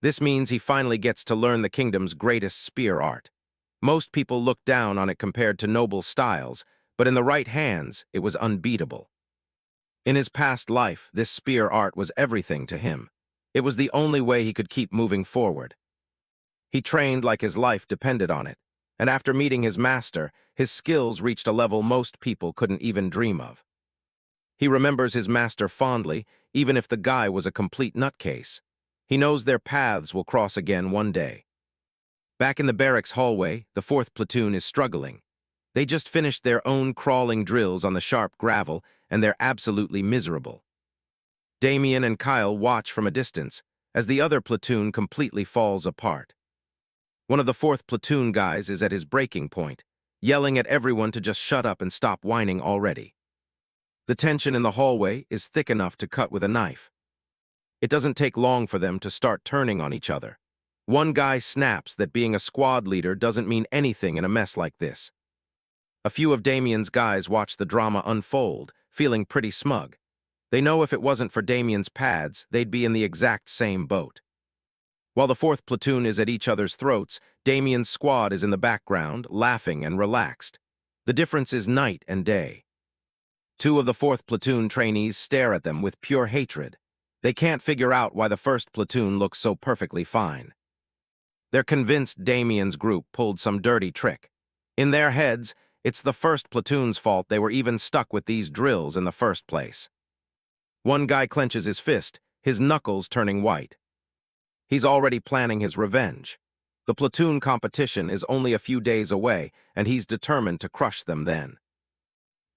This means he finally gets to learn the kingdom's greatest spear art. Most people look down on it compared to noble styles, but in the right hands, it was unbeatable. In his past life, this spear art was everything to him. It was the only way he could keep moving forward. He trained like his life depended on it, and after meeting his master, his skills reached a level most people couldn't even dream of. He remembers his master fondly, even if the guy was a complete nutcase. He knows their paths will cross again one day. Back in the barracks hallway, the 4th platoon is struggling. They just finished their own crawling drills on the sharp gravel, and they're absolutely miserable. Damian and Kyle watch from a distance as the other platoon completely falls apart. One of the 4th platoon guys is at his breaking point, yelling at everyone to just shut up and stop whining already. The tension in the hallway is thick enough to cut with a knife. It doesn't take long for them to start turning on each other. One guy snaps that being a squad leader doesn't mean anything in a mess like this. A few of Damian's guys watch the drama unfold, feeling pretty smug. They know if it wasn't for Damian's pads, they'd be in the exact same boat. While the 4th platoon is at each other's throats, Damian's squad is in the background, laughing and relaxed. The difference is night and day. 2 of the 4th platoon trainees stare at them with pure hatred. They can't figure out why the 1st platoon looks so perfectly fine. They're convinced Damian's group pulled some dirty trick. In their heads, it's the 1st platoon's fault they were even stuck with these drills in the first place. One guy clenches his fist, his knuckles turning white. He's already planning his revenge. The platoon competition is only a few days away, and he's determined to crush them then.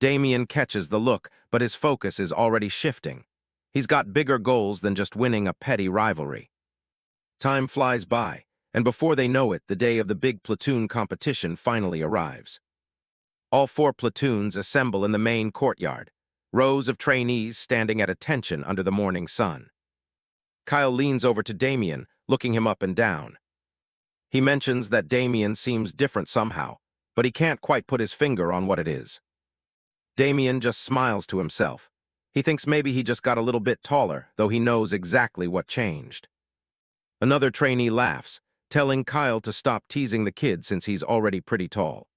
Damian catches the look, but his focus is already shifting. He's got bigger goals than just winning a petty rivalry. Time flies by, and before they know it, the day of the big platoon competition finally arrives. All 4 platoons assemble in the main courtyard, rows of trainees standing at attention under the morning sun. Kyle leans over to Damian, looking him up and down. He mentions that Damian seems different somehow, but he can't quite put his finger on what it is. Damian just smiles to himself. He thinks maybe he just got a little bit taller, though he knows exactly what changed. Another trainee laughs, telling Kyle to stop teasing the kid since he's already pretty tall.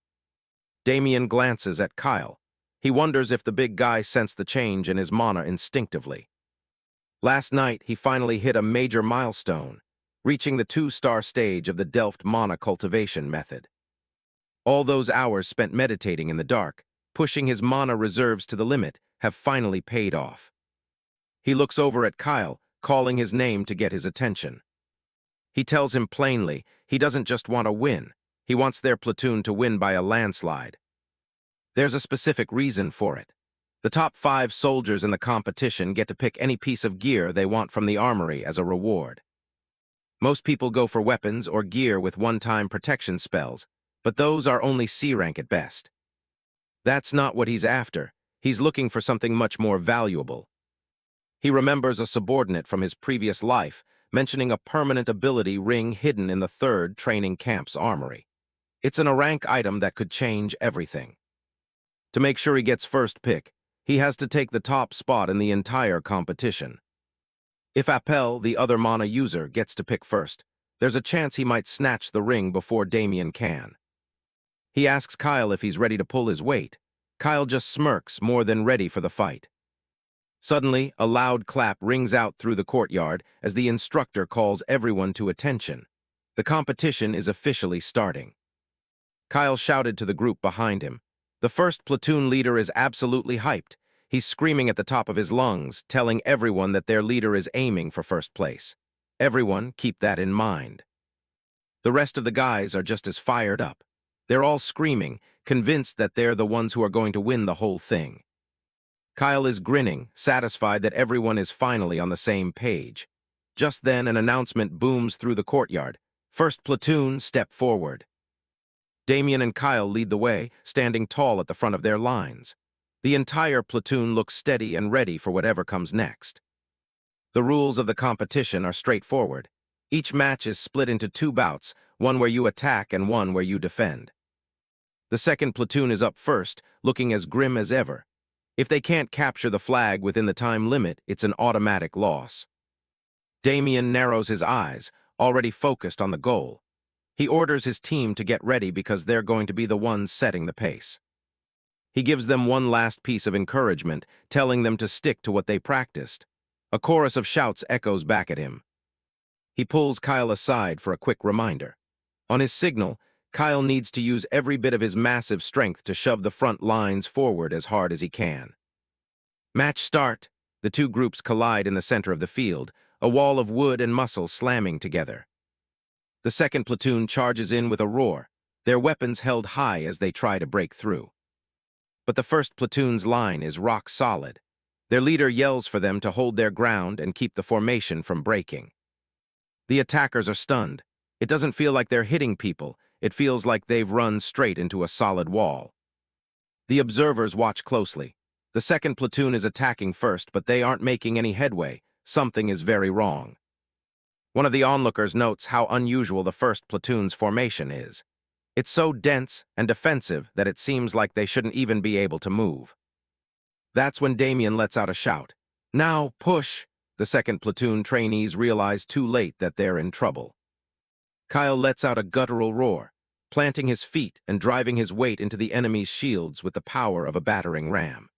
Damian glances at Kyle. He wonders if the big guy sensed the change in his mana instinctively. Last night, he finally hit a major milestone, reaching the 2-star stage of the Delft mana cultivation method. All those hours spent meditating in the dark, pushing his mana reserves to the limit, have finally paid off. He looks over at Kyle, calling his name to get his attention. He tells him plainly he doesn't just want to win, he wants their platoon to win by a landslide. There's a specific reason for it. The top 5 soldiers in the competition get to pick any piece of gear they want from the armory as a reward. Most people go for weapons or gear with one-time protection spells, but those are only C rank at best. That's not what he's after. He's looking for something much more valuable. He remembers a subordinate from his previous life mentioning a permanent ability ring hidden in the 3rd training camp's armory. It's an A-rank item that could change everything. To make sure he gets first pick, he has to take the top spot in the entire competition. If Appel, the other mana user, gets to pick first, there's a chance he might snatch the ring before Damian can. He asks Kyle if he's ready to pull his weight. Kyle just smirks, more than ready for the fight. Suddenly, a loud clap rings out through the courtyard as the instructor calls everyone to attention. The competition is officially starting. Kyle shouted to the group behind him. The first platoon leader is absolutely hyped. He's screaming at the top of his lungs, telling everyone that their leader is aiming for first place. Everyone keep that in mind. The rest of the guys are just as fired up. They're all screaming, convinced that they're the ones who are going to win the whole thing. Kyle is grinning, satisfied that everyone is finally on the same page. Just then, an announcement booms through the courtyard. First platoon, step forward. Damian and Kyle lead the way, standing tall at the front of their lines. The entire platoon looks steady and ready for whatever comes next. The rules of the competition are straightforward. Each match is split into 2 bouts, one where you attack and one where you defend. The second platoon is up first, looking as grim as ever. If they can't capture the flag within the time limit, it's an automatic loss. Damian narrows his eyes, already focused on the goal. He orders his team to get ready because they're going to be the ones setting the pace. He gives them one last piece of encouragement, telling them to stick to what they practiced. A chorus of shouts echoes back at him. He pulls Kyle aside for a quick reminder. On his signal, Kyle needs to use every bit of his massive strength to shove the front lines forward as hard as he can. Match start. The 2 groups collide in the center of the field, a wall of wood and muscle slamming together. The second platoon charges in with a roar, their weapons held high as they try to break through. But the first platoon's line is rock solid. Their leader yells for them to hold their ground and keep the formation from breaking. The attackers are stunned. It doesn't feel like they're hitting people. It feels like they've run straight into a solid wall. The observers watch closely. The second platoon is attacking first, but they aren't making any headway. Something is very wrong. One of the onlookers notes how unusual the first platoon's formation is. It's so dense and defensive that it seems like they shouldn't even be able to move. That's when Damian lets out a shout. Now, push! The second platoon trainees realize too late that they're in trouble. Kyle lets out a guttural roar, planting his feet and driving his weight into the enemy's shields with the power of a battering ram.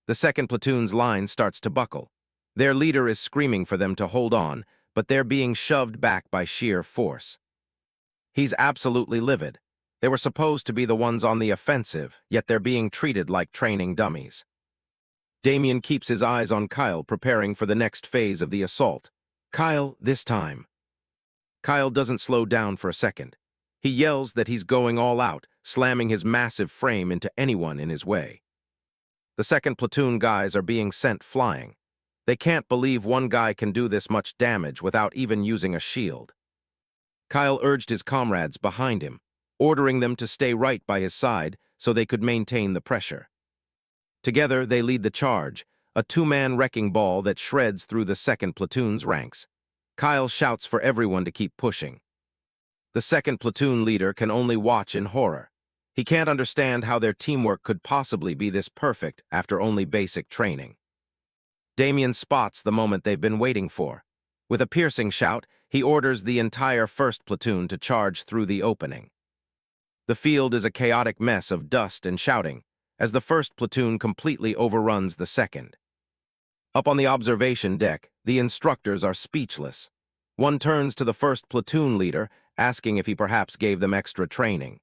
The second platoon's line starts to buckle. Their leader is screaming for them to hold on, but they're being shoved back by sheer force. He's absolutely livid. They were supposed to be the ones on the offensive, yet they're being treated like training dummies. Damian keeps his eyes on Kyle, preparing for the next phase of the assault. Kyle, this time. Kyle doesn't slow down for a second. He yells that he's going all out, slamming his massive frame into anyone in his way. The second platoon guys are being sent flying. They can't believe one guy can do this much damage without even using a shield. Kyle urged his comrades behind him, ordering them to stay right by his side so they could maintain the pressure. Together, they lead the charge, a two-man wrecking ball that shreds through the second platoon's ranks. Kyle shouts for everyone to keep pushing. The second platoon leader can only watch in horror. He can't understand how their teamwork could possibly be this perfect after only basic training. Damian spots the moment they've been waiting for. With a piercing shout, he orders the entire first platoon to charge through the opening. The field is a chaotic mess of dust and shouting, as the first platoon completely overruns the second. Up on the observation deck, the instructors are speechless. One turns to the first platoon leader, asking if he perhaps gave them extra training.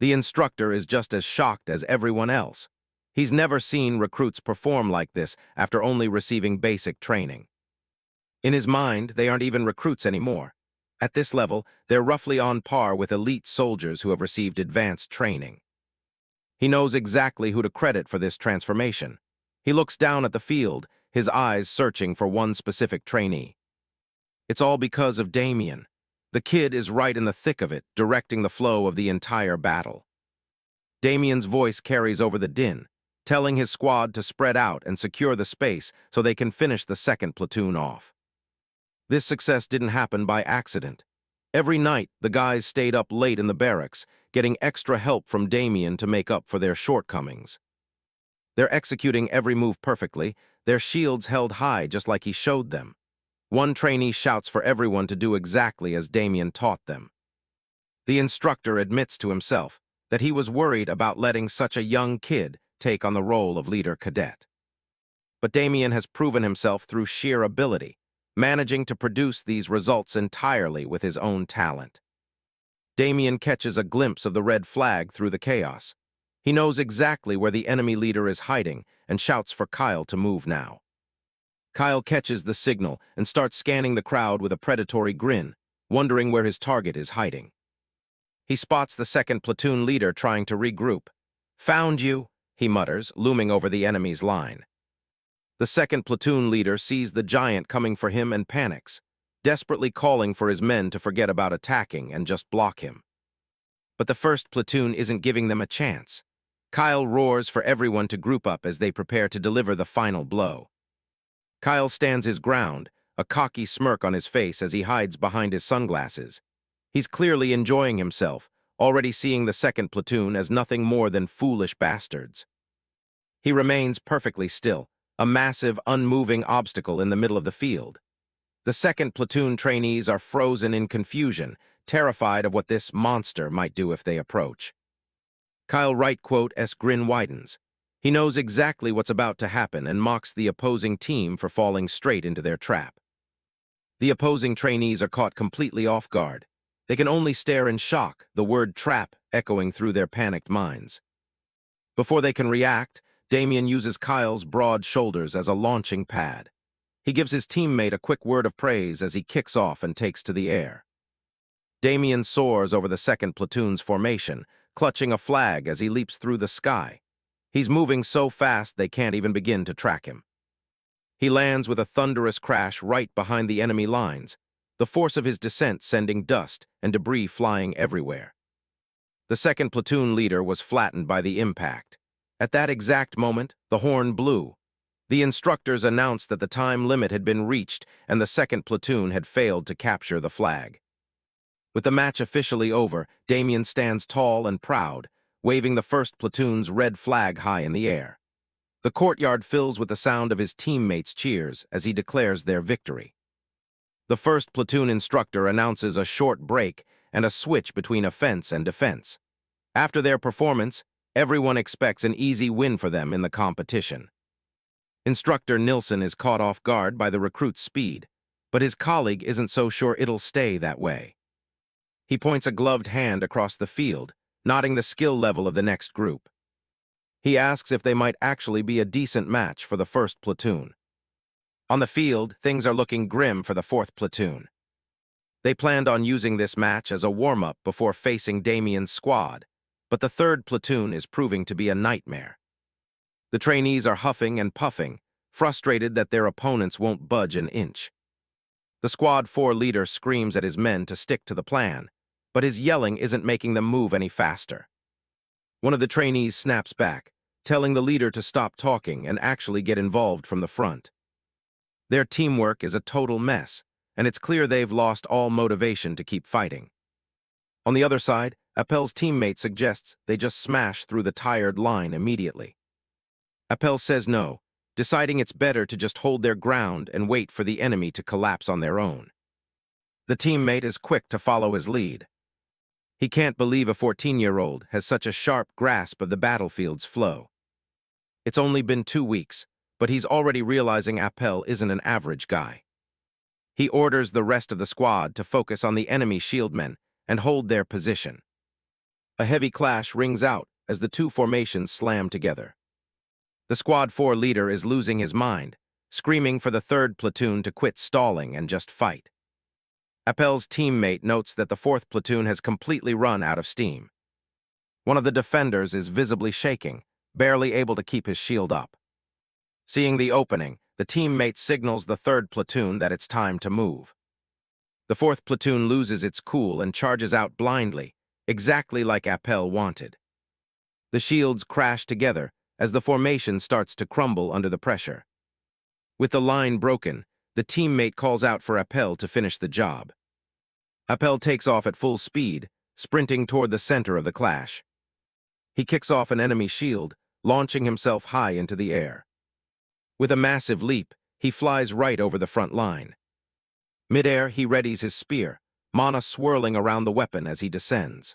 The instructor is just as shocked as everyone else. He's never seen recruits perform like this after only receiving basic training. In his mind, they aren't even recruits anymore. At this level, they're roughly on par with elite soldiers who have received advanced training. He knows exactly who to credit for this transformation. He looks down at the field, his eyes searching for one specific trainee. It's all because of Damian. The kid is right in the thick of it, directing the flow of the entire battle. Damian's voice carries over the din, telling his squad to spread out and secure the space so they can finish the second platoon off. This success didn't happen by accident. Every night, the guys stayed up late in the barracks, getting extra help from Damian to make up for their shortcomings. They're executing every move perfectly, their shields held high just like he showed them. One trainee shouts for everyone to do exactly as Damian taught them. The instructor admits to himself that he was worried about letting such a young kid take on the role of leader cadet. But Damian has proven himself through sheer ability, managing to produce these results entirely with his own talent. Damian catches a glimpse of the red flag through the chaos. He knows exactly where the enemy leader is hiding and shouts for Kyle to move now. Kyle catches the signal and starts scanning the crowd with a predatory grin, wondering where his target is hiding. He spots the second platoon leader trying to regroup. "Found you," he mutters, looming over the enemy's line. The second platoon leader sees the giant coming for him and panics, desperately calling for his men to forget about attacking and just block him. But the first platoon isn't giving them a chance. Kyle roars for everyone to group up as they prepare to deliver the final blow. Kyle stands his ground, a cocky smirk on his face as he hides behind his sunglasses. He's clearly enjoying himself, already seeing the second platoon as nothing more than foolish bastards. He remains perfectly still, a massive, unmoving obstacle in the middle of the field. The second platoon trainees are frozen in confusion, terrified of what this monster might do if they approach. Kyle Wright*'s grin widens. He knows exactly what's about to happen and mocks the opposing team for falling straight into their trap. The opposing trainees are caught completely off guard. They can only stare in shock, the word trap echoing through their panicked minds. Before they can react, Damian uses Kyle's broad shoulders as a launching pad. He gives his teammate a quick word of praise as he kicks off and takes to the air. Damian soars over the second platoon's formation, clutching a flag as he leaps through the sky. He's moving so fast they can't even begin to track him. He lands with a thunderous crash right behind the enemy lines, the force of his descent sending dust and debris flying everywhere. The second platoon leader was flattened by the impact. At that exact moment, the horn blew. The instructors announced that the time limit had been reached and the second platoon had failed to capture the flag. With the match officially over, Damian stands tall and proud, waving the first platoon's red flag high in the air. The courtyard fills with the sound of his teammates' cheers as he declares their victory. The first platoon instructor announces a short break and a switch between offense and defense. After their performance, everyone expects an easy win for them in the competition. Instructor Nilsson is caught off guard by the recruit's speed, but his colleague isn't so sure it'll stay that way. He points a gloved hand across the field, nodding the skill level of the next group. He asks if they might actually be a decent match for the first platoon. On the field, things are looking grim for the fourth platoon. They planned on using this match as a warm-up before facing Damian's squad, but the third platoon is proving to be a nightmare. The trainees are huffing and puffing, frustrated that their opponents won't budge an inch. The Squad 4 leader screams at his men to stick to the plan, but his yelling isn't making them move any faster. One of the trainees snaps back, telling the leader to stop talking and actually get involved from the front. Their teamwork is a total mess, and it's clear they've lost all motivation to keep fighting. On the other side, Appel's teammate suggests they just smash through the tired line immediately. Appel says no, deciding it's better to just hold their ground and wait for the enemy to collapse on their own. The teammate is quick to follow his lead. He can't believe a 14-year-old has such a sharp grasp of the battlefield's flow. It's only been 2 weeks, but he's already realizing Appel isn't an average guy. He orders the rest of the squad to focus on the enemy shieldmen and hold their position. A heavy clash rings out as the two formations slam together. The Squad 4 leader is losing his mind, screaming for the third platoon to quit stalling and just fight. Appel's teammate notes that the fourth platoon has completely run out of steam. One of the defenders is visibly shaking, barely able to keep his shield up. Seeing the opening, the teammate signals the third platoon that it's time to move. The fourth platoon loses its cool and charges out blindly, exactly like Appel wanted. The shields crash together as the formation starts to crumble under the pressure. With the line broken, the teammate calls out for Appel to finish the job. Appel takes off at full speed, sprinting toward the center of the clash. He kicks off an enemy shield, launching himself high into the air. With a massive leap, he flies right over the front line. Mid-air, he readies his spear, mana swirling around the weapon as he descends.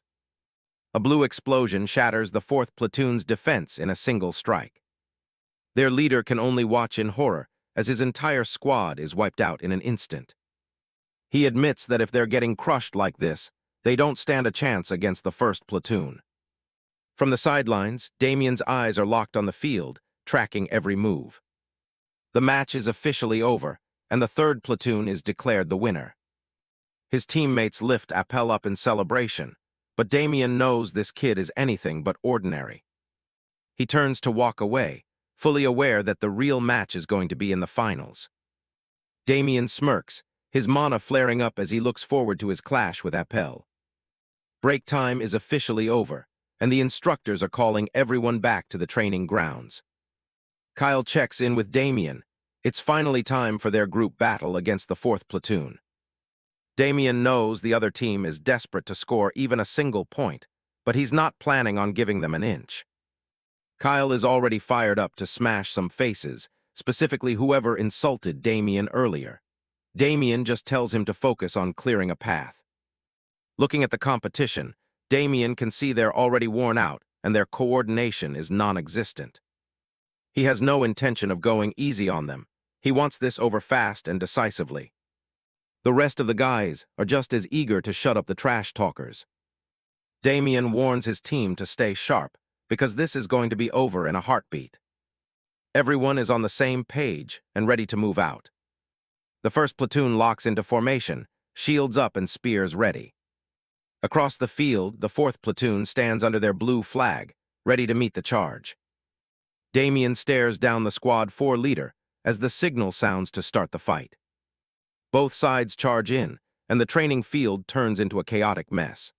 A blue explosion shatters the fourth platoon's defense in a single strike. Their leader can only watch in horror as his entire squad is wiped out in an instant. He admits that if they're getting crushed like this, they don't stand a chance against the first platoon. From the sidelines, Damian's eyes are locked on the field, tracking every move. The match is officially over, and the third platoon is declared the winner. His teammates lift Appel up in celebration, but Damian knows this kid is anything but ordinary. He turns to walk away, fully aware that the real match is going to be in the finals. Damian smirks, his mana flaring up as he looks forward to his clash with Appel. Break time is officially over, and the instructors are calling everyone back to the training grounds. Kyle checks in with Damian. It's finally time for their group battle against the fourth platoon. Damian knows the other team is desperate to score even a single point, but he's not planning on giving them an inch. Kyle is already fired up to smash some faces, specifically whoever insulted Damian earlier. Damian just tells him to focus on clearing a path. Looking at the competition, Damian can see they're already worn out and their coordination is non-existent. He has no intention of going easy on them. He wants this over fast and decisively. The rest of the guys are just as eager to shut up the trash talkers. Damian warns his team to stay sharp, because this is going to be over in a heartbeat. Everyone is on the same page and ready to move out. The first platoon locks into formation, shields up and spears ready. Across the field, the fourth platoon stands under their blue flag, ready to meet the charge. Damian stares down the Squad 4 leader as the signal sounds to start the fight. Both sides charge in, and the training field turns into a chaotic mess.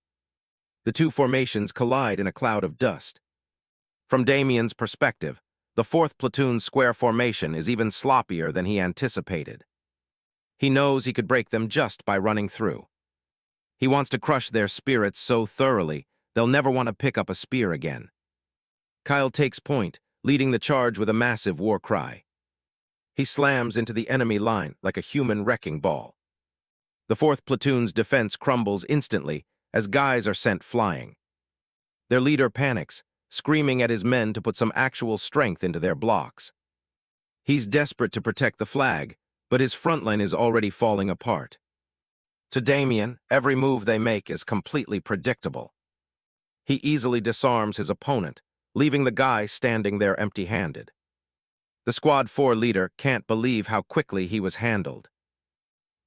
The two formations collide in a cloud of dust. From Damian's perspective, the fourth platoon's square formation is even sloppier than he anticipated. He knows he could break them just by running through. He wants to crush their spirits so thoroughly, they'll never want to pick up a spear again. Kyle takes point, leading the charge with a massive war cry. He slams into the enemy line like a human wrecking ball. The fourth platoon's defense crumbles instantly as guys are sent flying. Their leader panics, screaming at his men to put some actual strength into their blocks. He's desperate to protect the flag, but his front line is already falling apart. To Damian, every move they make is completely predictable. He easily disarms his opponent, leaving the guy standing there empty-handed. The Squad 4 leader can't believe how quickly he was handled.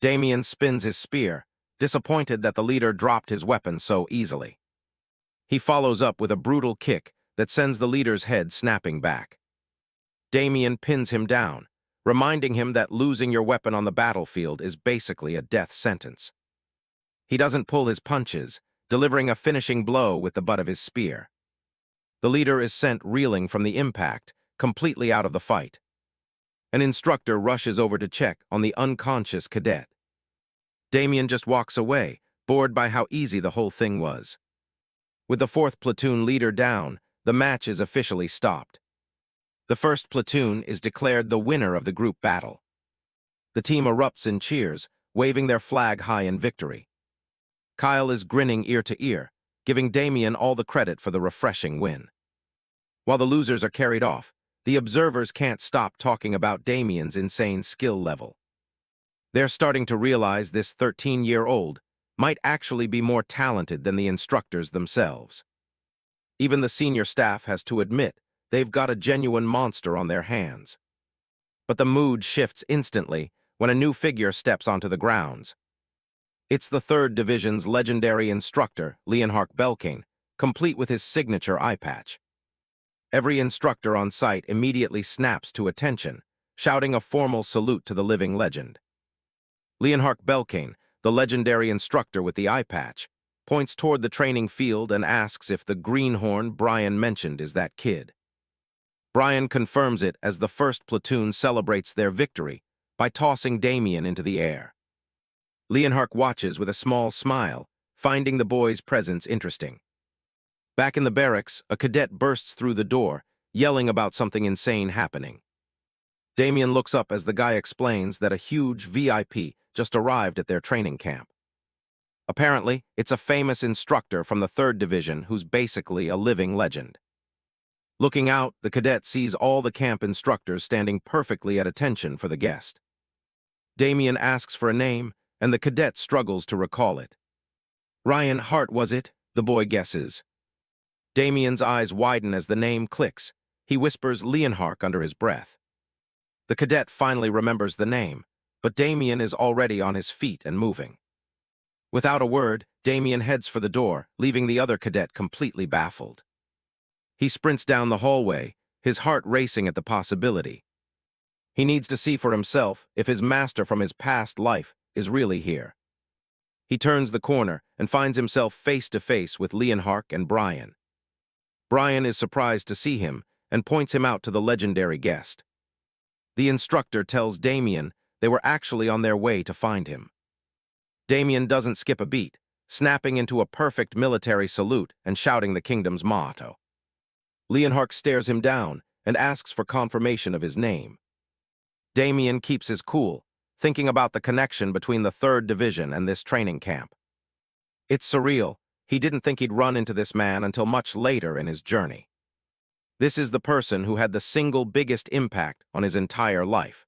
Damian spins his spear, disappointed that the leader dropped his weapon so easily. He follows up with a brutal kick that sends the leader's head snapping back. Damian pins him down, reminding him that losing your weapon on the battlefield is basically a death sentence. He doesn't pull his punches, delivering a finishing blow with the butt of his spear. The leader is sent reeling from the impact, completely out of the fight. An instructor rushes over to check on the unconscious cadet. Damian just walks away, bored by how easy the whole thing was. With the 4th platoon leader down, the match is officially stopped. The 1st platoon is declared the winner of the group battle. The team erupts in cheers, waving their flag high in victory. Kyle is grinning ear to ear, giving Damian all the credit for the refreshing win. While the losers are carried off, the observers can't stop talking about Damian's insane skill level. They're starting to realize this 13-year-old might actually be more talented than the instructors themselves. Even the senior staff has to admit they've got a genuine monster on their hands. But the mood shifts instantly when a new figure steps onto the grounds. It's the 3rd Division's legendary instructor, Leonhardt Belkane, complete with his signature eye patch. Every instructor on site immediately snaps to attention, shouting a formal salute to the living legend. Leonhardt Belkane, the legendary instructor with the eye patch, points toward the training field and asks if the greenhorn Brian mentioned is that kid. Brian confirms it as the 1st platoon celebrates their victory by tossing Damian into the air. Leonhardt watches with a small smile, finding the boy's presence interesting. Back in the barracks, a cadet bursts through the door, yelling about something insane happening. Damian looks up as the guy explains that a huge VIP just arrived at their training camp. Apparently, it's a famous instructor from the 3rd Division who's basically a living legend. Looking out, the cadet sees all the camp instructors standing perfectly at attention for the guest. Damian asks for a name, and the cadet struggles to recall it. Ryan Hart, was it? The boy guesses. Damian's eyes widen as the name clicks. He whispers Leonhardt under his breath. The cadet finally remembers the name, but Damian is already on his feet and moving. Without a word, Damian heads for the door, leaving the other cadet completely baffled. He sprints down the hallway, his heart racing at the possibility. He needs to see for himself if his master from his past life is really here. He turns the corner and finds himself face to face with Leonhardt and Brian. Brian is surprised to see him and points him out to the legendary guest. The instructor tells Damian they were actually on their way to find him. Damian doesn't skip a beat, snapping into a perfect military salute and shouting the kingdom's motto. Leonhardt stares him down and asks for confirmation of his name. Damian keeps his cool, thinking about the connection between the 3rd Division and this training camp. It's surreal. He didn't think he'd run into this man until much later in his journey. This is the person who had the single biggest impact on his entire life.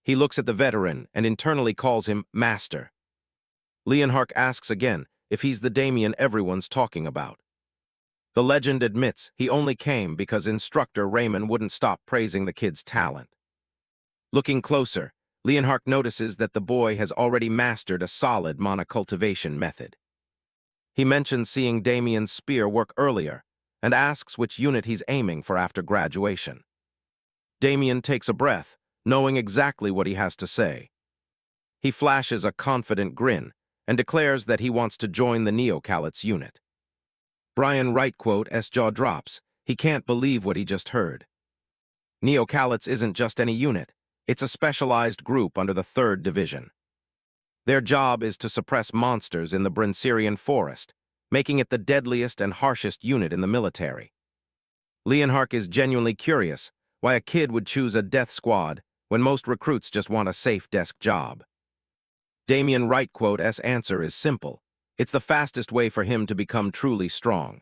He looks at the veteran and internally calls him Master. Leonhardt asks again if he's the Damian everyone's talking about. The legend admits he only came because instructor Raymond wouldn't stop praising the kid's talent. Looking closer, Leonhardt notices that the boy has already mastered a solid mana cultivation method. He mentions seeing Damian's spear work earlier and asks which unit he's aiming for after graduation. Damian takes a breath, knowing exactly what he has to say. He flashes a confident grin and declares that he wants to join the Neocalit's unit. Brian Wright's jaw drops. He can't believe what he just heard. Neocalit's isn't just any unit. It's a specialized group under the 3rd Division. Their job is to suppress monsters in the Brinserian forest, making it the deadliest and harshest unit in the military. Leonhardt is genuinely curious why a kid would choose a death squad when most recruits just want a safe desk job. Damian Wright's answer is simple. It's the fastest way for him to become truly strong.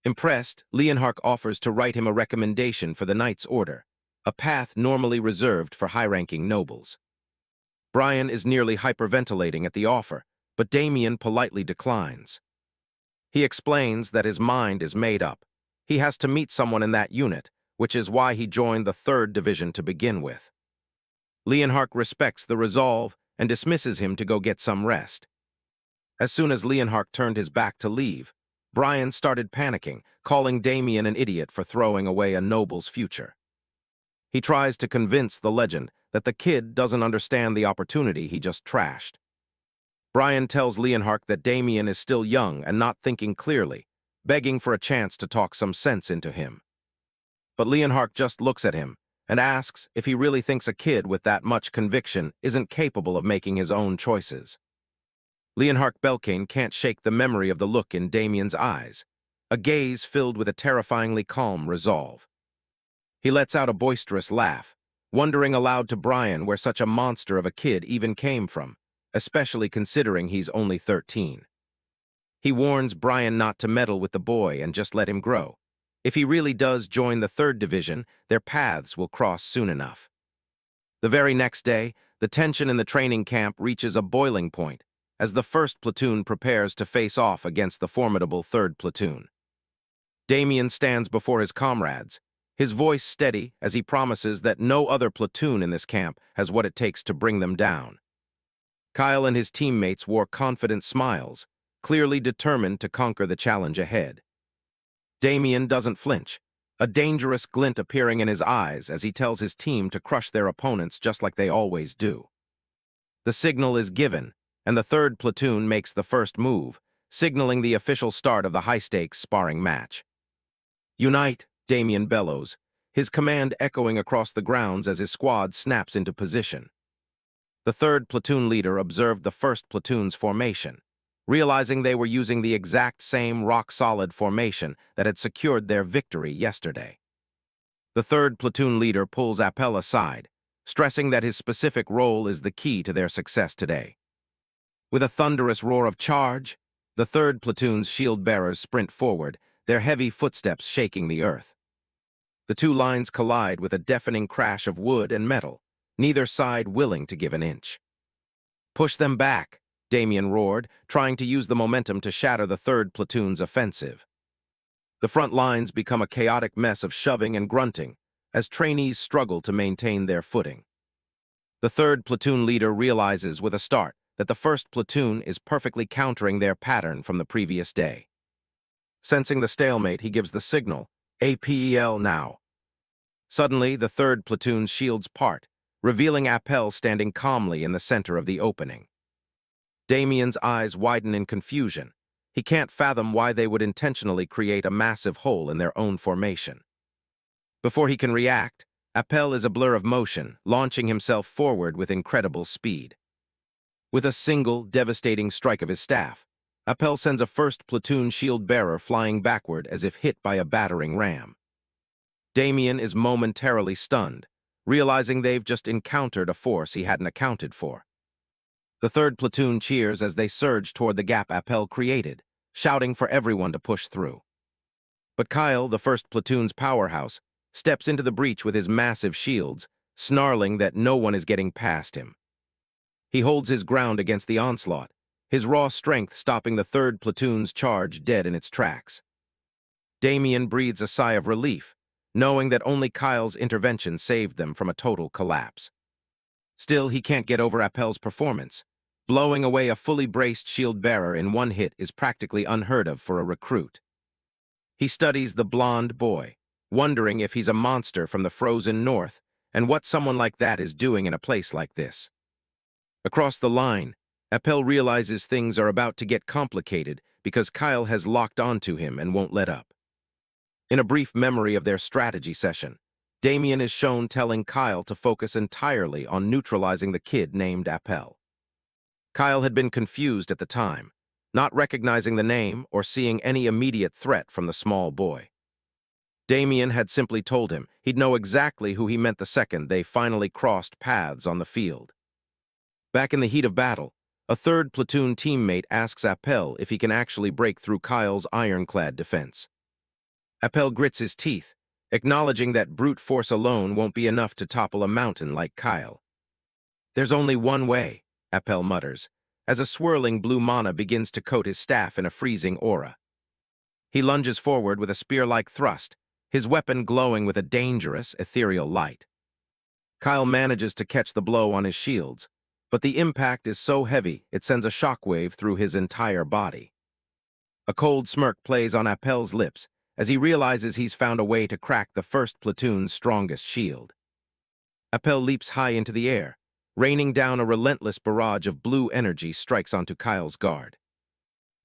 Impressed, Leonhardt offers to write him a recommendation for the Knight's Order, a path normally reserved for high-ranking nobles. Brian is nearly hyperventilating at the offer, but Damian politely declines. He explains that his mind is made up. He has to meet someone in that unit, which is why he joined the 3rd Division to begin with. Leonhardt respects the resolve and dismisses him to go get some rest. As soon as Leonhardt turned his back to leave, Brian started panicking, calling Damian an idiot for throwing away a noble's future. He tries to convince the legend that the kid doesn't understand the opportunity he just trashed. Brian tells Leonhardt that Damian is still young and not thinking clearly, begging for a chance to talk some sense into him. But Leonhardt just looks at him and asks if he really thinks a kid with that much conviction isn't capable of making his own choices. Leonhardt Belkane can't shake the memory of the look in Damian's eyes, a gaze filled with a terrifyingly calm resolve. He lets out a boisterous laugh, wondering aloud to Brian where such a monster of a kid even came from, especially considering he's only 13. He warns Brian not to meddle with the boy and just let him grow. If he really does join the 3rd Division, their paths will cross soon enough. The very next day, the tension in the training camp reaches a boiling point as the 1st Platoon prepares to face off against the formidable 3rd Platoon. Damian stands before his comrades, his voice steady as he promises that no other platoon in this camp has what it takes to bring them down. Kyle and his teammates wore confident smiles, clearly determined to conquer the challenge ahead. Damian doesn't flinch, a dangerous glint appearing in his eyes as he tells his team to crush their opponents just like they always do. The signal is given, and the 3rd Platoon makes the first move, signaling the official start of the high-stakes sparring match. "Unite," Damian bellows, his command echoing across the grounds as his squad snaps into position. The 3rd Platoon leader observed the 1st Platoon's formation, realizing they were using the exact same rock-solid formation that had secured their victory yesterday. The 3rd Platoon leader pulls Appel aside, stressing that his specific role is the key to their success today. With a thunderous roar of charge, the 3rd Platoon's shield-bearers sprint forward, their heavy footsteps shaking the earth. The two lines collide with a deafening crash of wood and metal, neither side willing to give an inch. "Push them back," Damian roared, trying to use the momentum to shatter the 3rd Platoon's offensive. The front lines become a chaotic mess of shoving and grunting as trainees struggle to maintain their footing. The 3rd Platoon leader realizes with a start that the 1st Platoon is perfectly countering their pattern from the previous day. Sensing the stalemate, he gives the signal, "APEL now." Suddenly, the 3rd Platoon's shields part, revealing Appel standing calmly in the center of the opening. Damian's eyes widen in confusion. He can't fathom why they would intentionally create a massive hole in their own formation. Before he can react, Appel is a blur of motion, launching himself forward with incredible speed. With a single, devastating strike of his staff, Appel sends a 1st Platoon shield-bearer flying backward as if hit by a battering ram. Damian is momentarily stunned, realizing they've just encountered a force he hadn't accounted for. The 3rd Platoon cheers as they surge toward the gap Appel created, shouting for everyone to push through. But Kyle, the 1st Platoon's powerhouse, steps into the breach with his massive shields, snarling that no one is getting past him. He holds his ground against the onslaught, his raw strength stopping the 3rd Platoon's charge dead in its tracks. Damian breathes a sigh of relief, knowing that only Kyle's intervention saved them from a total collapse. Still, he can't get over Appel's performance. Blowing away a fully braced shield-bearer in one hit is practically unheard of for a recruit. He studies the blonde boy, wondering if he's a monster from the frozen north and what someone like that is doing in a place like this. Across the line, Appel realizes things are about to get complicated because Kyle has locked onto him and won't let up. In a brief memory of their strategy session, Damian is shown telling Kyle to focus entirely on neutralizing the kid named Appel. Kyle had been confused at the time, not recognizing the name or seeing any immediate threat from the small boy. Damian had simply told him he'd know exactly who he meant the second they finally crossed paths on the field. Back in the heat of battle, a 3rd Platoon teammate asks Appel if he can actually break through Kyle's ironclad defense. Appel grits his teeth, acknowledging that brute force alone won't be enough to topple a mountain like Kyle. "There's only one way," Appel mutters, as a swirling blue mana begins to coat his staff in a freezing aura. He lunges forward with a spear-like thrust, his weapon glowing with a dangerous, ethereal light. Kyle manages to catch the blow on his shields, but the impact is so heavy it sends a shockwave through his entire body. A cold smirk plays on Appel's lips as he realizes he's found a way to crack the first platoon's strongest shield. Appel leaps high into the air, raining down a relentless barrage of blue energy strikes onto Kyle's guard.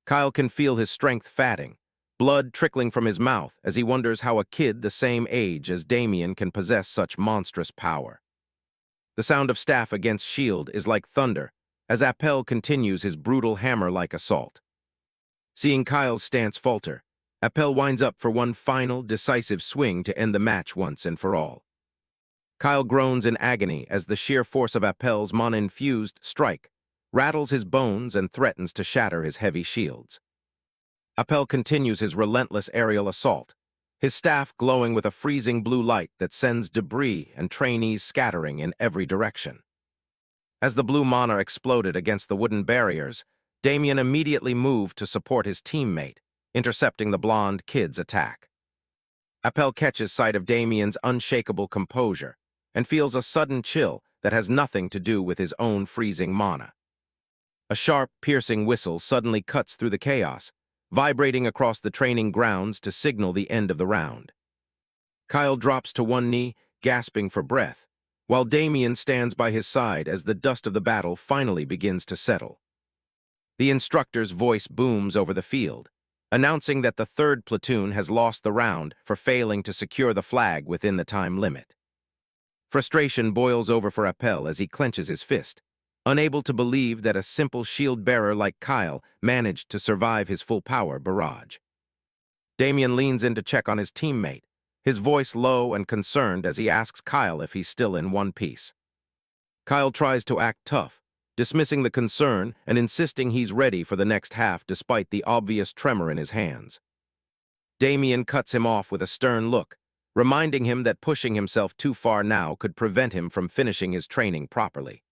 Kyle can feel his strength fatting, blood trickling from his mouth as he wonders how a kid the same age as Damian can possess such monstrous power. The sound of staff against shield is like thunder as Appel continues his brutal hammer-like assault. Seeing Kyle's stance falter, Appel winds up for one final, decisive swing to end the match once and for all. Kyle groans in agony as the sheer force of Appel's mana-infused strike rattles his bones and threatens to shatter his heavy shields. Appel continues his relentless aerial assault, his staff glowing with a freezing blue light that sends debris and trainees scattering in every direction. As the blue mana exploded against the wooden barriers, Damian immediately moved to support his teammate, intercepting the blonde kid's attack. Appel catches sight of Damian's unshakable composure and feels a sudden chill that has nothing to do with his own freezing mana. A sharp, piercing whistle suddenly cuts through the chaos, vibrating across the training grounds to signal the end of the round. Kyle drops to one knee, gasping for breath, while Damian stands by his side as the dust of the battle finally begins to settle. The instructor's voice booms over the field, announcing that the third platoon has lost the round for failing to secure the flag within the time limit. Frustration boils over for Appel as he clenches his fist, unable to believe that a simple shield-bearer like Kyle managed to survive his full-power barrage. Damian leans in to check on his teammate, his voice low and concerned as he asks Kyle if he's still in one piece. Kyle tries to act tough, dismissing the concern and insisting he's ready for the next half despite the obvious tremor in his hands. Damian cuts him off with a stern look, reminding him that pushing himself too far now could prevent him from finishing his training properly.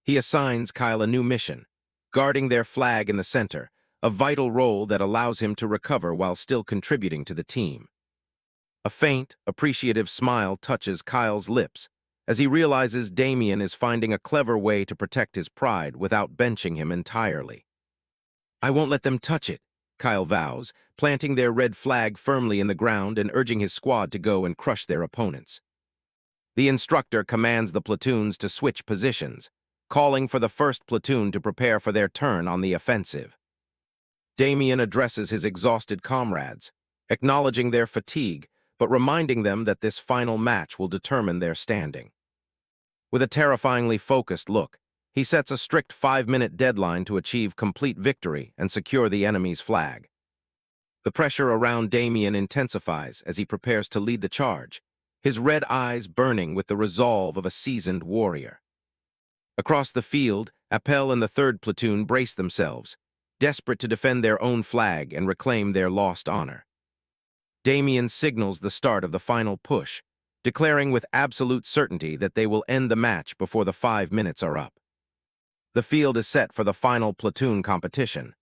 He assigns Kyle a new mission, guarding their flag in the center, a vital role that allows him to recover while still contributing to the team. A faint, appreciative smile touches Kyle's lips as he realizes Damian is finding a clever way to protect his pride without benching him entirely. "I won't let them touch it," Kyle vows, planting their red flag firmly in the ground and urging his squad to go and crush their opponents. The instructor commands the platoons to switch positions, calling for the first platoon to prepare for their turn on the offensive. Damian addresses his exhausted comrades, acknowledging their fatigue, but reminding them that this final match will determine their standing. With a terrifyingly focused look, he sets a strict 5-minute deadline to achieve complete victory and secure the enemy's flag. The pressure around Damian intensifies as he prepares to lead the charge, his red eyes burning with the resolve of a seasoned warrior. Across the field, Appel and the third platoon brace themselves, desperate to defend their own flag and reclaim their lost honor. Damian signals the start of the final push, declaring with absolute certainty that they will end the match before the 5 minutes are up. The field is set for the final platoon competition.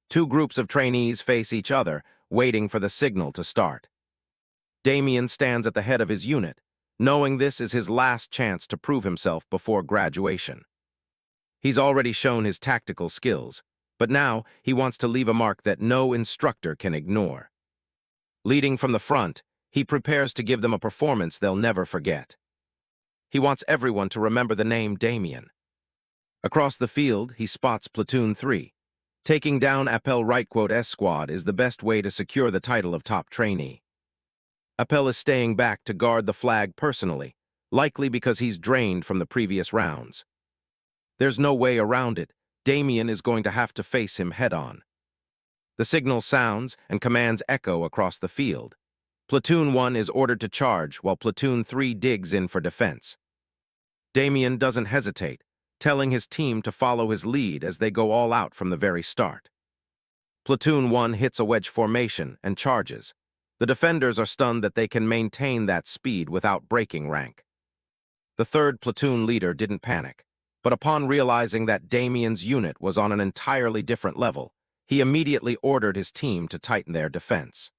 2 groups of trainees face each other, waiting for the signal to start. Damian stands at the head of his unit, knowing this is his last chance to prove himself before graduation. He's already shown his tactical skills, but now he wants to leave a mark that no instructor can ignore. Leading from the front, he prepares to give them a performance they'll never forget. He wants everyone to remember the name Damian. Across the field, he spots Platoon 3. Taking down Appel Right's squad is the best way to secure the title of top trainee. Appel is staying back to guard the flag personally, likely because he's drained from the previous rounds. There's no way around it. Damian is going to have to face him head-on. The signal sounds and commands echo across the field. Platoon 1 is ordered to charge while Platoon 3 digs in for defense. Damian doesn't hesitate, telling his team to follow his lead as they go all out from the very start. Platoon 1 hits a wedge formation and charges. The defenders are stunned that they can maintain that speed without breaking rank. The third platoon leader didn't panic, but upon realizing that Damian's unit was on an entirely different level, he immediately ordered his team to tighten their defense.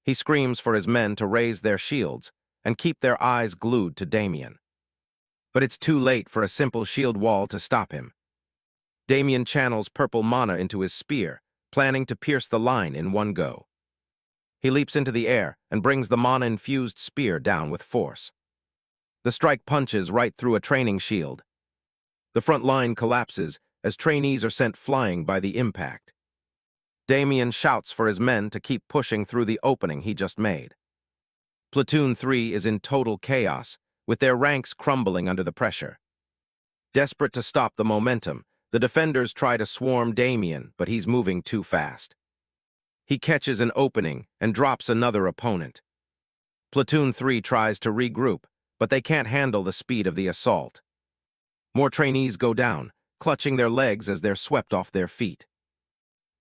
He screams for his men to raise their shields and keep their eyes glued to Damian. But it's too late for a simple shield wall to stop him. Damian channels purple mana into his spear, planning to pierce the line in one go. He leaps into the air and brings the mana-infused spear down with force. The strike punches right through a training shield. The front line collapses as trainees are sent flying by the impact. Damian shouts for his men to keep pushing through the opening he just made. Platoon 3 is in total chaos, with their ranks crumbling under the pressure. Desperate to stop the momentum, the defenders try to swarm Damian, but he's moving too fast. He catches an opening and drops another opponent. Platoon 3 tries to regroup, but they can't handle the speed of the assault. More trainees go down, clutching their legs as they're swept off their feet.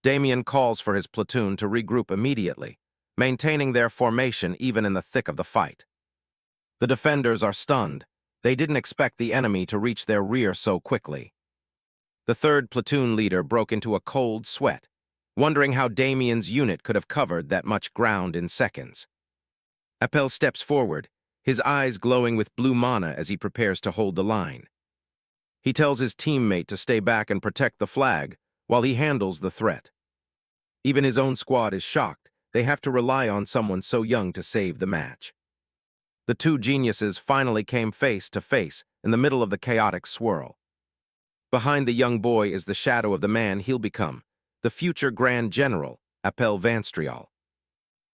Damian calls for his platoon to regroup immediately, maintaining their formation even in the thick of the fight. The defenders are stunned. They didn't expect the enemy to reach their rear so quickly. The third platoon leader broke into a cold sweat, wondering how Damian's unit could have covered that much ground in seconds. Appel steps forward, his eyes glowing with blue mana as he prepares to hold the line. He tells his teammate to stay back and protect the flag while he handles the threat. Even his own squad is shocked. They have to rely on someone so young to save the match. The two geniuses finally came face to face in the middle of the chaotic swirl. Behind the young boy is the shadow of the man he'll become, the future Grand General, Appel Vanstrial.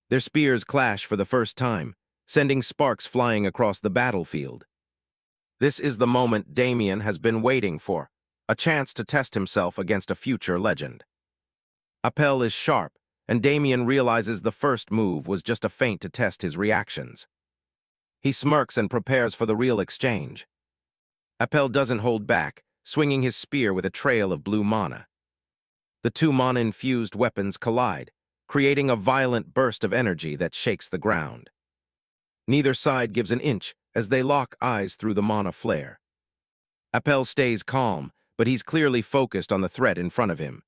Their spears clash for the first time, sending sparks flying across the battlefield. This is the moment Damian has been waiting for, a chance to test himself against a future legend. Appel is sharp, and Damian realizes the first move was just a feint to test his reactions. He smirks and prepares for the real exchange. Appel doesn't hold back, swinging his spear with a trail of blue mana. The two mana-infused weapons collide, creating a violent burst of energy that shakes the ground. Neither side gives an inch as they lock eyes through the mana flare. Appel stays calm, but he's clearly focused on the threat in front of him.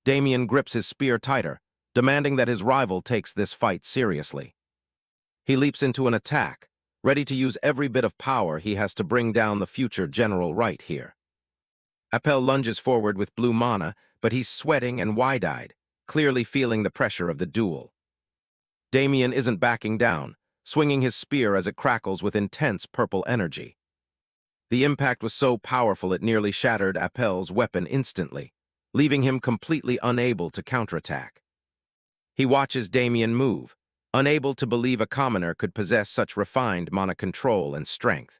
Damian grips his spear tighter, demanding that his rival takes this fight seriously. He leaps into an attack, ready to use every bit of power he has to bring down the future general right here. Appel lunges forward with blue mana, but he's sweating and wide-eyed, clearly feeling the pressure of the duel. Damian isn't backing down, swinging his spear as it crackles with intense purple energy. The impact was so powerful it nearly shattered Appel's weapon instantly, leaving him completely unable to counterattack. He watches Damian move, unable to believe a commoner could possess such refined mana control and strength.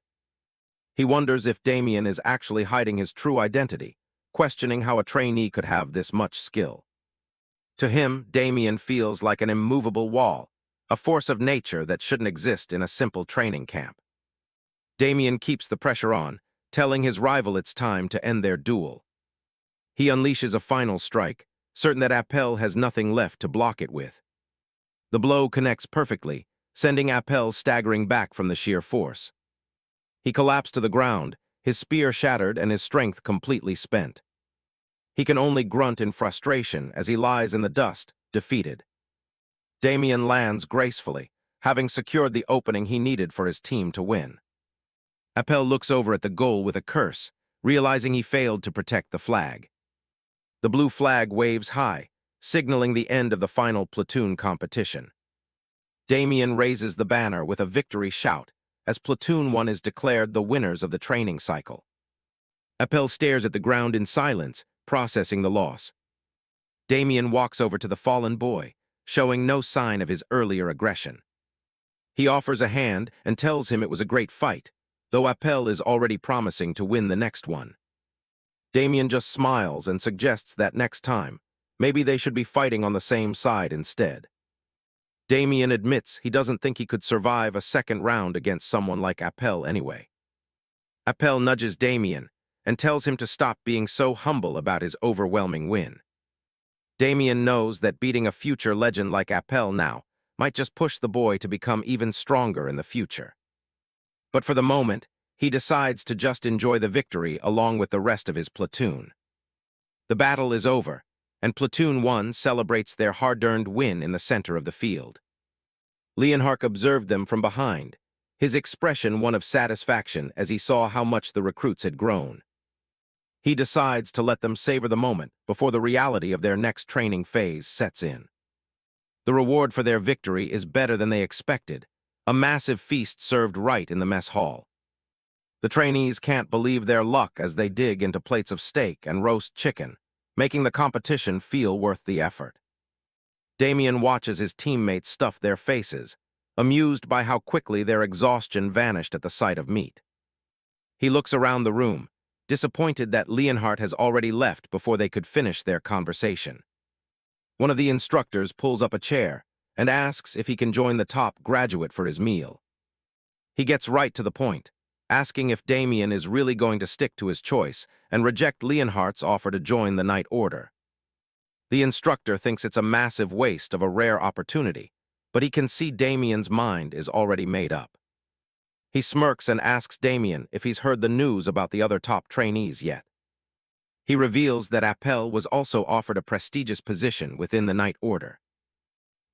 He wonders if Damian is actually hiding his true identity, questioning how a trainee could have this much skill. To him, Damian feels like an immovable wall, a force of nature that shouldn't exist in a simple training camp. Damian keeps the pressure on, telling his rival it's time to end their duel. He unleashes a final strike, certain that Appel has nothing left to block it with. The blow connects perfectly, sending Appel staggering back from the sheer force. He collapsed to the ground, his spear shattered and his strength completely spent. He can only grunt in frustration as he lies in the dust, defeated. Damian lands gracefully, having secured the opening he needed for his team to win. Appel looks over at the goal with a curse, realizing he failed to protect the flag. The blue flag waves high, signaling the end of the final platoon competition. Damian raises the banner with a victory shout as Platoon 1 is declared the winners of the training cycle. Appel stares at the ground in silence, processing the loss. Damian walks over to the fallen boy, showing no sign of his earlier aggression. He offers a hand and tells him it was a great fight, though Appel is already promising to win the next one. Damian just smiles and suggests that next time, maybe they should be fighting on the same side instead. Damian admits he doesn't think he could survive a second round against someone like Appel anyway. Appel nudges Damian and tells him to stop being so humble about his overwhelming win. Damian knows that beating a future legend like Appel now might just push the boy to become even stronger in the future. But for the moment, he decides to just enjoy the victory along with the rest of his platoon. The battle is over, and Platoon 1 celebrates their hard-earned win in the center of the field. Leonhardt observed them from behind, his expression one of satisfaction as he saw how much the recruits had grown. He decides to let them savor the moment before the reality of their next training phase sets in. The reward for their victory is better than they expected, a massive feast served right in the mess hall. The trainees can't believe their luck as they dig into plates of steak and roast chicken, making the competition feel worth the effort. Damian watches his teammates stuff their faces, amused by how quickly their exhaustion vanished at the sight of meat. He looks around the room, disappointed that Leonhardt has already left before they could finish their conversation. One of the instructors pulls up a chair and asks if he can join the top graduate for his meal. He gets right to the point, asking if Damian is really going to stick to his choice and reject Leonhardt's offer to join the Night Order. The instructor thinks it's a massive waste of a rare opportunity, but he can see Damian's mind is already made up. He smirks and asks Damian if he's heard the news about the other top trainees yet. He reveals that Appel was also offered a prestigious position within the Night Order.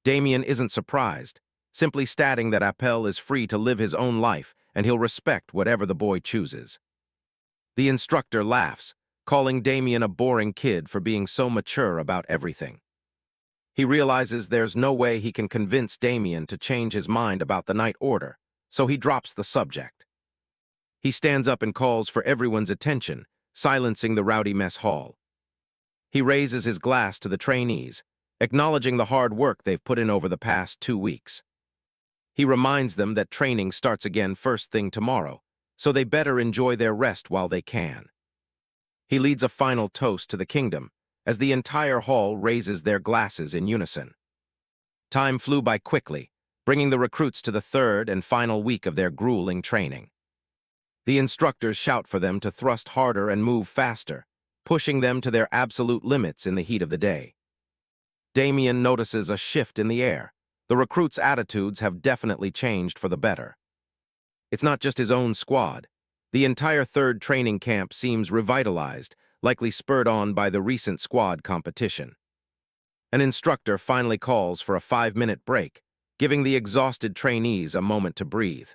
Damian isn't surprised, simply stating that Appel is free to live his own life and he'll respect whatever the boy chooses. The instructor laughs, calling Damian a boring kid for being so mature about everything. He realizes there's no way he can convince Damian to change his mind about the Night Order, so he drops the subject. He stands up and calls for everyone's attention, silencing the rowdy mess hall. He raises his glass to the trainees, acknowledging the hard work they've put in over the past 2 weeks. He reminds them that training starts again first thing tomorrow, so they better enjoy their rest while they can. He leads a final toast to the kingdom, as the entire hall raises their glasses in unison. Time flew by quickly, bringing the recruits to the third and final week of their grueling training. The instructors shout for them to thrust harder and move faster, pushing them to their absolute limits in the heat of the day. Damian notices a shift in the air. The recruits' attitudes have definitely changed for the better. It's not just his own squad. The entire third training camp seems revitalized, likely spurred on by the recent squad competition. An instructor finally calls for a 5-minute break, giving the exhausted trainees a moment to breathe.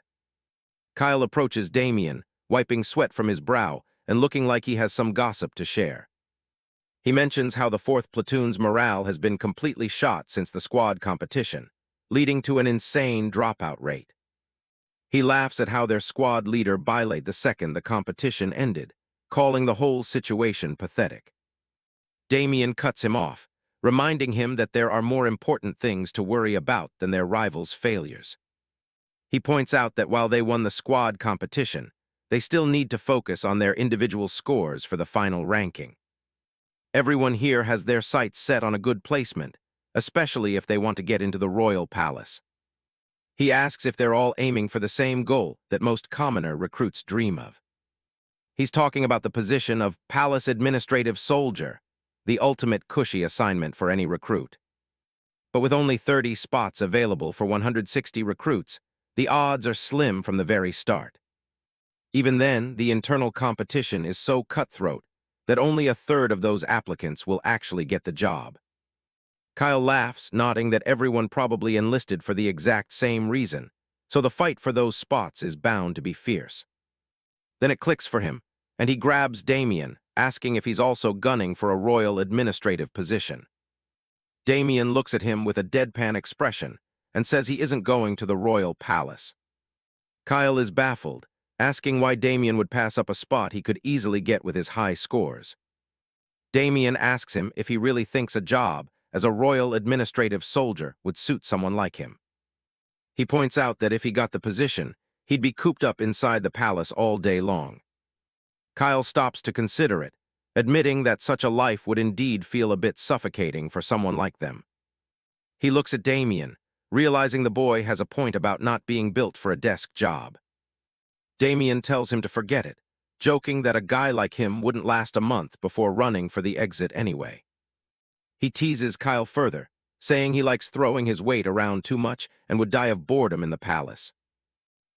Kyle approaches Damian, wiping sweat from his brow and looking like he has some gossip to share. He mentions how the 4th platoon's morale has been completely shot since the squad competition, leading to an insane dropout rate. He laughs at how their squad leader bailated the second the competition ended, calling the whole situation pathetic. Damian cuts him off, reminding him that there are more important things to worry about than their rivals' failures. He points out that while they won the squad competition, they still need to focus on their individual scores for the final ranking. Everyone here has their sights set on a good placement, especially if they want to get into the royal palace. He asks if they're all aiming for the same goal that most commoner recruits dream of. He's talking about the position of palace administrative soldier, the ultimate cushy assignment for any recruit. But with only 30 spots available for 160 recruits, the odds are slim from the very start. Even then, the internal competition is so cutthroat that only a third of those applicants will actually get the job. Kyle laughs, nodding that everyone probably enlisted for the exact same reason, so the fight for those spots is bound to be fierce. Then it clicks for him, and he grabs Damian, asking if he's also gunning for a royal administrative position. Damian looks at him with a deadpan expression and says he isn't going to the royal palace. Kyle is baffled, asking why Damian would pass up a spot he could easily get with his high scores. Damian asks him if he really thinks a job as a royal administrative soldier would suit someone like him. He points out that if he got the position, he'd be cooped up inside the palace all day long. Kyle stops to consider it, admitting that such a life would indeed feel a bit suffocating for someone like them. He looks at Damian, realizing the boy has a point about not being built for a desk job. Damian tells him to forget it, joking that a guy like him wouldn't last a month before running for the exit anyway. He teases Kyle further, saying he likes throwing his weight around too much and would die of boredom in the palace.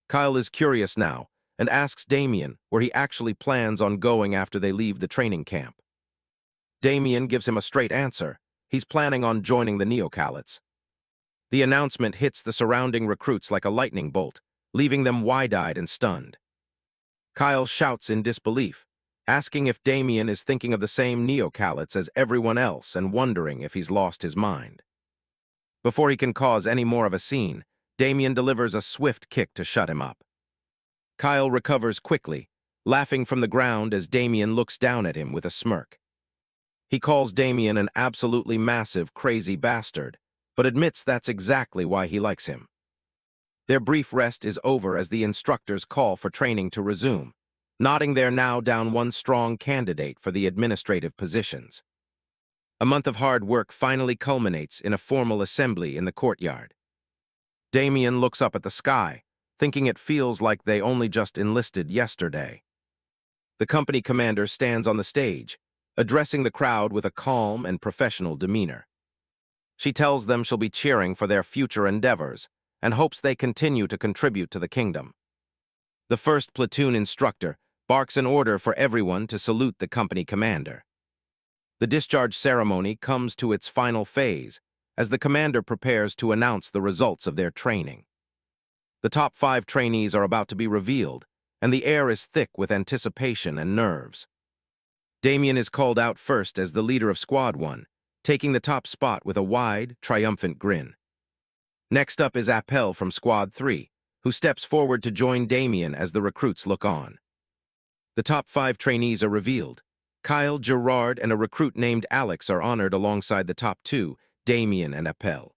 Kyle is curious now and asks Damian where he actually plans on going after they leave the training camp. Damian gives him a straight answer. He's planning on joining the Neocalites. The announcement hits the surrounding recruits like a lightning bolt, leaving them wide-eyed and stunned. Kyle shouts in disbelief, asking if Damian is thinking of the same neocalites as everyone else and wondering if he's lost his mind. Before he can cause any more of a scene, Damian delivers a swift kick to shut him up. Kyle recovers quickly, laughing from the ground as Damian looks down at him with a smirk. He calls Damian an absolutely massive, crazy bastard, but admits that's exactly why he likes him. Their brief rest is over as the instructors call for training to resume, nodding they're now down one strong candidate for the administrative positions. A month of hard work finally culminates in a formal assembly in the courtyard. Damian looks up at the sky, thinking it feels like they only just enlisted yesterday. The company commander stands on the stage, addressing the crowd with a calm and professional demeanor. She tells them she'll be cheering for their future endeavors and hopes they continue to contribute to the kingdom. The first platoon instructor barks an order for everyone to salute the company commander. The discharge ceremony comes to its final phase as the commander prepares to announce the results of their training. The top 5 trainees are about to be revealed, and the air is thick with anticipation and nerves. Damian is called out first as the leader of Squad 1, taking the top spot with a wide, triumphant grin. Next up is Appel from Squad 3, who steps forward to join Damian as the recruits look on. The top 5 trainees are revealed. Kyle, Gerard, and a recruit named Alex are honored alongside the top 2, Damian and Appel.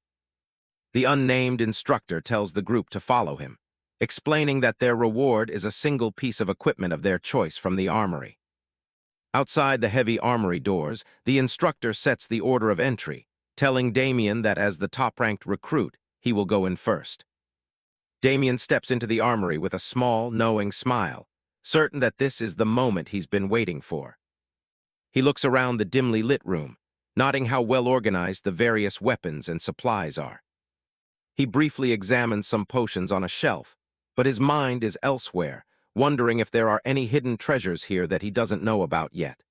The unnamed instructor tells the group to follow him, explaining that their reward is a single piece of equipment of their choice from the armory. Outside the heavy armory doors, the instructor sets the order of entry, telling Damian that as the top-ranked recruit, he will go in first. Damian steps into the armory with a small, knowing smile, certain that this is the moment he's been waiting for. He looks around the dimly lit room, noting how well-organized the various weapons and supplies are. He briefly examines some potions on a shelf, but his mind is elsewhere, wondering if there are any hidden treasures here that he doesn't know about yet.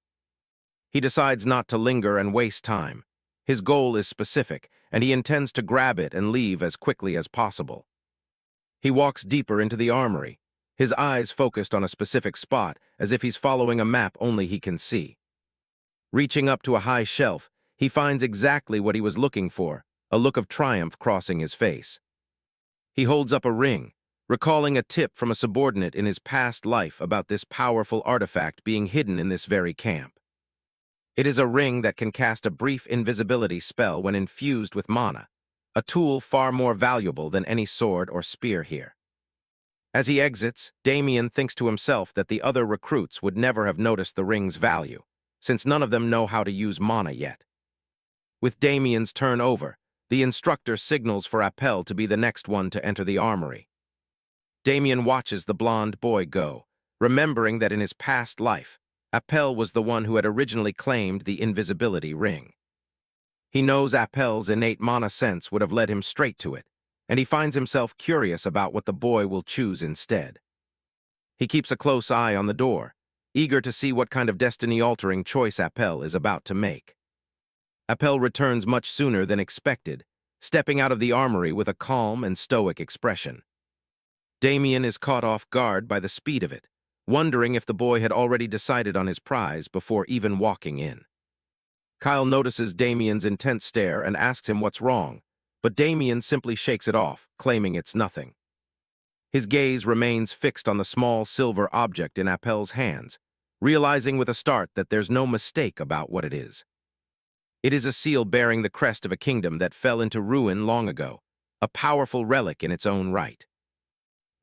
He decides not to linger and waste time. His goal is specific, and he intends to grab it and leave as quickly as possible. He walks deeper into the armory, his eyes focused on a specific spot, as if he's following a map only he can see. Reaching up to a high shelf, he finds exactly what he was looking for, a look of triumph crossing his face. He holds up a ring, recalling a tip from a subordinate in his past life about this powerful artifact being hidden in this very camp. It is a ring that can cast a brief invisibility spell when infused with mana, a tool far more valuable than any sword or spear here. As he exits, Damian thinks to himself that the other recruits would never have noticed the ring's value, since none of them know how to use mana yet. With Damian's turn over, the instructor signals for Appel to be the next one to enter the armory. Damian watches the blonde boy go, remembering that in his past life, Appel was the one who had originally claimed the invisibility ring. He knows Appel's innate mana sense would have led him straight to it, and he finds himself curious about what the boy will choose instead. He keeps a close eye on the door, eager to see what kind of destiny-altering choice Appel is about to make. Appel returns much sooner than expected, stepping out of the armory with a calm and stoic expression. Damian is caught off guard by the speed of it, wondering if the boy had already decided on his prize before even walking in. Kyle notices Damian's intense stare and asks him what's wrong, but Damian simply shakes it off, claiming it's nothing. His gaze remains fixed on the small silver object in Appel's hands, realizing with a start that there's no mistake about what it is. It is a seal bearing the crest of a kingdom that fell into ruin long ago, a powerful relic in its own right.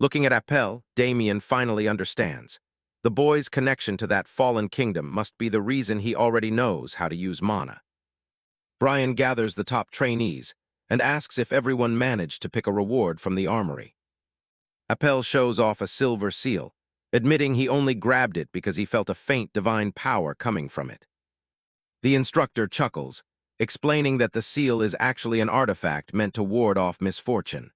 Looking at Appel, Damian finally understands. The boy's connection to that fallen kingdom must be the reason he already knows how to use mana. Brian gathers the top trainees and asks if everyone managed to pick a reward from the armory. Appel shows off a silver seal, admitting he only grabbed it because he felt a faint divine power coming from it. The instructor chuckles, explaining that the seal is actually an artifact meant to ward off misfortune.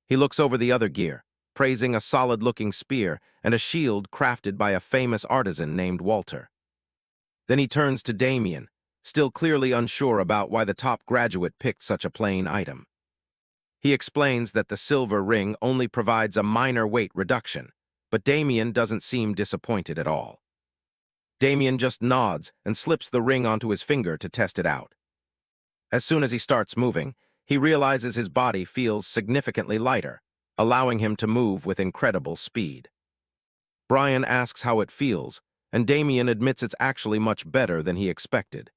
He looks over the other gear, praising a solid-looking spear and a shield crafted by a famous artisan named Walter. Then he turns to Damian, still clearly unsure about why the top graduate picked such a plain item. He explains that the silver ring only provides a minor weight reduction, but Damian doesn't seem disappointed at all. Damian just nods and slips the ring onto his finger to test it out. As soon as he starts moving, he realizes his body feels significantly lighter, allowing him to move with incredible speed. Brian asks how it feels, and Damian admits it's actually much better than he expected.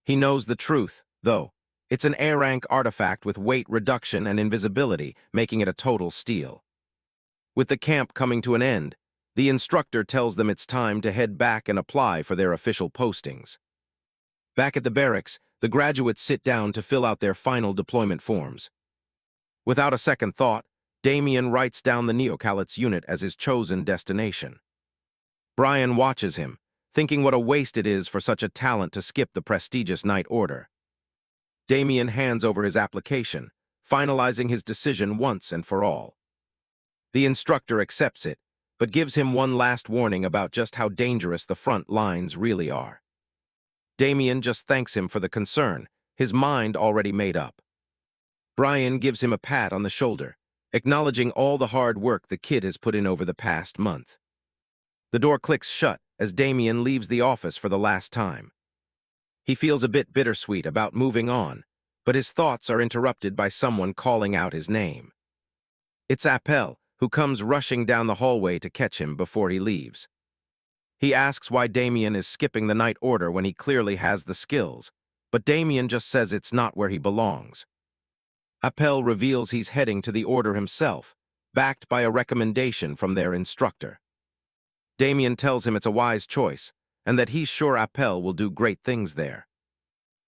He knows the truth, though. It's an A-rank artifact with weight reduction and invisibility, making it a total steal. With the camp coming to an end, the instructor tells them it's time to head back and apply for their official postings. Back at the barracks, the graduates sit down to fill out their final deployment forms. Without a second thought, Damian writes down the Neocalit's unit as his chosen destination. Brian watches him, thinking what a waste it is for such a talent to skip the prestigious Night Order. Damian hands over his application, finalizing his decision once and for all. The instructor accepts it, but gives him one last warning about just how dangerous the front lines really are. Damian just thanks him for the concern, his mind already made up. Brian gives him a pat on the shoulder, acknowledging all the hard work the kid has put in over the past month. The door clicks shut as Damian leaves the office for the last time. He feels a bit bittersweet about moving on, but his thoughts are interrupted by someone calling out his name. It's Appel, who comes rushing down the hallway to catch him before he leaves. He asks why Damian is skipping the Night Order when he clearly has the skills, but Damian just says it's not where he belongs. Appel reveals he's heading to the Order himself, backed by a recommendation from their instructor. Damian tells him it's a wise choice, and that he's sure Appel will do great things there.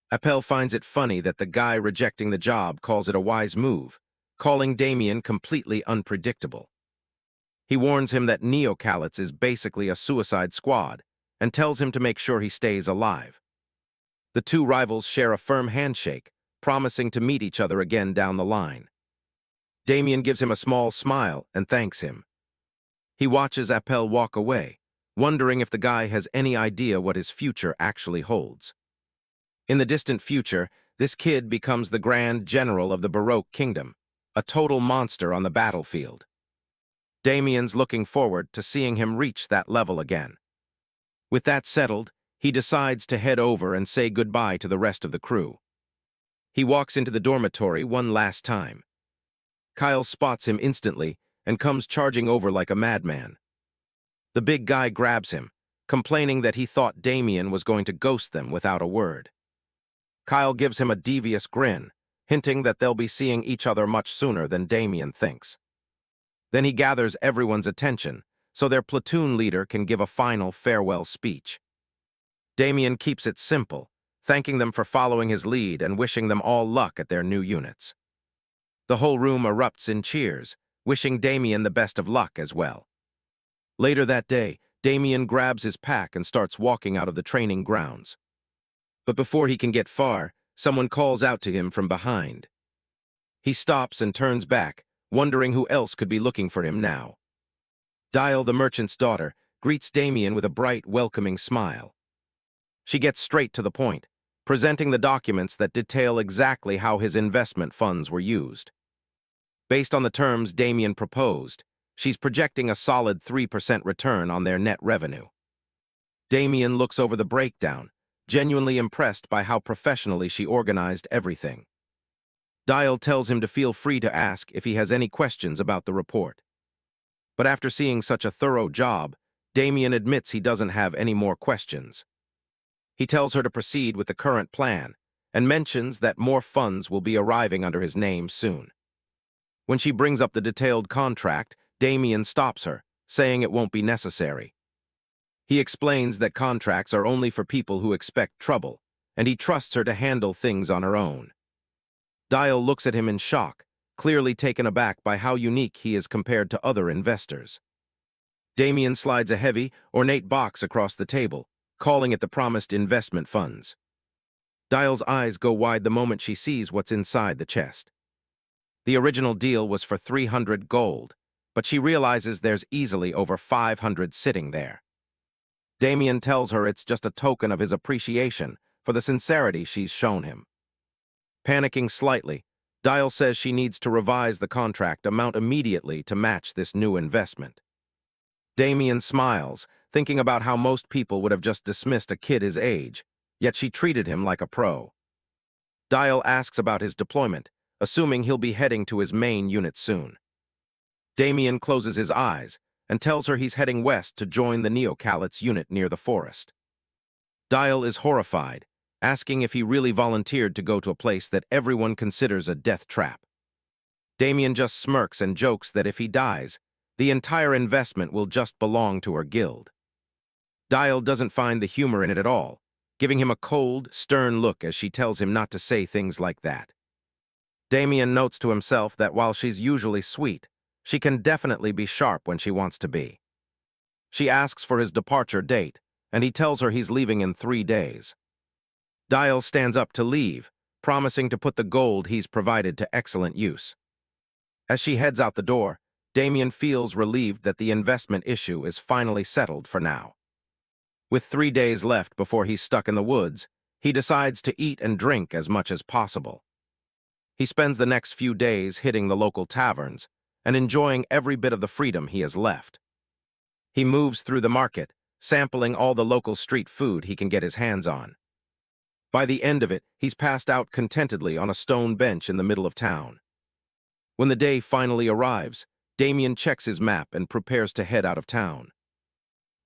Appel finds it funny that the guy rejecting the job calls it a wise move, calling Damian completely unpredictable. He warns him that Neocalit's is basically a suicide squad, and tells him to make sure he stays alive. The two rivals share a firm handshake, promising to meet each other again down the line. Damian gives him a small smile and thanks him. He watches Appel walk away, wondering if the guy has any idea what his future actually holds. In the distant future, this kid becomes the Grand General of the Baroque Kingdom, a total monster on the battlefield. Damian's looking forward to seeing him reach that level again. With that settled, he decides to head over and say goodbye to the rest of the crew. He walks into the dormitory one last time. Kyle spots him instantly and comes charging over like a madman. The big guy grabs him, complaining that he thought Damian was going to ghost them without a word. Kyle gives him a devious grin, hinting that they'll be seeing each other much sooner than Damian thinks. Then he gathers everyone's attention, so their platoon leader can give a final farewell speech. Damian keeps it simple, thanking them for following his lead and wishing them all luck at their new units. The whole room erupts in cheers, wishing Damian the best of luck as well. Later that day, Damian grabs his pack and starts walking out of the training grounds. But before he can get far, someone calls out to him from behind. He stops and turns back, wondering who else could be looking for him now. Dial, the merchant's daughter, greets Damian with a bright, welcoming smile. She gets straight to the point, presenting the documents that detail exactly how his investment funds were used. Based on the terms Damian proposed, she's projecting a solid 3% return on their net revenue. Damian looks over the breakdown, genuinely impressed by how professionally she organized everything. Dial tells him to feel free to ask if he has any questions about the report. But after seeing such a thorough job, Damian admits he doesn't have any more questions. He tells her to proceed with the current plan and mentions that more funds will be arriving under his name soon. When she brings up the detailed contract, Damian stops her, saying it won't be necessary. He explains that contracts are only for people who expect trouble, and he trusts her to handle things on her own. Dial looks at him in shock, clearly taken aback by how unique he is compared to other investors. Damian slides a heavy, ornate box across the table, calling it the promised investment funds. Dial's eyes go wide the moment she sees what's inside the chest. The original deal was for 300 gold, but she realizes there's easily over 500 sitting there. Damian tells her it's just a token of his appreciation for the sincerity she's shown him. Panicking slightly, Dial says she needs to revise the contract amount immediately to match this new investment. Damian smiles, thinking about how most people would have just dismissed a kid his age, yet she treated him like a pro. Dial asks about his deployment, assuming he'll be heading to his main unit soon. Damian closes his eyes and tells her he's heading west to join the Neocalit's unit near the forest. Dial is horrified, asking if he really volunteered to go to a place that everyone considers a death trap. Damian just smirks and jokes that if he dies, the entire investment will just belong to her guild. Dial doesn't find the humor in it at all, giving him a cold, stern look as she tells him not to say things like that. Damian notes to himself that while she's usually sweet, she can definitely be sharp when she wants to be. She asks for his departure date, and he tells her he's leaving in 3 days. Dial stands up to leave, promising to put the gold he's provided to excellent use. As she heads out the door, Damian feels relieved that the investment issue is finally settled for now. With 3 days left before he's stuck in the woods, he decides to eat and drink as much as possible. He spends the next few days hitting the local taverns and enjoying every bit of the freedom he has left. He moves through the market, sampling all the local street food he can get his hands on. By the end of it, he's passed out contentedly on a stone bench in the middle of town. When the day finally arrives, Damian checks his map and prepares to head out of town.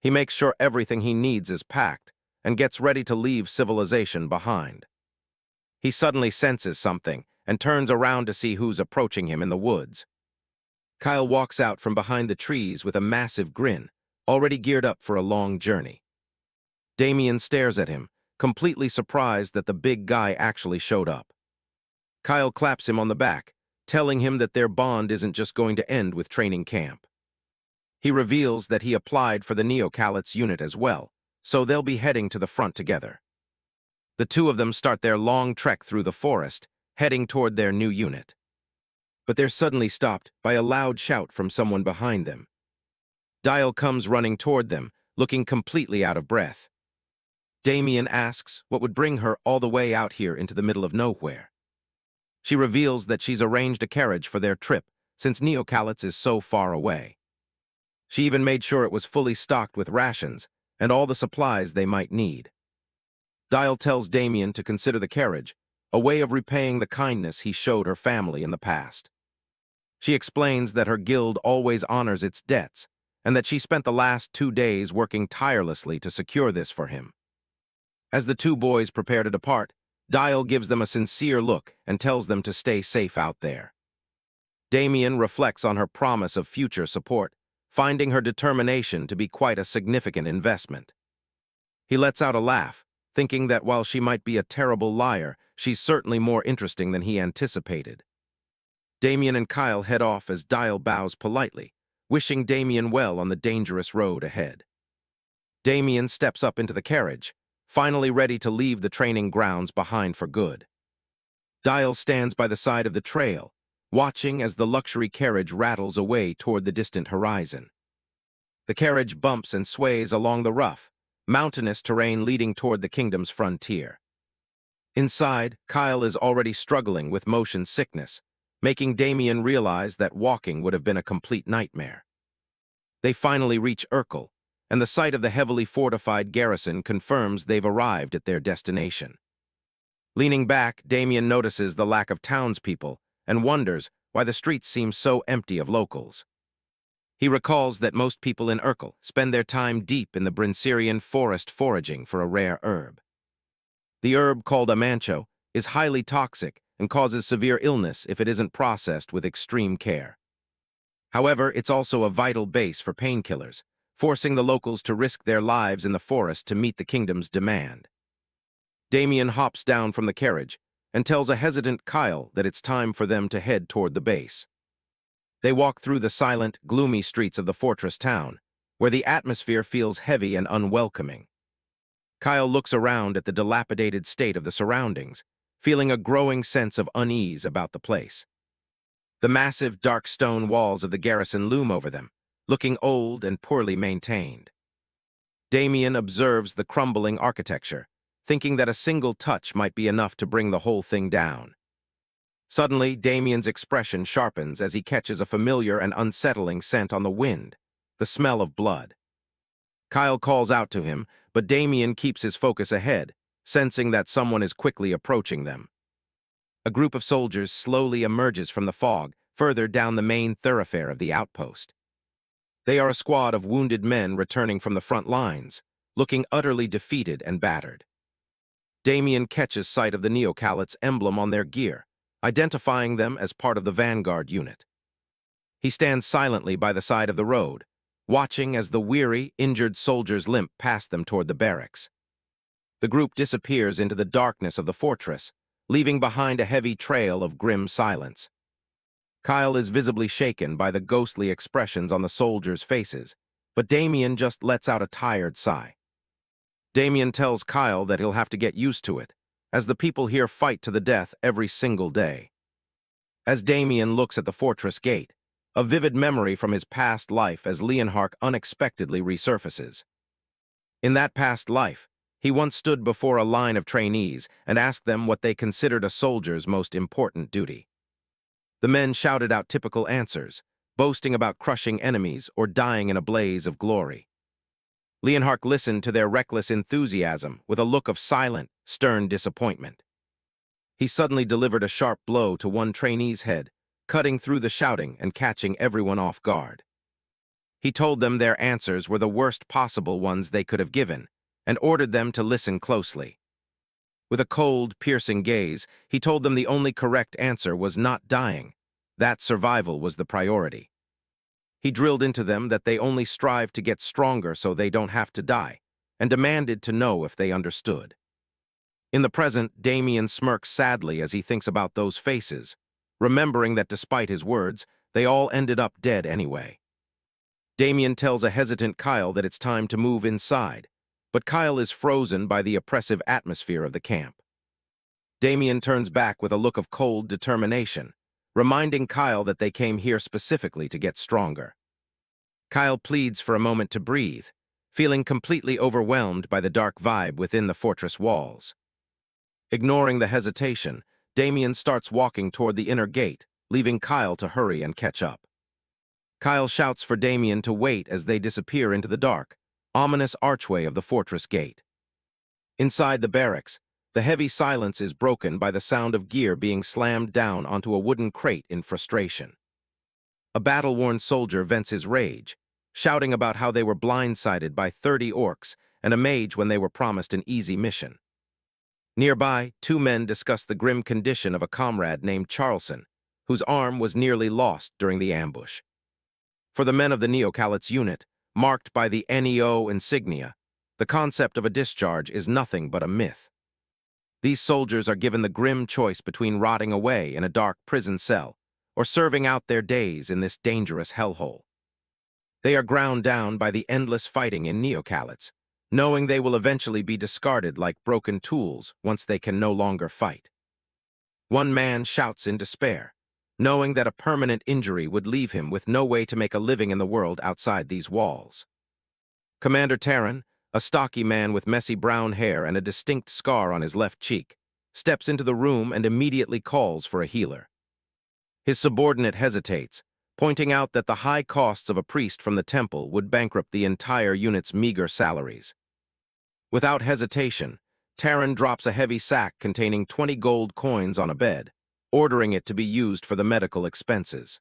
He makes sure everything he needs is packed and gets ready to leave civilization behind. He suddenly senses something and turns around to see who's approaching him in the woods. Kyle walks out from behind the trees with a massive grin, already geared up for a long journey. Damian stares at him, completely surprised that the big guy actually showed up. Kyle claps him on the back, telling him that their bond isn't just going to end with training camp. He reveals that he applied for the Neocalit's unit as well, so they'll be heading to the front together. The two of them start their long trek through the forest, heading toward their new unit. But they're suddenly stopped by a loud shout from someone behind them. Dial comes running toward them, looking completely out of breath. Damian asks what would bring her all the way out here into the middle of nowhere. She reveals that she's arranged a carriage for their trip, since Neocalit's is so far away. She even made sure it was fully stocked with rations and all the supplies they might need. Dial tells Damian to consider the carriage a way of repaying the kindness he showed her family in the past. She explains that her guild always honors its debts, and that she spent the last 2 days working tirelessly to secure this for him. As the two boys prepare to depart, Dial gives them a sincere look and tells them to stay safe out there. Damian reflects on her promise of future support, finding her determination to be quite a significant investment. He lets out a laugh, thinking that while she might be a terrible liar, she's certainly more interesting than he anticipated. Damian and Kyle head off as Dial bows politely, wishing Damian well on the dangerous road ahead. Damian steps up into the carriage, finally ready to leave the training grounds behind for good. Dial stands by the side of the trail, watching as the luxury carriage rattles away toward the distant horizon. The carriage bumps and sways along the rough, mountainous terrain leading toward the kingdom's frontier. Inside, Kyle is already struggling with motion sickness, making Damian realize that walking would have been a complete nightmare. They finally reach Urkel, and the sight of the heavily fortified garrison confirms they've arrived at their destination. Leaning back, Damian notices the lack of townspeople and wonders why the streets seem so empty of locals. He recalls that most people in Urkel spend their time deep in the Brinserian forest foraging for a rare herb. The herb, called a mancho, is highly toxic and causes severe illness if it isn't processed with extreme care. However, it's also a vital base for painkillers, forcing the locals to risk their lives in the forest to meet the kingdom's demand. Damian hops down from the carriage and tells a hesitant Kyle that it's time for them to head toward the base. They walk through the silent, gloomy streets of the fortress town, where the atmosphere feels heavy and unwelcoming. Kyle looks around at the dilapidated state of the surroundings, feeling a growing sense of unease about the place. The massive, dark stone walls of the garrison loom over them, looking old and poorly maintained. Damian observes the crumbling architecture, thinking that a single touch might be enough to bring the whole thing down. Suddenly, Damian's expression sharpens as he catches a familiar and unsettling scent on the wind, the smell of blood. Kyle calls out to him, but Damian keeps his focus ahead, sensing that someone is quickly approaching them. A group of soldiers slowly emerges from the fog, further down the main thoroughfare of the outpost. They are a squad of wounded men returning from the front lines, looking utterly defeated and battered. Damian catches sight of the Neocalit's emblem on their gear, identifying them as part of the vanguard unit. He stands silently by the side of the road, watching as the weary, injured soldiers limp past them toward the barracks. The group disappears into the darkness of the fortress, leaving behind a heavy trail of grim silence. Kyle is visibly shaken by the ghostly expressions on the soldiers' faces, but Damian just lets out a tired sigh. Damian tells Kyle that he'll have to get used to it, as the people here fight to the death every single day. As Damian looks at the fortress gate, a vivid memory from his past life as Leonhardt unexpectedly resurfaces. In that past life, he once stood before a line of trainees and asked them what they considered a soldier's most important duty. The men shouted out typical answers, boasting about crushing enemies or dying in a blaze of glory. Leonhardt listened to their reckless enthusiasm with a look of silent, stern disappointment. He suddenly delivered a sharp blow to one trainee's head, cutting through the shouting and catching everyone off guard. He told them their answers were the worst possible ones they could have given, and ordered them to listen closely. With a cold, piercing gaze, he told them the only correct answer was not dying. That survival was the priority. He drilled into them that they only strive to get stronger so they don't have to die, and demanded to know if they understood. In the present, Damian smirks sadly as he thinks about those faces, remembering that despite his words, they all ended up dead anyway. Damian tells a hesitant Kyle that it's time to move inside, but Kyle is frozen by the oppressive atmosphere of the camp. Damian turns back with a look of cold determination, reminding Kyle that they came here specifically to get stronger. Kyle pleads for a moment to breathe, feeling completely overwhelmed by the dark vibe within the fortress walls. Ignoring the hesitation, Damian starts walking toward the inner gate, leaving Kyle to hurry and catch up. Kyle shouts for Damian to wait as they disappear into the dark, ominous archway of the fortress gate. Inside the barracks, the heavy silence is broken by the sound of gear being slammed down onto a wooden crate in frustration. A battle-worn soldier vents his rage, shouting about how they were blindsided by 30 orcs and a mage when they were promised an easy mission. Nearby, two men discuss the grim condition of a comrade named Charleston, whose arm was nearly lost during the ambush. For the men of the Neocalit's unit, marked by the NEO insignia, the concept of a discharge is nothing but a myth. These soldiers are given the grim choice between rotting away in a dark prison cell or serving out their days in this dangerous hellhole. They are ground down by the endless fighting in Neocalids, knowing they will eventually be discarded like broken tools once they can no longer fight. One man shouts in despair, knowing that a permanent injury would leave him with no way to make a living in the world outside these walls. Commander Terran, a stocky man with messy brown hair and a distinct scar on his left cheek, steps into the room and immediately calls for a healer. His subordinate hesitates, pointing out that the high costs of a priest from the temple would bankrupt the entire unit's meager salaries. Without hesitation, Terran drops a heavy sack containing 20 gold coins on a bed, ordering it to be used for the medical expenses.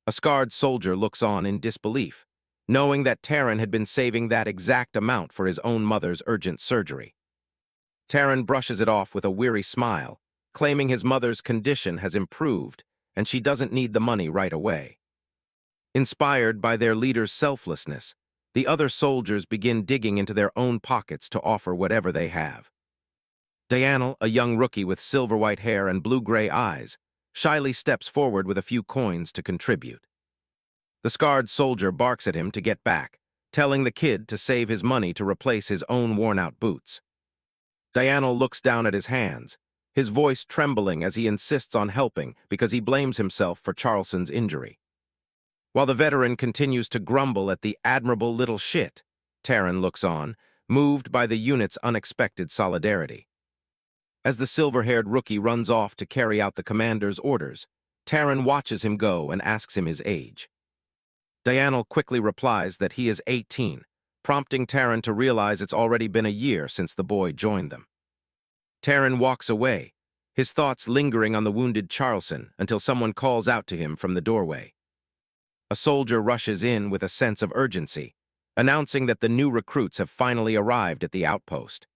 A scarred soldier looks on in disbelief, knowing that Terran had been saving that exact amount for his own mother's urgent surgery. Terran brushes it off with a weary smile, claiming his mother's condition has improved and she doesn't need the money right away. Inspired by their leader's selflessness, the other soldiers begin digging into their own pockets to offer whatever they have. Damian, a young rookie with silver-white hair and blue-gray eyes, shyly steps forward with a few coins to contribute. The scarred soldier barks at him to get back, telling the kid to save his money to replace his own worn-out boots. Damian looks down at his hands, his voice trembling as he insists on helping because he blames himself for Charleston's injury. While the veteran continues to grumble at the admirable little shit, Terran looks on, moved by the unit's unexpected solidarity. As the silver-haired rookie runs off to carry out the commander's orders, Taran watches him go and asks him his age. Dianel quickly replies that he is 18, prompting Taran to realize it's already been a year since the boy joined them. Taran walks away, his thoughts lingering on the wounded Charleston until someone calls out to him from the doorway. A soldier rushes in with a sense of urgency, announcing that the new recruits have finally arrived at the outpost.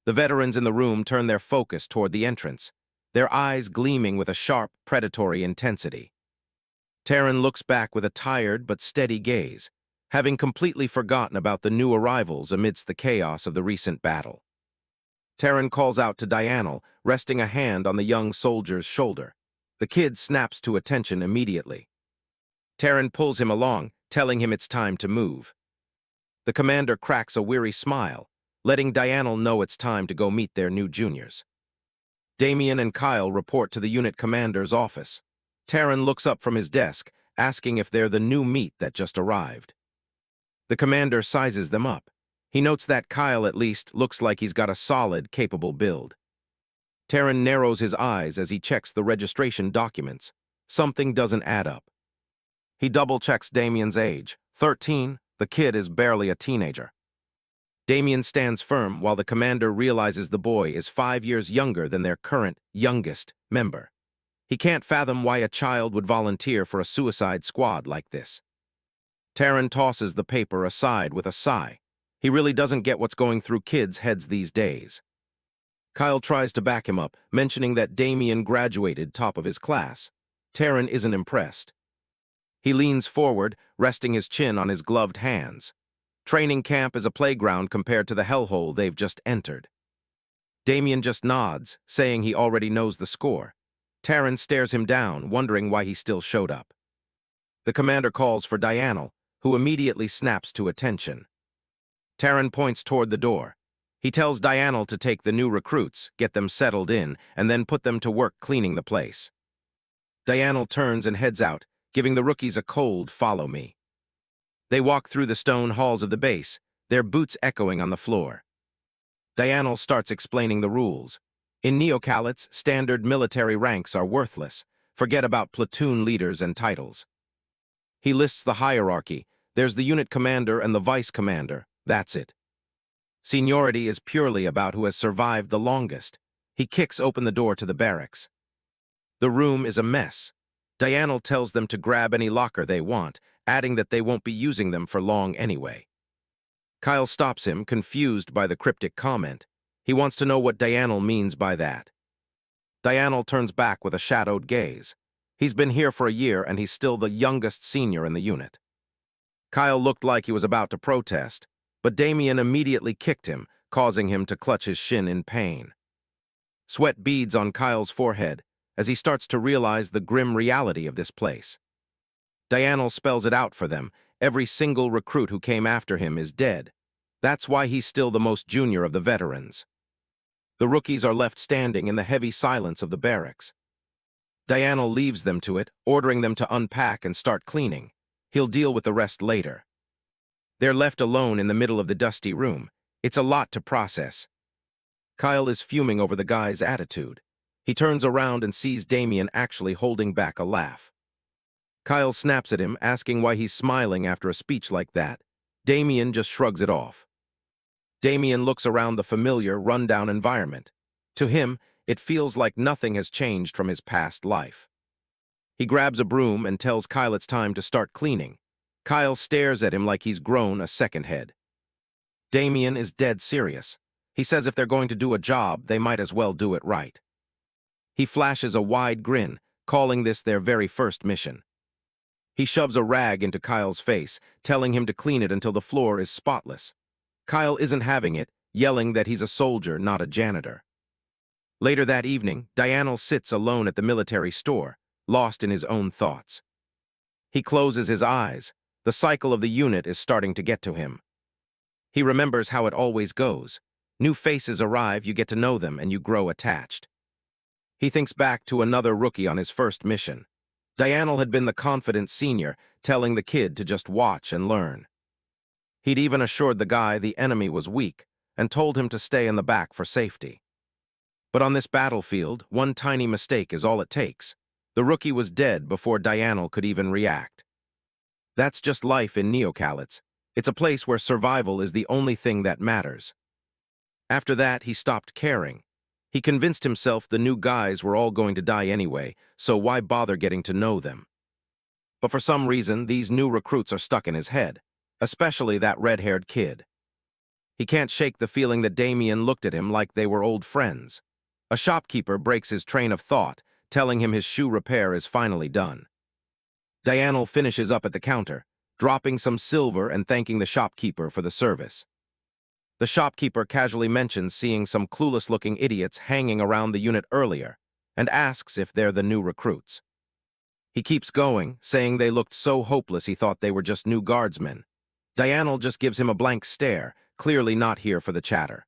The veterans in the room turn their focus toward the entrance, their eyes gleaming with a sharp, predatory intensity. Taran looks back with a tired but steady gaze, having completely forgotten about the new arrivals amidst the chaos of the recent battle. Taran calls out to Dianel, resting a hand on the young soldier's shoulder. The kid snaps to attention immediately. Taran pulls him along, telling him it's time to move. The commander cracks a weary smile, letting Dianel know it's time to go meet their new juniors. Damian and Kyle report to the unit commander's office. Taran looks up from his desk, asking if they're the new meat that just arrived. The commander sizes them up. He notes that Kyle, at least, looks like he's got a solid, capable build. Taran narrows his eyes as he checks the registration documents. Something doesn't add up. He double-checks Damian's age. 13, the kid is barely a teenager. Damian stands firm while the commander realizes the boy is 5 years younger than their current, youngest member. He can't fathom why a child would volunteer for a suicide squad like this. Taran tosses the paper aside with a sigh. He really doesn't get what's going through kids' heads these days. Kyle tries to back him up, mentioning that Damian graduated top of his class. Taran isn't impressed. He leans forward, resting his chin on his gloved hands. Training camp is a playground compared to the hellhole they've just entered. Damian just nods, saying he already knows the score. Taran stares him down, wondering why he still showed up. The commander calls for Dianel, who immediately snaps to attention. Taran points toward the door. He tells Dianel to take the new recruits, get them settled in, and then put them to work cleaning the place. Dianel turns and heads out, giving the rookies a cold "follow me." They walk through the stone halls of the base, their boots echoing on the floor. Dianel starts explaining the rules. In Neocalites, standard military ranks are worthless. Forget about platoon leaders and titles. He lists the hierarchy. There's the unit commander and the vice commander. That's it. Seniority is purely about who has survived the longest. He kicks open the door to the barracks. The room is a mess. Dianel tells them to grab any locker they want, adding that they won't be using them for long anyway. Kyle stops him, confused by the cryptic comment. He wants to know what Dianel means by that. Dianel turns back with a shadowed gaze. He's been here for a year and he's still the youngest senior in the unit. Kyle looked like he was about to protest, but Damian immediately kicked him, causing him to clutch his shin in pain. Sweat beads on Kyle's forehead as he starts to realize the grim reality of this place. Dianel spells it out for them. Every single recruit who came after him is dead. That's why he's still the most junior of the veterans. The rookies are left standing in the heavy silence of the barracks. Dianel leaves them to it, ordering them to unpack and start cleaning. He'll deal with the rest later. They're left alone in the middle of the dusty room. It's a lot to process. Kyle is fuming over the guy's attitude. He turns around and sees Damian actually holding back a laugh. Kyle snaps at him, asking why he's smiling after a speech like that. Damian just shrugs it off. Damian looks around the familiar, rundown environment. To him, it feels like nothing has changed from his past life. He grabs a broom and tells Kyle it's time to start cleaning. Kyle stares at him like he's grown a second head. Damian is dead serious. He says if they're going to do a job, they might as well do it right. He flashes a wide grin, calling this their very first mission. He shoves a rag into Kyle's face, telling him to clean it until the floor is spotless. Kyle isn't having it, yelling that he's a soldier, not a janitor. Later that evening, Dianel sits alone at the military store, lost in his own thoughts. He closes his eyes. The cycle of the unit is starting to get to him. He remembers how it always goes. New faces arrive, you get to know them, and you grow attached. He thinks back to another rookie on his first mission. Dianel had been the confident senior, telling the kid to just watch and learn. He'd even assured the guy the enemy was weak and told him to stay in the back for safety. But on this battlefield, one tiny mistake is all it takes. The rookie was dead before Dianel could even react. That's just life in Neocalids. It's a place where survival is the only thing that matters. After that, he stopped caring. He convinced himself the new guys were all going to die anyway, so why bother getting to know them? But for some reason, these new recruits are stuck in his head, especially that red-haired kid. He can't shake the feeling that Damian looked at him like they were old friends. A shopkeeper breaks his train of thought, telling him his shoe repair is finally done. Dianel finishes up at the counter, dropping some silver and thanking the shopkeeper for the service. The shopkeeper casually mentions seeing some clueless-looking idiots hanging around the unit earlier, and asks if they're the new recruits. He keeps going, saying they looked so hopeless he thought they were just new guardsmen. Dianel just gives him a blank stare, clearly not here for the chatter.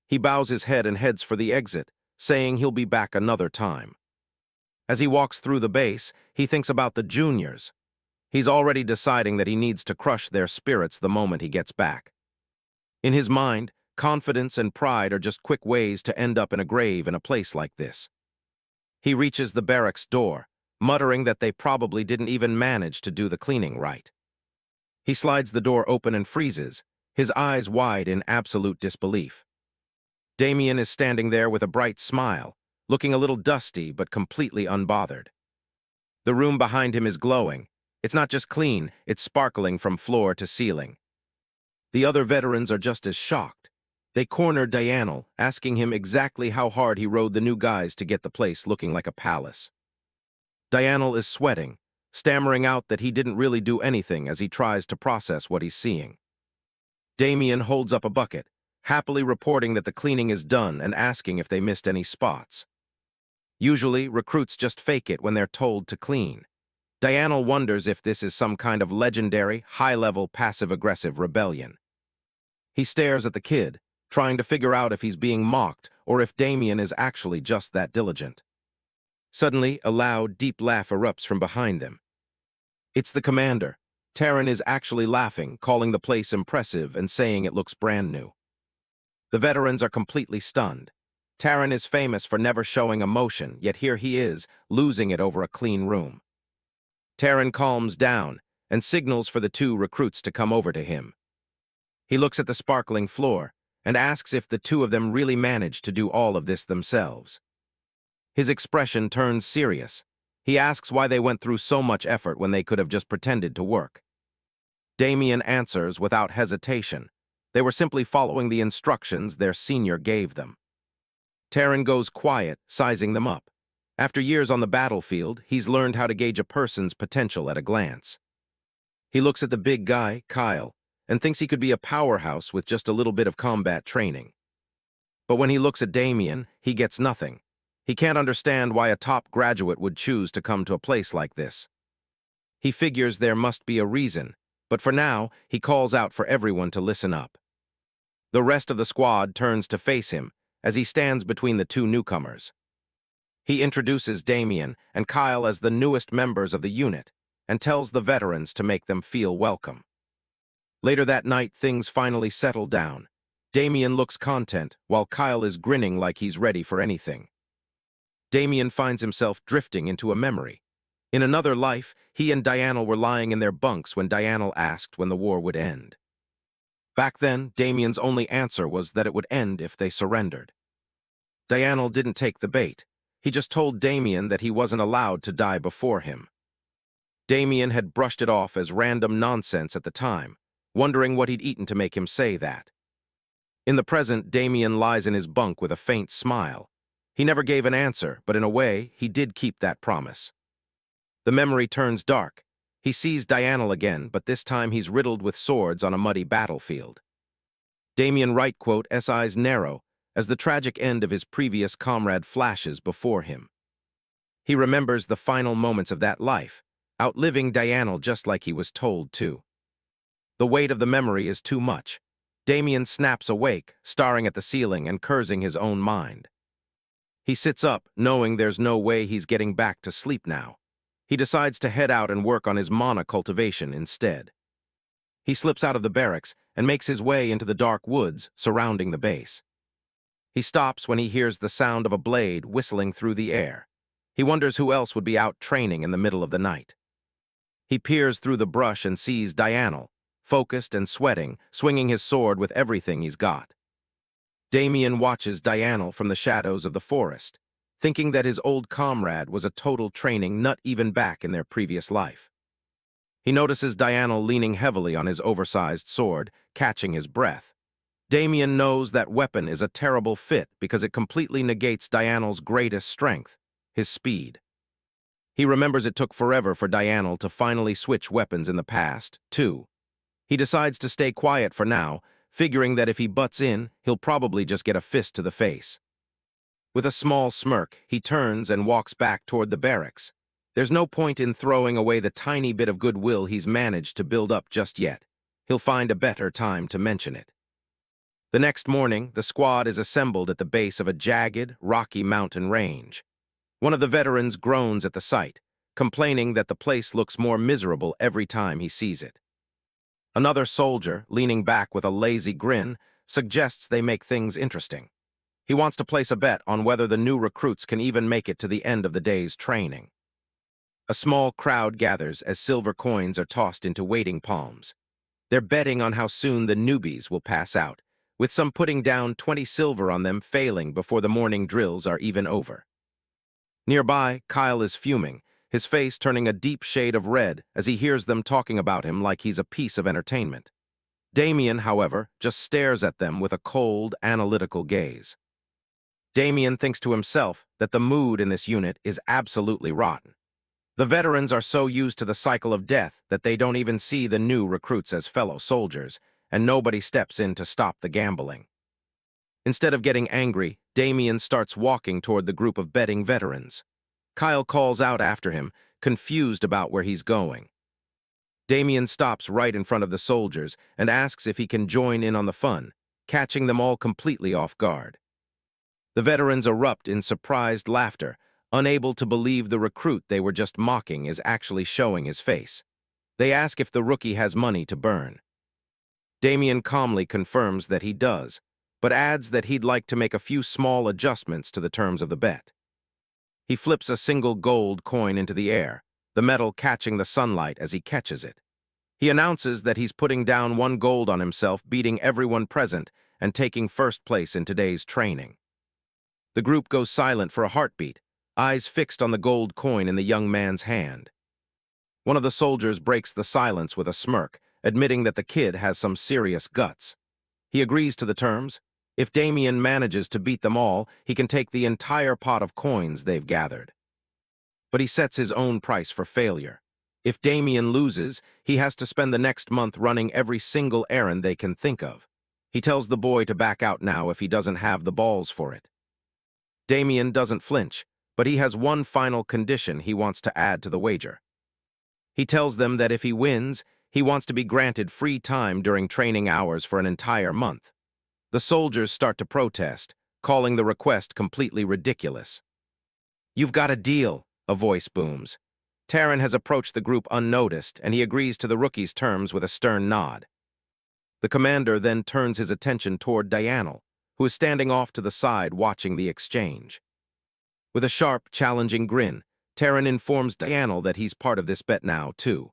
He bows his head and heads for the exit, saying he'll be back another time. As he walks through the base, he thinks about the juniors. He's already deciding that he needs to crush their spirits the moment he gets back. In his mind, confidence and pride are just quick ways to end up in a grave in a place like this. He reaches the barracks door, muttering that they probably didn't even manage to do the cleaning right. He slides the door open and freezes, his eyes wide in absolute disbelief. Damian is standing there with a bright smile, looking a little dusty but completely unbothered. The room behind him is glowing. It's not just clean, it's sparkling from floor to ceiling. The other veterans are just as shocked. They corner Dianel, asking him exactly how hard he rode the new guys to get the place looking like a palace. Dianel is sweating, stammering out that he didn't really do anything as he tries to process what he's seeing. Damian holds up a bucket, happily reporting that the cleaning is done and asking if they missed any spots. Usually, recruits just fake it when they're told to clean. Dianel wonders if this is some kind of legendary, high-level, passive-aggressive rebellion. He stares at the kid, trying to figure out if he's being mocked or if Damian is actually just that diligent. Suddenly, a loud, deep laugh erupts from behind them. It's the commander. Taran is actually laughing, calling the place impressive and saying it looks brand new. The veterans are completely stunned. Taran is famous for never showing emotion, yet here he is, losing it over a clean room. Taran calms down and signals for the two recruits to come over to him. He looks at the sparkling floor and asks if the two of them really managed to do all of this themselves. His expression turns serious. He asks why they went through so much effort when they could have just pretended to work. Damian answers without hesitation. They were simply following the instructions their senior gave them. Taran goes quiet, sizing them up. After years on the battlefield, he's learned how to gauge a person's potential at a glance. He looks at the big guy, Kyle, and thinks he could be a powerhouse with just a little bit of combat training. But when he looks at Damian, he gets nothing. He can't understand why a top graduate would choose to come to a place like this. He figures there must be a reason, but for now, he calls out for everyone to listen up. The rest of the squad turns to face him as he stands between the two newcomers. He introduces Damian and Kyle as the newest members of the unit and tells the veterans to make them feel welcome. Later that night, things finally settle down. Damian looks content, while Kyle is grinning like he's ready for anything. Damian finds himself drifting into a memory. In another life, he and Dianel were lying in their bunks when Dianel asked when the war would end. Back then, Damian's only answer was that it would end if they surrendered. Dianel didn't take the bait. He just told Damian that he wasn't allowed to die before him. Damian had brushed it off as random nonsense at the time, wondering what he'd eaten to make him say that. In the present, Damian lies in his bunk with a faint smile. He never gave an answer, but in a way, he did keep that promise. The memory turns dark. He sees Dianel again, but this time he's riddled with swords on a muddy battlefield. Damian Wright quote S eyes narrow as the tragic end of his previous comrade flashes before him. He remembers the final moments of that life, outliving Dianel just like he was told to. The weight of the memory is too much. Damian snaps awake, staring at the ceiling and cursing his own mind. He sits up, knowing there's no way he's getting back to sleep now. He decides to head out and work on his mana cultivation instead. He slips out of the barracks and makes his way into the dark woods surrounding the base. He stops when he hears the sound of a blade whistling through the air. He wonders who else would be out training in the middle of the night. He peers through the brush and sees Dianel, focused and sweating, swinging his sword with everything he's got. Damian watches Dianel from the shadows of the forest, thinking that his old comrade was a total training nut even back in their previous life. He notices Dianel leaning heavily on his oversized sword, catching his breath. Damian knows that weapon is a terrible fit because it completely negates Dianel's greatest strength, his speed. He remembers it took forever for Dianel to finally switch weapons in the past, too. He decides to stay quiet for now, figuring that if he butts in, he'll probably just get a fist to the face. With a small smirk, he turns and walks back toward the barracks. There's no point in throwing away the tiny bit of goodwill he's managed to build up just yet. He'll find a better time to mention it. The next morning, the squad is assembled at the base of a jagged, rocky mountain range. One of the veterans groans at the sight, complaining that the place looks more miserable every time he sees it. Another soldier, leaning back with a lazy grin, suggests they make things interesting. He wants to place a bet on whether the new recruits can even make it to the end of the day's training. A small crowd gathers as silver coins are tossed into waiting palms. They're betting on how soon the newbies will pass out, with some putting down 20 silver on them failing before the morning drills are even over. Nearby, Kyle is fuming, his face turning a deep shade of red as he hears them talking about him like he's a piece of entertainment. Damian, however, just stares at them with a cold, analytical gaze. Damian thinks to himself that the mood in this unit is absolutely rotten. The veterans are so used to the cycle of death that they don't even see the new recruits as fellow soldiers, and nobody steps in to stop the gambling. Instead of getting angry, Damian starts walking toward the group of betting veterans. Kyle calls out after him, confused about where he's going. Damian stops right in front of the soldiers and asks if he can join in on the fun, catching them all completely off guard. The veterans erupt in surprised laughter, unable to believe the recruit they were just mocking is actually showing his face. They ask if the rookie has money to burn. Damian calmly confirms that he does, but adds that he'd like to make a few small adjustments to the terms of the bet. He flips a single gold coin into the air, the metal catching the sunlight as he catches it. He announces that he's putting down 1 gold on himself, beating everyone present and taking first place in today's training. The group goes silent for a heartbeat, eyes fixed on the gold coin in the young man's hand. One of the soldiers breaks the silence with a smirk, admitting that the kid has some serious guts. He agrees to the terms. If Damian manages to beat them all, he can take the entire pot of coins they've gathered. But he sets his own price for failure. If Damian loses, he has to spend the next month running every single errand they can think of. He tells the boy to back out now if he doesn't have the balls for it. Damian doesn't flinch, but he has one final condition he wants to add to the wager. He tells them that if he wins, he wants to be granted free time during training hours for an entire month. The soldiers start to protest, calling the request completely ridiculous. "You've got a deal," a voice booms. Taran has approached the group unnoticed, and he agrees to the rookie's terms with a stern nod. The commander then turns his attention toward Dianel, who is standing off to the side watching the exchange. With a sharp, challenging grin, Taran informs Dianel that he's part of this bet now, too.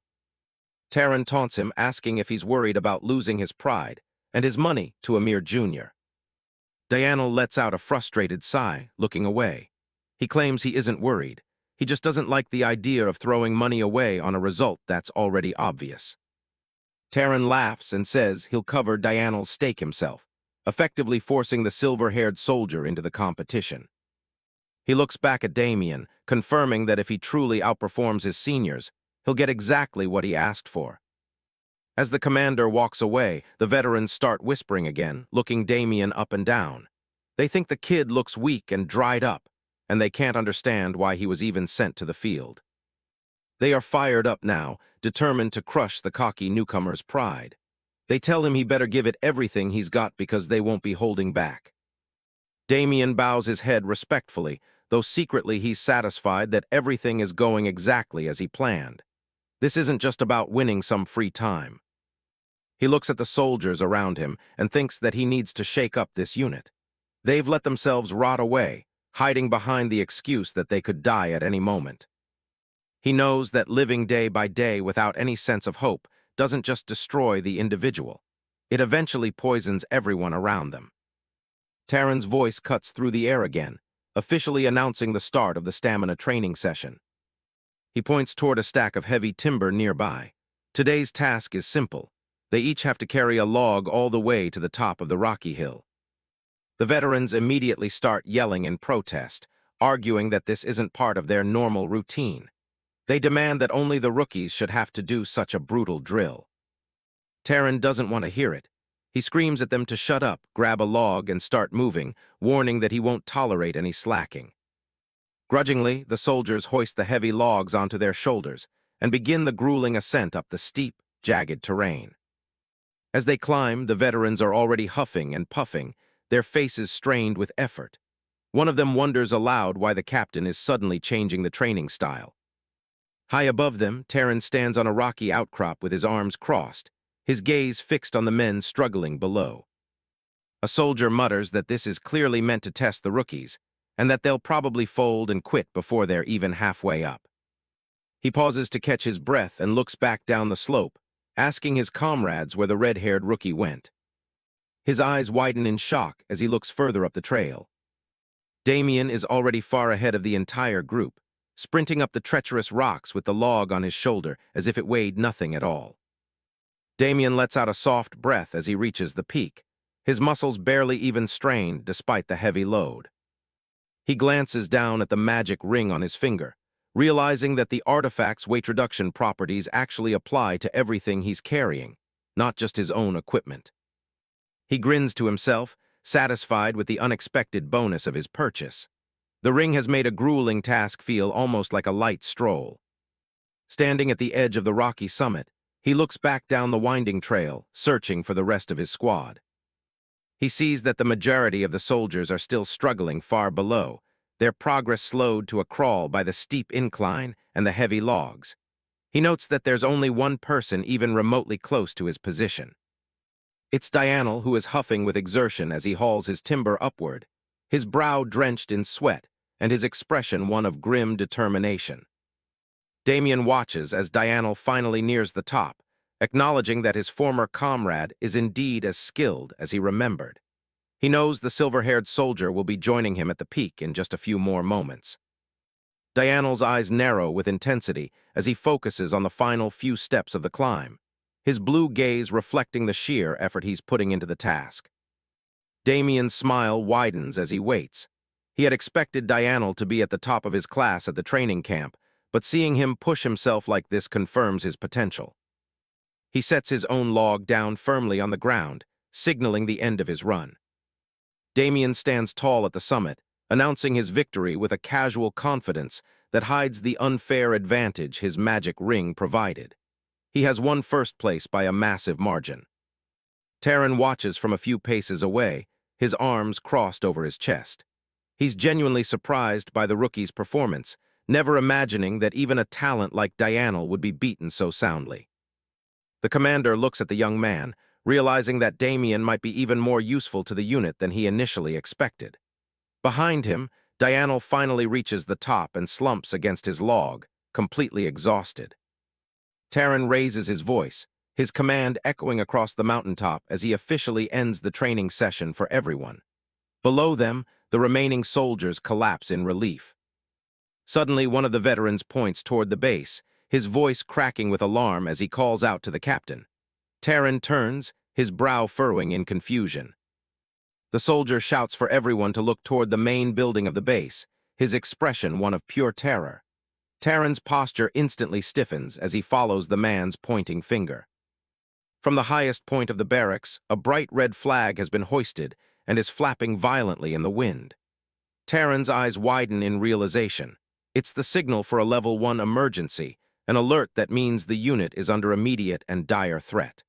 Taran taunts him, asking if he's worried about losing his pride and his money to a mere junior. Dianel lets out a frustrated sigh, looking away. He claims he isn't worried. He just doesn't like the idea of throwing money away on a result that's already obvious. Taran laughs and says he'll cover Dianel's stake himself, effectively forcing the silver-haired soldier into the competition. He looks back at Damian, confirming that if he truly outperforms his seniors, he'll get exactly what he asked for. As the commander walks away, the veterans start whispering again, looking Damian up and down. They think the kid looks weak and dried up, and they can't understand why he was even sent to the field. They are fired up now, determined to crush the cocky newcomer's pride. They tell him he better give it everything he's got because they won't be holding back. Damian bows his head respectfully, though secretly he's satisfied that everything is going exactly as he planned. This isn't just about winning some free time. He looks at the soldiers around him and thinks that he needs to shake up this unit. They've let themselves rot away, hiding behind the excuse that they could die at any moment. He knows that living day by day without any sense of hope doesn't just destroy the individual. It eventually poisons everyone around them. Terran's voice cuts through the air again, officially announcing the start of the stamina training session. He points toward a stack of heavy timber nearby. Today's task is simple. They each have to carry a log all the way to the top of the rocky hill. The veterans immediately start yelling in protest, arguing that this isn't part of their normal routine. They demand that only the rookies should have to do such a brutal drill. Terran doesn't want to hear it. He screams at them to shut up, grab a log, and start moving, warning that he won't tolerate any slacking. Grudgingly, the soldiers hoist the heavy logs onto their shoulders and begin the grueling ascent up the steep, jagged terrain. As they climb, the veterans are already huffing and puffing, their faces strained with effort. One of them wonders aloud why the captain is suddenly changing the training style. High above them, Terran stands on a rocky outcrop with his arms crossed, his gaze fixed on the men struggling below. A soldier mutters that this is clearly meant to test the rookies, and that they'll probably fold and quit before they're even halfway up. He pauses to catch his breath and looks back down the slope, asking his comrades where the red-haired rookie went. His eyes widen in shock as he looks further up the trail. Damian is already far ahead of the entire group, sprinting up the treacherous rocks with the log on his shoulder as if it weighed nothing at all. Damian lets out a soft breath as he reaches the peak, his muscles barely even strained despite the heavy load. He glances down at the magic ring on his finger, realizing that the artifact's weight reduction properties actually apply to everything he's carrying, not just his own equipment. He grins to himself, satisfied with the unexpected bonus of his purchase. The ring has made a grueling task feel almost like a light stroll. Standing at the edge of the rocky summit, he looks back down the winding trail, searching for the rest of his squad. He sees that the majority of the soldiers are still struggling far below, their progress slowed to a crawl by the steep incline and the heavy logs. He notes that there's only one person even remotely close to his position. It's Damian, who is huffing with exertion as he hauls his timber upward, his brow drenched in sweat and his expression one of grim determination. Damian watches as Damian finally nears the top, acknowledging that his former comrade is indeed as skilled as he remembered. He knows the silver-haired soldier will be joining him at the peak in just a few more moments. Damian's eyes narrow with intensity as he focuses on the final few steps of the climb, his blue gaze reflecting the sheer effort he's putting into the task. Damian's smile widens as he waits. He had expected Damian to be at the top of his class at the training camp, but seeing him push himself like this confirms his potential. He sets his own log down firmly on the ground, signaling the end of his run. Damian stands tall at the summit, announcing his victory with a casual confidence that hides the unfair advantage his magic ring provided. He has won first place by a massive margin. Terran watches from a few paces away, his arms crossed over his chest. He's genuinely surprised by the rookie's performance, never imagining that even a talent like Damian would be beaten so soundly. The commander looks at the young man, realizing that Damian might be even more useful to the unit than he initially expected. Behind him, Damian finally reaches the top and slumps against his log, completely exhausted. Terran raises his voice, his command echoing across the mountaintop as he officially ends the training session for everyone. Below them, the remaining soldiers collapse in relief. Suddenly, one of the veterans points toward the base, his voice cracking with alarm as he calls out to the captain. Terran turns, his brow furrowing in confusion. The soldier shouts for everyone to look toward the main building of the base, his expression one of pure terror. Terran's posture instantly stiffens as he follows the man's pointing finger. From the highest point of the barracks, a bright red flag has been hoisted and is flapping violently in the wind. Terran's eyes widen in realization. It's the signal for a Level 1 emergency, an alert that means the unit is under immediate and dire threat.